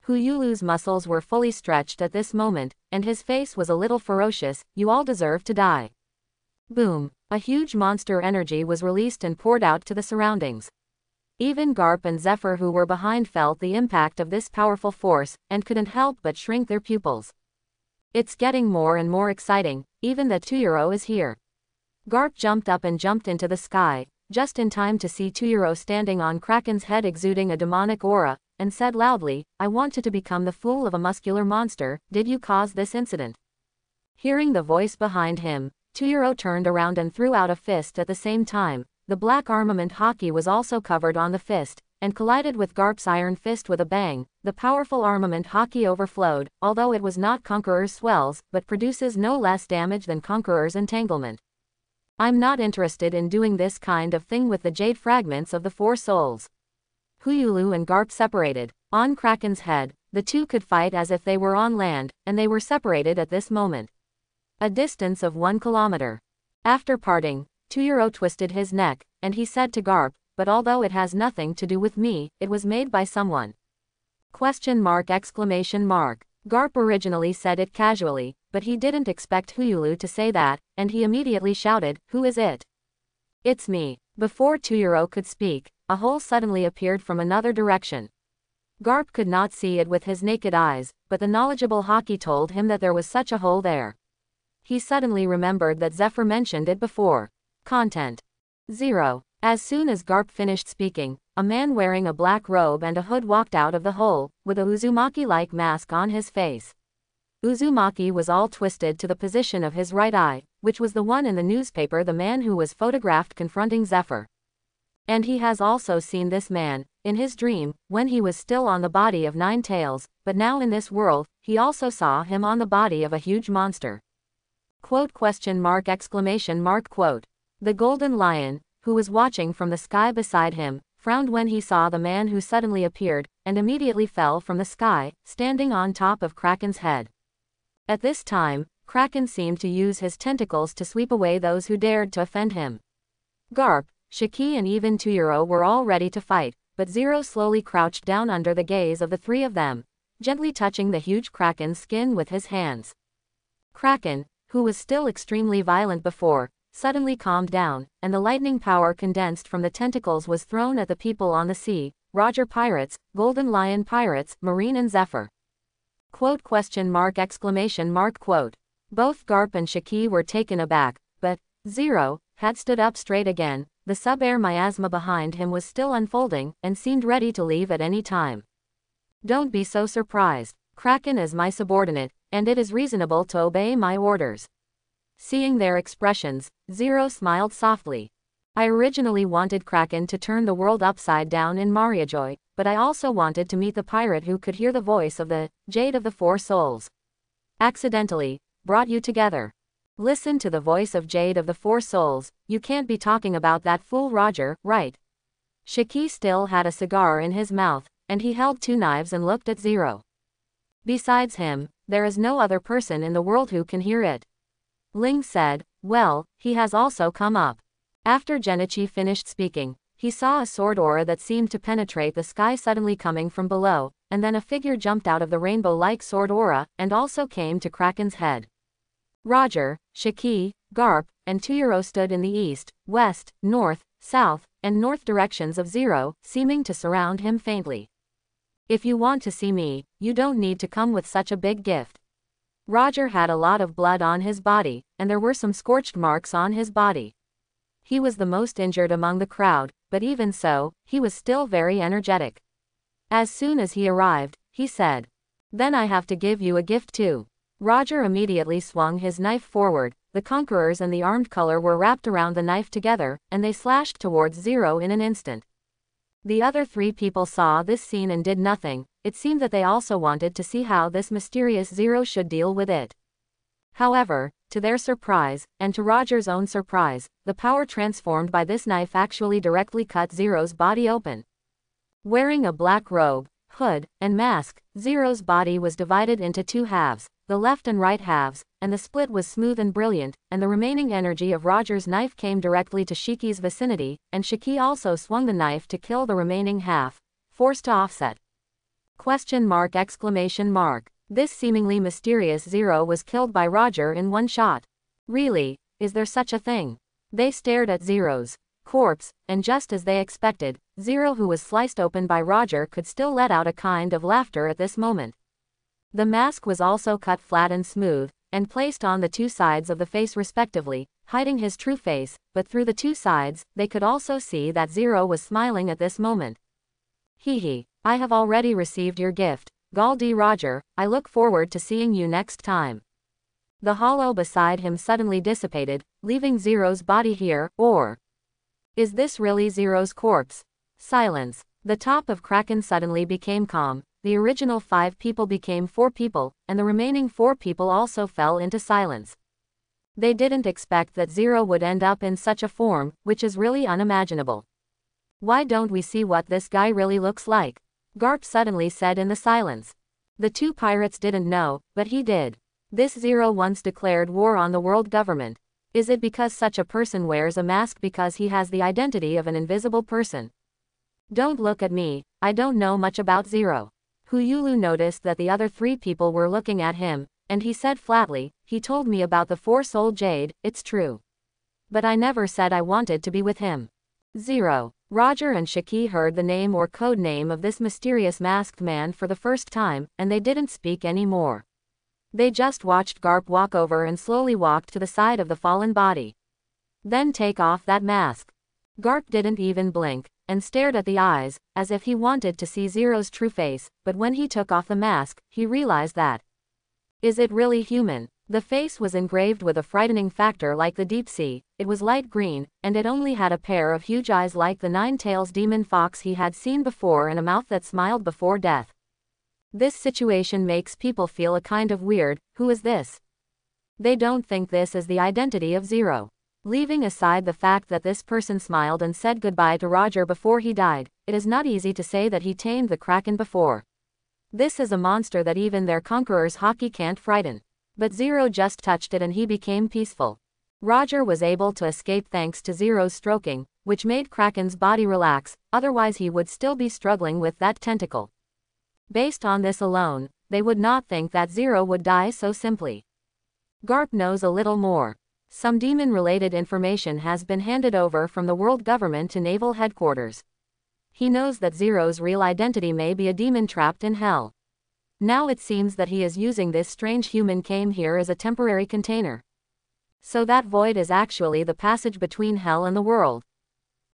Huyulu's muscles were fully stretched at this moment, and his face was a little ferocious. You all deserve to die. Boom, a huge monster energy was released and poured out to the surroundings. Even Garp and Zephyr who were behind felt the impact of this powerful force, and couldn't help but shrink their pupils. It's getting more and more exciting, even that 2 is here. Garp jumped up and jumped into the sky, just in time to see 2 standing on Kraken's head exuding a demonic aura, and said loudly, I wanted to become the fool of a muscular monster, did you cause this incident? Hearing the voice behind him, 2 turned around and threw out a fist at the same time. The black armament hockey was also covered on the fist, and collided with Garp's iron fist with a bang. The powerful armament hockey overflowed, although it was not Conqueror's swells, but produces no less damage than Conqueror's entanglement. I'm not interested in doing this kind of thing with the jade fragments of the 4 souls. Huyulu and Garp separated. On Kraken's head, the two could fight as if they were on land, and they were separated at this moment. A distance of 1 kilometer. After parting, 2 twisted his neck, and he said to Garp, but although it has nothing to do with me, it was made by someone. ? Garp originally said it casually, but he didn't expect Huyulu to say that, and he immediately shouted, who is it? It's me. Before 2 could speak, a hole suddenly appeared from another direction. Garp could not see it with his naked eyes, but the knowledgeable hockey told him that there was such a hole there. He suddenly remembered that Zephyr mentioned it before. Content. 0. As soon as Garp finished speaking, a man wearing a black robe and a hood walked out of the hole, with a Uzumaki-like mask on his face. Uzumaki was all twisted to the position of his right eye, which was the one in the newspaper the man who was photographed confronting Zephyr. And he has also seen this man, in his dream, when he was still on the body of 9 tails, but now in this world, he also saw him on the body of a huge monster. Quote question mark exclamation mark quote. The golden lion, who was watching from the sky beside him, frowned when he saw the man who suddenly appeared, and immediately fell from the sky, standing on top of Kraken's head. At this time, Kraken seemed to use his tentacles to sweep away those who dared to offend him. Garp, Shiki and even 2 were all ready to fight, but Zero slowly crouched down under the gaze of the three of them, gently touching the huge Kraken's skin with his hands. Kraken, who was still extremely violent before, suddenly calmed down, and the lightning power condensed from the tentacles was thrown at the people on the sea, Roger pirates, Golden Lion pirates, Marine and Zephyr. Quote question mark exclamation mark quote. Both Garp and Shiki were taken aback, but Zero had stood up straight again. The sub-air miasma behind him was still unfolding, and seemed ready to leave at any time. Don't be so surprised. Kraken is my subordinate, and it is reasonable to obey my orders. Seeing their expressions, Zero smiled softly. I originally wanted Kraken to turn the world upside down in Mariejois, but I also wanted to meet the pirate who could hear the voice of the Jade of the Four Souls. Accidentally brought you together. Listen to the voice of Jade of the Four Souls. You can't be talking about that fool Roger, right? Shiki still had a cigar in his mouth, and he held 2 knives and looked at Zero. Besides him, there is no other person in the world who can hear it. Ling said, well, he has also come up. After Genichi finished speaking, he saw a sword aura that seemed to penetrate the sky suddenly coming from below, and then a figure jumped out of the rainbow-like sword aura, and also came to Kraken's head. Roger, Shiki, Garp, and 2 stood in the east, west, north, south, and north directions of Zero, seeming to surround him faintly. If you want to see me, you don't need to come with such a big gift. Roger had a lot of blood on his body, and there were some scorched marks on his body. He was the most injured among the crowd, but even so, he was still very energetic. As soon as he arrived, he said, then I have to give you a gift too. Roger immediately swung his knife forward. The conquerors and the armed color were wrapped around the knife together, and they slashed towards Zero in an instant. The other 3 people saw this scene and did nothing. It seemed that they also wanted to see how this mysterious Zero should deal with it. However, to their surprise, and to Roger's own surprise, the power transformed by this knife actually directly cut Zero's body open. Wearing a black robe, hood, and mask, Zero's body was divided into 2 halves, the left and right halves, and the split was smooth and brilliant, and the remaining energy of Roger's knife came directly to Shiki's vicinity, and Shiki also swung the knife to kill the remaining half, forced to offset. Question mark exclamation mark. This seemingly mysterious Zero was killed by Roger in 1 shot. Really, is there such a thing? They stared at Zero's corpse, and just as they expected, Zero, who was sliced open by Roger, could still let out a kind of laughter at this moment. The mask was also cut flat and smooth, and placed on the 2 sides of the face respectively, hiding his true face, but through the 2 sides, they could also see that Zero was smiling at this moment. Hee, I have already received your gift, Galdi Roger, I look forward to seeing you next time. The hollow beside him suddenly dissipated, leaving Zero's body here, or is this really Zero's corpse? Silence. The top of Kraken suddenly became calm. The original 5 people became 4 people, and the remaining 4 people also fell into silence. They didn't expect that Zero would end up in such a form, which is really unimaginable. Why don't we see what this guy really looks like? Garp suddenly said in the silence. The 2 pirates didn't know, but he did. This Zero once declared war on the world government. Is it because such a person wears a mask because he has the identity of an invisible person? Don't look at me, I don't know much about Zero. Huyulu noticed that the other 3 people were looking at him, and he said flatly, he told me about the 4-soul Jade, it's true. But I never said I wanted to be with him. Zero. Roger and Shiki heard the name or code name of this mysterious masked man for the first time, and they didn't speak anymore. They just watched Garp walk over and slowly walked to the side of the fallen body. Then take off that mask. Garp didn't even blink, and stared at the eyes, as if he wanted to see Zero's true face, but when he took off the mask, he realized that. Is it really human? The face was engraved with a frightening factor like the deep sea, it was light green, and it only had a pair of huge eyes like the 9-tails demon fox he had seen before and a mouth that smiled before death. This situation makes people feel a kind of weird, who is this? They don't think this is the identity of Zero. Leaving aside the fact that this person smiled and said goodbye to Roger before he died, it is not easy to say that he tamed the Kraken before. This is a monster that even their conqueror's hockey can't frighten. But Zero just touched it and he became peaceful. Roger was able to escape thanks to Zero's stroking, which made Kraken's body relax, otherwise he would still be struggling with that tentacle. Based on this alone, they would not think that Zero would die so simply. Garp knows a little more. Some demon-related information has been handed over from the world government to naval headquarters. He knows that Zero's real identity may be a demon trapped in hell. Now it seems that he is using this strange human came here as a temporary container. So that void is actually the passage between hell and the world.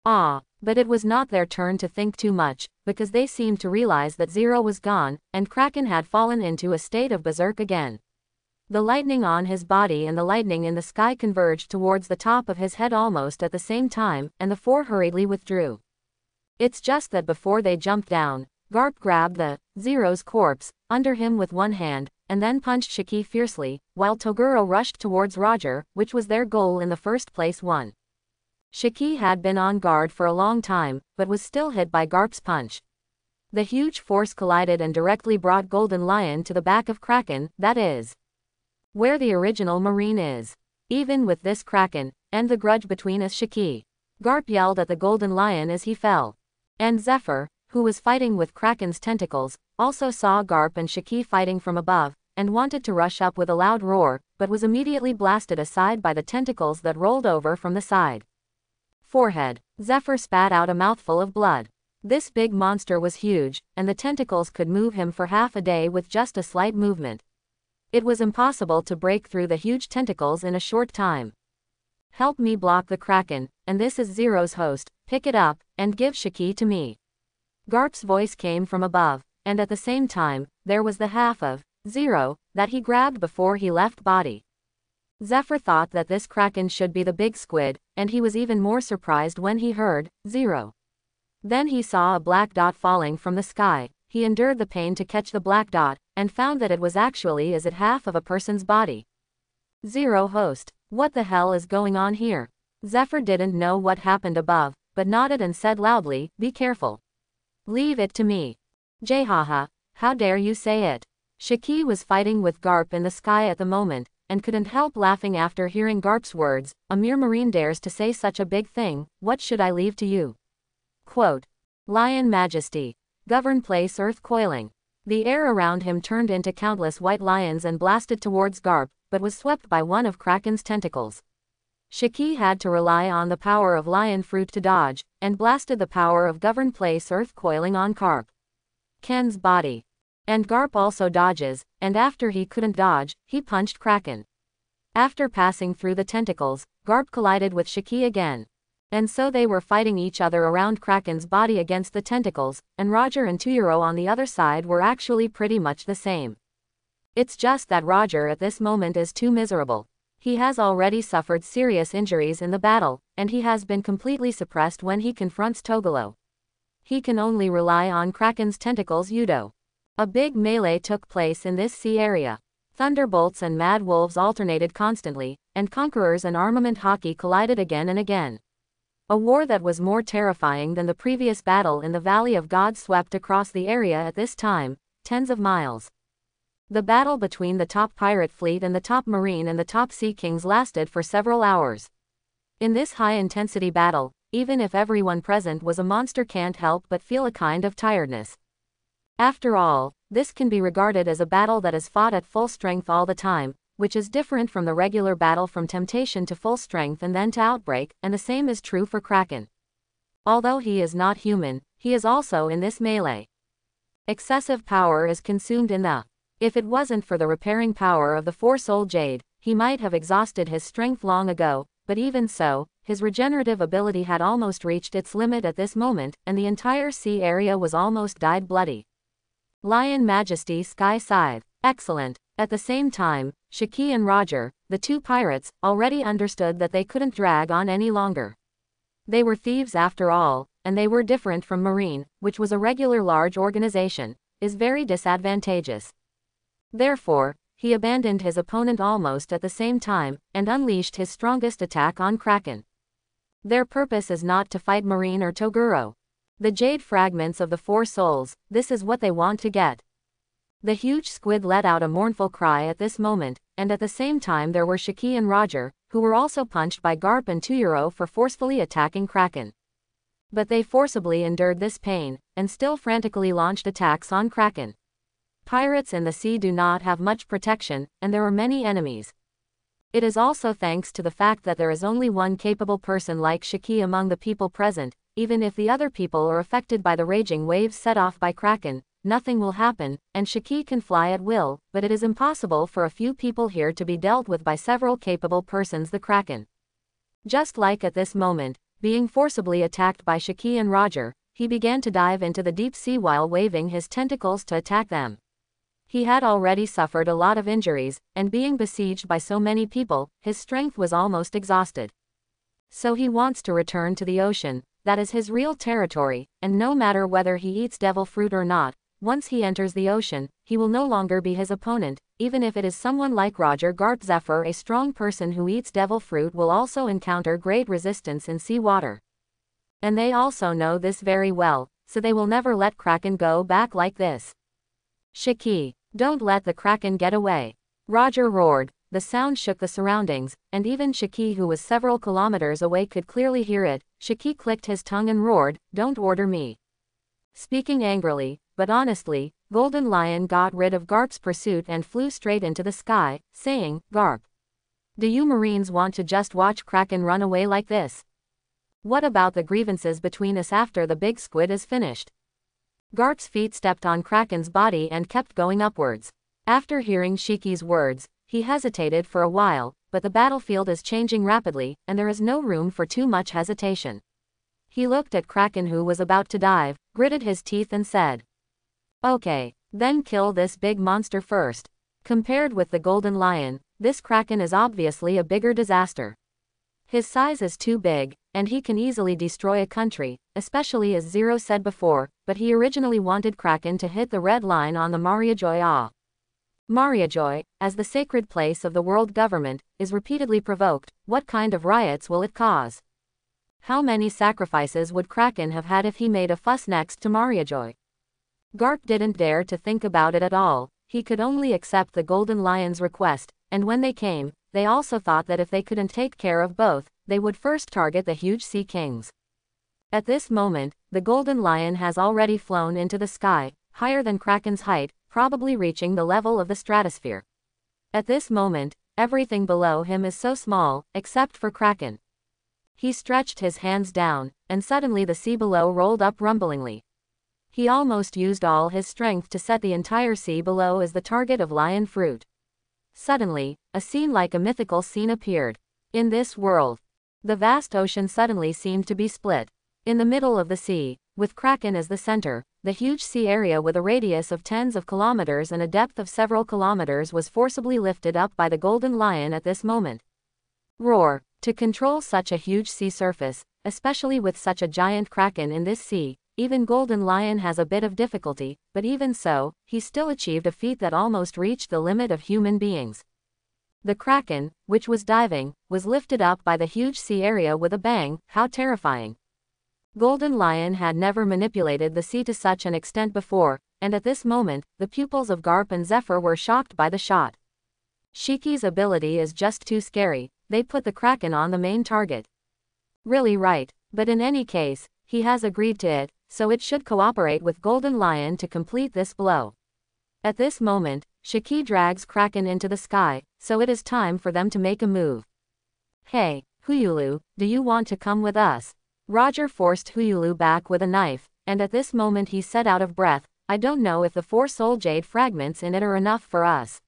But it was not their turn to think too much, because they seemed to realize that Zero was gone, and Kraken had fallen into a state of berserk again. The lightning on his body and the lightning in the sky converged towards the top of his head almost at the same time, and the four hurriedly withdrew. It's just that before they jumped down, Garp grabbed the Zero's corpse under him with one hand, and then punched Shiki fiercely, while Toguro rushed towards Roger, which was their goal in the first place. Shiki had been on guard for a long time, but was still hit by Garp's punch. The huge force collided and directly brought Golden Lion to the back of Kraken, that is, where the original Marine is. Even with this Kraken, and the grudge between us Shiki, Garp yelled at the Golden Lion as he fell. And Zephyr, who was fighting with Kraken's tentacles, also saw Garp and Shiki fighting from above, and wanted to rush up with a loud roar, but was immediately blasted aside by the tentacles that rolled over from the side. Forehead. Zephyr spat out a mouthful of blood. This big monster was huge, and the tentacles could move him for half a day with just a slight movement. It was impossible to break through the huge tentacles in a short time. Help me block the Kraken, and this is Zero's host, pick it up, and give Shiki to me. Garp's voice came from above, and at the same time, there was the half of Zero that he grabbed before he left body. Zephyr thought that this Kraken should be the big squid, and he was even more surprised when he heard Zero. Then he saw a black dot falling from the sky. He endured the pain to catch the black dot, and found that it was actually as it half of a person's body. Zero host. What the hell is going on here? Zephyr didn't know what happened above, but nodded and said loudly, be careful. Leave it to me. Jehaha, how dare you say it? Shiki was fighting with Garp in the sky at the moment, and couldn't help laughing after hearing Garp's words, a mere Marine dares to say such a big thing, what should I leave to you? Quote. Lion Majesty. Govern place earth coiling. The air around him turned into countless white lions and blasted towards Garp, but was swept by one of Kraken's tentacles. Shiki had to rely on the power of lion fruit to dodge, and blasted the power of govern place earth coiling on Garp. Ken's body. And Garp also dodges, and after he couldn't dodge, he punched Kraken. After passing through the tentacles, Garp collided with Shiki again. And so they were fighting each other around Kraken's body against the tentacles, and Roger and Tuyuro on the other side were actually pretty much the same. It's just that Roger at this moment is too miserable. He has already suffered serious injuries in the battle, and he has been completely suppressed when he confronts Toguro. He can only rely on Kraken's tentacles Yudo. A big melee took place in this sea area. Thunderbolts and mad wolves alternated constantly, and conquerors and armament hockey collided again and again. A war that was more terrifying than the previous battle in the Valley of God swept across the area at this time, tens of miles. The battle between the top pirate fleet and the top marine and the top sea kings lasted for several hours. In this high-intensity battle, even if everyone present was a monster can't help but feel a kind of tiredness. After all, this can be regarded as a battle that is fought at full strength all the time, which is different from the regular battle from temptation to full strength and then to outbreak, and the same is true for Kraken. Although he is not human, he is also in this melee. Excessive power is consumed in the. If it wasn't for the repairing power of the four-soul jade, he might have exhausted his strength long ago, but even so, his regenerative ability had almost reached its limit at this moment, and the entire sea area was almost dyed bloody. Lion Majesty Sky Scythe. Excellent. At the same time, Shiki and Roger, the two pirates, already understood that they couldn't drag on any longer. They were thieves after all, and they were different from Marine, which was a regular large organization, is very disadvantageous. Therefore, he abandoned his opponent almost at the same time, and unleashed his strongest attack on Kraken. Their purpose is not to fight Marine or Toguro. The jade fragments of the Four Souls, this is what they want to get. The huge squid let out a mournful cry at this moment, and at the same time there were Shiki and Roger, who were also punched by Garp and Tuyuro for forcefully attacking Kraken. But they forcibly endured this pain, and still frantically launched attacks on Kraken. Pirates in the sea do not have much protection, and there are many enemies. It is also thanks to the fact that there is only one capable person like Shiki among the people present. Even if the other people are affected by the raging waves set off by Kraken, nothing will happen, and Shiki can fly at will, but it is impossible for a few people here to be dealt with by several capable persons the Kraken. Just like at this moment, being forcibly attacked by Shiki and Roger, he began to dive into the deep sea while waving his tentacles to attack them. He had already suffered a lot of injuries, and being besieged by so many people, his strength was almost exhausted. So he wants to return to the ocean. That is his real territory, and no matter whether he eats devil fruit or not, once he enters the ocean, he will no longer be his opponent, even if it is someone like Roger Garp Zephyr. A strong person who eats devil fruit will also encounter great resistance in sea water. And they also know this very well, so they will never let Kraken go back like this. Shiki, don't let the Kraken get away. Roger roared. The sound shook the surroundings, and even Shiki, who was several kilometers away, could clearly hear it. Shiki clicked his tongue and roared, "Don't order me." Speaking angrily, but honestly, Golden Lion got rid of Garp's pursuit and flew straight into the sky, saying, "Garp, do you Marines want to just watch Kraken run away like this? What about the grievances between us after the big squid is finished?" Garp's feet stepped on Kraken's body and kept going upwards. After hearing Shiki's words, he hesitated for a while, but the battlefield is changing rapidly, and there is no room for too much hesitation. He looked at Kraken, who was about to dive, gritted his teeth and said, "Okay, then kill this big monster first." Compared with the Golden Lion, this Kraken is obviously a bigger disaster. His size is too big, and he can easily destroy a country, especially as Zero said before, but he originally wanted Kraken to hit the red line on the Mariejois. Mariejois, as the sacred place of the world government, is repeatedly provoked. What kind of riots will it cause? How many sacrifices would Kraken have had if he made a fuss next to Mariejois? Garp didn't dare to think about it at all. He could only accept the Golden Lion's request, and when they came, they also thought that if they couldn't take care of both, they would first target the huge sea kings. At this moment, the Golden Lion has already flown into the sky, higher than Kraken's height, probably reaching the level of the stratosphere. At this moment, everything below him is so small, except for Kraken. He stretched his hands down, and suddenly the sea below rolled up rumblingly. He almost used all his strength to set the entire sea below as the target of lion fruit. Suddenly, a scene like a mythical scene appeared. In this world, the vast ocean suddenly seemed to be split. In the middle of the sea, with Kraken as the center, the huge sea area with a radius of tens of kilometers and a depth of several kilometers was forcibly lifted up by the Golden Lion at this moment. Roar! To control such a huge sea surface, especially with such a giant Kraken in this sea, even Golden Lion has a bit of difficulty, but even so, he still achieved a feat that almost reached the limit of human beings. The Kraken, which was diving, was lifted up by the huge sea area with a bang. How terrifying! Golden Lion had never manipulated the sea to such an extent before, and at this moment, the pupils of Garp and Zephyr were shocked by the shot. Shiki's ability is just too scary. They put the Kraken on the main target. Really right, but in any case, he has agreed to it, so it should cooperate with Golden Lion to complete this blow. At this moment, Shiki drags Kraken into the sky, so it is time for them to make a move. "Hey, Huyulu, do you want to come with us?" Roger forced Huyulu back with a knife, and at this moment he said out of breath, "I don't know if the 4 soul jade fragments in it are enough for us."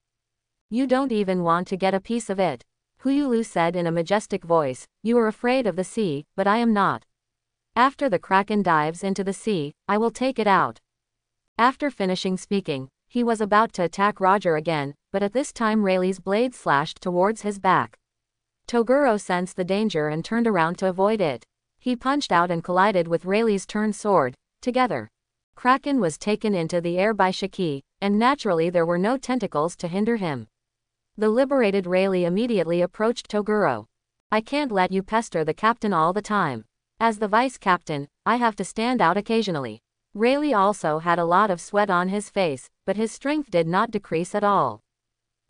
"You don't even want to get a piece of it," Huyulu said in a majestic voice. "You are afraid of the sea, but I am not. After the Kraken dives into the sea, I will take it out." After finishing speaking, he was about to attack Roger again, but at this time Rayleigh's blade slashed towards his back. Toguro sensed the danger and turned around to avoid it. He punched out and collided with Rayleigh's turned sword. Together, Kraken was taken into the air by Shiki, and naturally there were no tentacles to hinder him. The liberated Rayleigh immediately approached Toguro. I can't let you pester the captain all the time. As the vice captain, I have to stand out occasionally. Rayleigh also had a lot of sweat on his face, but his strength did not decrease at all.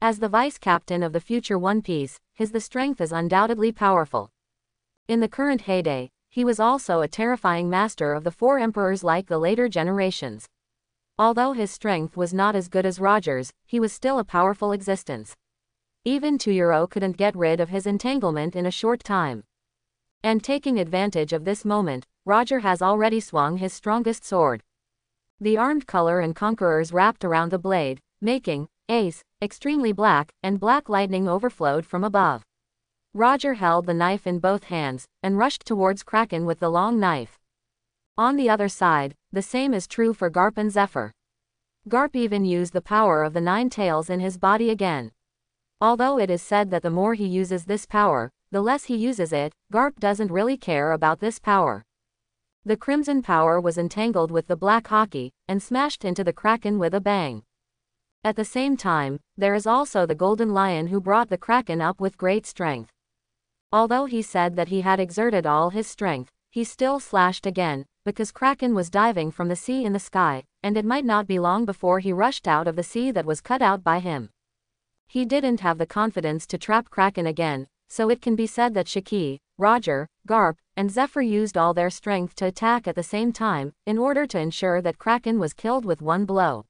As the vice captain of the future One Piece, the strength is undoubtedly powerful. In the current heyday, he was also a terrifying master of the four emperors like the later generations. Although his strength was not as good as Roger's, he was still a powerful existence. Even Toguro couldn't get rid of his entanglement in a short time. And taking advantage of this moment, Roger has already swung his strongest sword. The armed color and conquerors wrapped around the blade, making Ace extremely black, and black lightning overflowed from above. Roger held the knife in both hands, and rushed towards Kraken with the long knife. On the other side, the same is true for Garp and Zephyr. Garp even used the power of the 9 tails in his body again. Although it is said that the more he uses this power, the less he uses it, Garp doesn't really care about this power. The crimson power was entangled with the black hockey, and smashed into the Kraken with a bang. At the same time, there is also the golden lion who brought the Kraken up with great strength. Although he said that he had exerted all his strength, he still slashed again, because Kraken was diving from the sea in the sky, and it might not be long before he rushed out of the sea that was cut out by him. He didn't have the confidence to trap Kraken again, so it can be said that Shiki, Roger, Garp, and Zephyr used all their strength to attack at the same time, in order to ensure that Kraken was killed with one blow.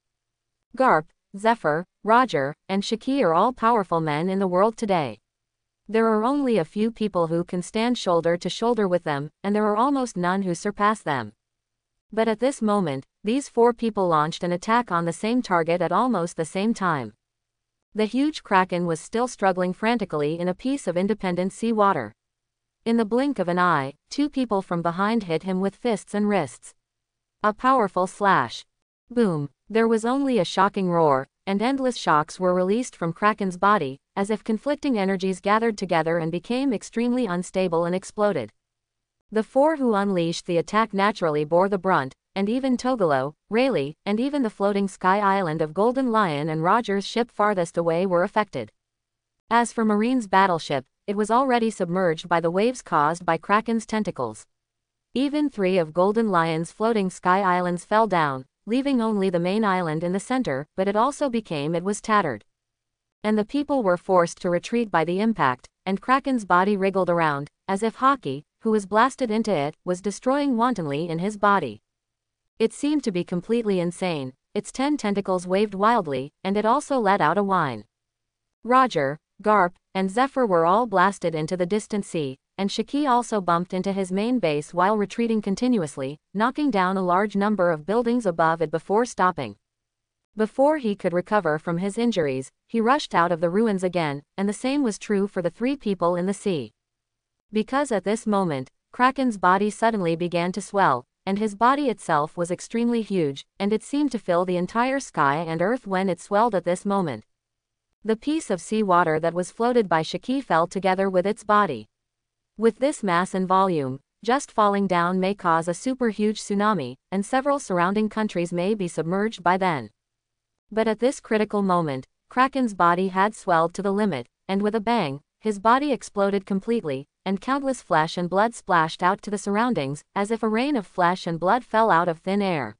Garp, Zephyr, Roger, and Shiki are all powerful men in the world today. There are only a few people who can stand shoulder to shoulder with them, and there are almost none who surpass them. But at this moment, these 4 people launched an attack on the same target at almost the same time. The huge Kraken was still struggling frantically in a piece of independent sea water. In the blink of an eye, 2 people from behind hit him with fists and wrists. A powerful slash. Boom. There was only a shocking roar, and endless shocks were released from Kraken's body, as if conflicting energies gathered together and became extremely unstable and exploded. The 4 who unleashed the attack naturally bore the brunt, and even Toguro, Rayleigh, and even the floating sky island of Golden Lion and Roger's ship farthest away were affected. As for Marine's battleship, it was already submerged by the waves caused by Kraken's tentacles. Even 3 of Golden Lion's floating sky islands fell down, leaving only the main island in the center, but it was tattered. And the people were forced to retreat by the impact, and Kraken's body wriggled around, as if Haki, who was blasted into it, was destroying wantonly in his body. It seemed to be completely insane, its 10 tentacles waved wildly, and it also let out a whine. Roger, Garp, and Zephyr were all blasted into the distant sea, and Shiki also bumped into his main base while retreating continuously, knocking down a large number of buildings above it before stopping. Before he could recover from his injuries, he rushed out of the ruins again, and the same was true for the 3 people in the sea. Because at this moment, Kraken's body suddenly began to swell, and his body itself was extremely huge, and it seemed to fill the entire sky and earth when it swelled at this moment. The piece of sea water that was floated by Shiki fell together with its body. With this mass and volume, just falling down may cause a super huge tsunami, and several surrounding countries may be submerged by then. But at this critical moment, Kraken's body had swelled to the limit, and with a bang, his body exploded completely, and countless flesh and blood splashed out to the surroundings, as if a rain of flesh and blood fell out of thin air.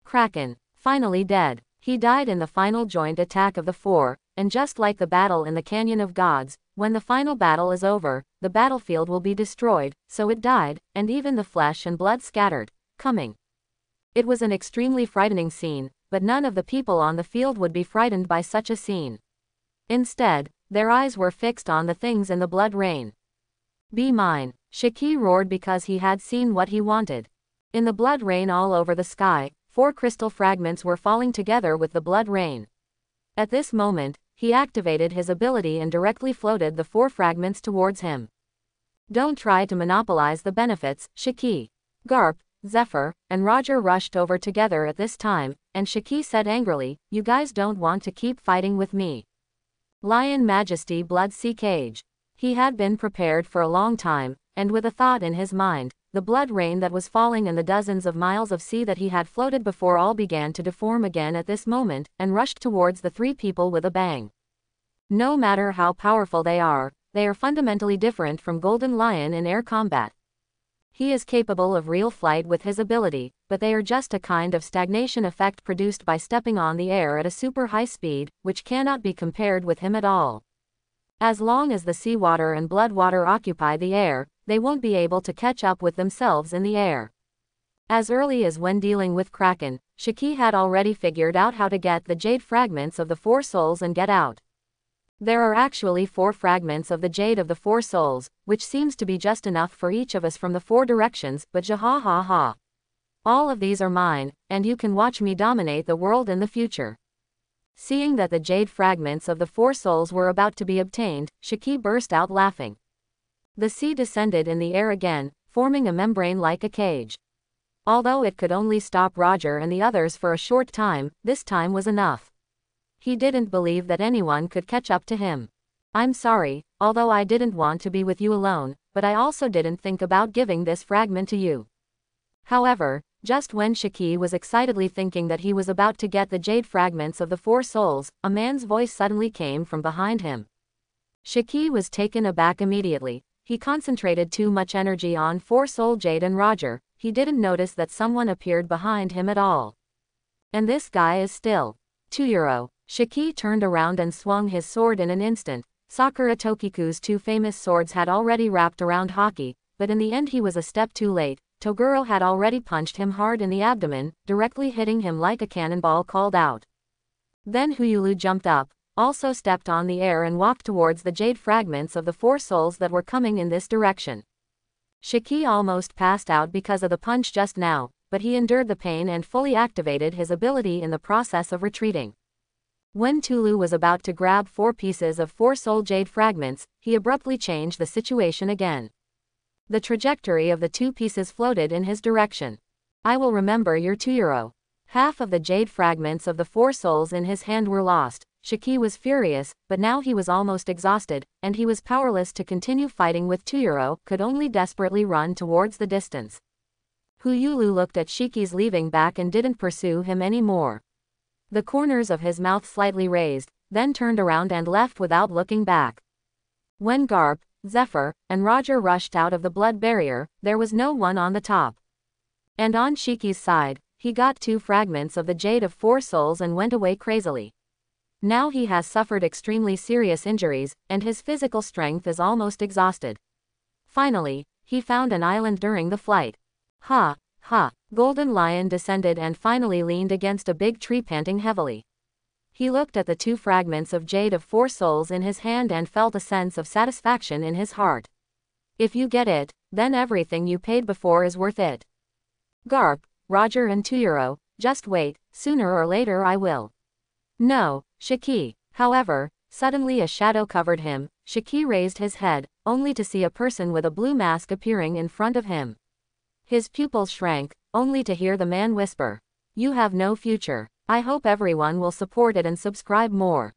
Kraken, finally dead. He died in the final joint attack of the 4, and just like the battle in the Canyon of Gods, when the final battle is over, the battlefield will be destroyed, so it died, and even the flesh and blood scattered, coming. It was an extremely frightening scene, but none of the people on the field would be frightened by such a scene. Instead, their eyes were fixed on the things in the blood rain. Be mine, Shiki roared because he had seen what he wanted. In the blood rain all over the sky, 4 crystal fragments were falling together with the blood rain. At this moment, he activated his ability and directly floated the 4 fragments towards him. Don't try to monopolize the benefits, Shiki. Garp, Zephyr, and Roger rushed over together at this time, and Shiki said angrily, "You guys don't want to keep fighting with me." Lion Majesty Blood Sea Cage. He had been prepared for a long time, and with a thought in his mind, the blood rain that was falling and the dozens of miles of sea that he had floated before all began to deform again at this moment, and rushed towards the 3 people with a bang. No matter how powerful they are fundamentally different from Golden Lion in air combat. He is capable of real flight with his ability, but they are just a kind of stagnation effect produced by stepping on the air at a super high speed, which cannot be compared with him at all. As long as the seawater and blood water occupy the air, they won't be able to catch up with themselves in the air. As early as when dealing with Kraken, Shiki had already figured out how to get the jade fragments of the Four Souls and get out. There are actually 4 fragments of the Jade of the Four Souls, which seems to be just enough for each of us from the 4 directions, but jahahaha. All of these are mine, and you can watch me dominate the world in the future. Seeing that the Jade fragments of the Four Souls were about to be obtained, Shiki burst out laughing. The sea descended in the air again, forming a membrane like a cage. Although it could only stop Roger and the others for a short time, this time was enough. He didn't believe that anyone could catch up to him. I'm sorry, although I didn't want to be with you alone, but I also didn't think about giving this fragment to you. However, just when Shiki was excitedly thinking that he was about to get the jade fragments of the Four Souls, a man's voice suddenly came from behind him. Shiki was taken aback immediately. He concentrated too much energy on Four Soul Jade and Roger. He didn't notice that someone appeared behind him at all. And this guy is still 2 euro. Shiki turned around and swung his sword in an instant. Sakura Tokiku's 2 famous swords had already wrapped around Haki, but in the end he was a step too late. Toguro had already punched him hard in the abdomen, directly hitting him like a cannonball called out. Then Huyulu jumped up, also stepped on the air and walked towards the jade fragments of the Four Souls that were coming in this direction. Shiki almost passed out because of the punch just now, but he endured the pain and fully activated his ability in the process of retreating. When Tulu was about to grab 4 pieces of Four Soul Jade fragments, he abruptly changed the situation again. The trajectory of the 2 pieces floated in his direction. I will remember your 2 euro. Half of the jade fragments of the Four Souls in his hand were lost. Shiki was furious, but now he was almost exhausted, and he was powerless to continue fighting with 2 euro, could only desperately run towards the distance. Huyulu looked at Shiki's leaving back and didn't pursue him anymore. The corners of his mouth slightly raised, then turned around and left without looking back. When Garp, Zephyr, and Roger rushed out of the blood barrier, there was no one on the top. And on Shiki's side, he got 2 fragments of the Jade of Four Souls and went away crazily. Now he has suffered extremely serious injuries, and his physical strength is almost exhausted. Finally, he found an island during the flight. Ha! Ha! Golden Lion descended and finally leaned against a big tree panting heavily. He looked at the 2 fragments of Jade of Four Souls in his hand and felt a sense of satisfaction in his heart. If you get it, then everything you paid before is worth it. Garp, Roger and 2 euro, just wait, sooner or later I will. No, Shiki. However, suddenly a shadow covered him. Shiki raised his head, only to see a person with a blue mask appearing in front of him. His pupils shrank, only to hear the man whisper, "You have no future. I hope everyone will support it and subscribe more."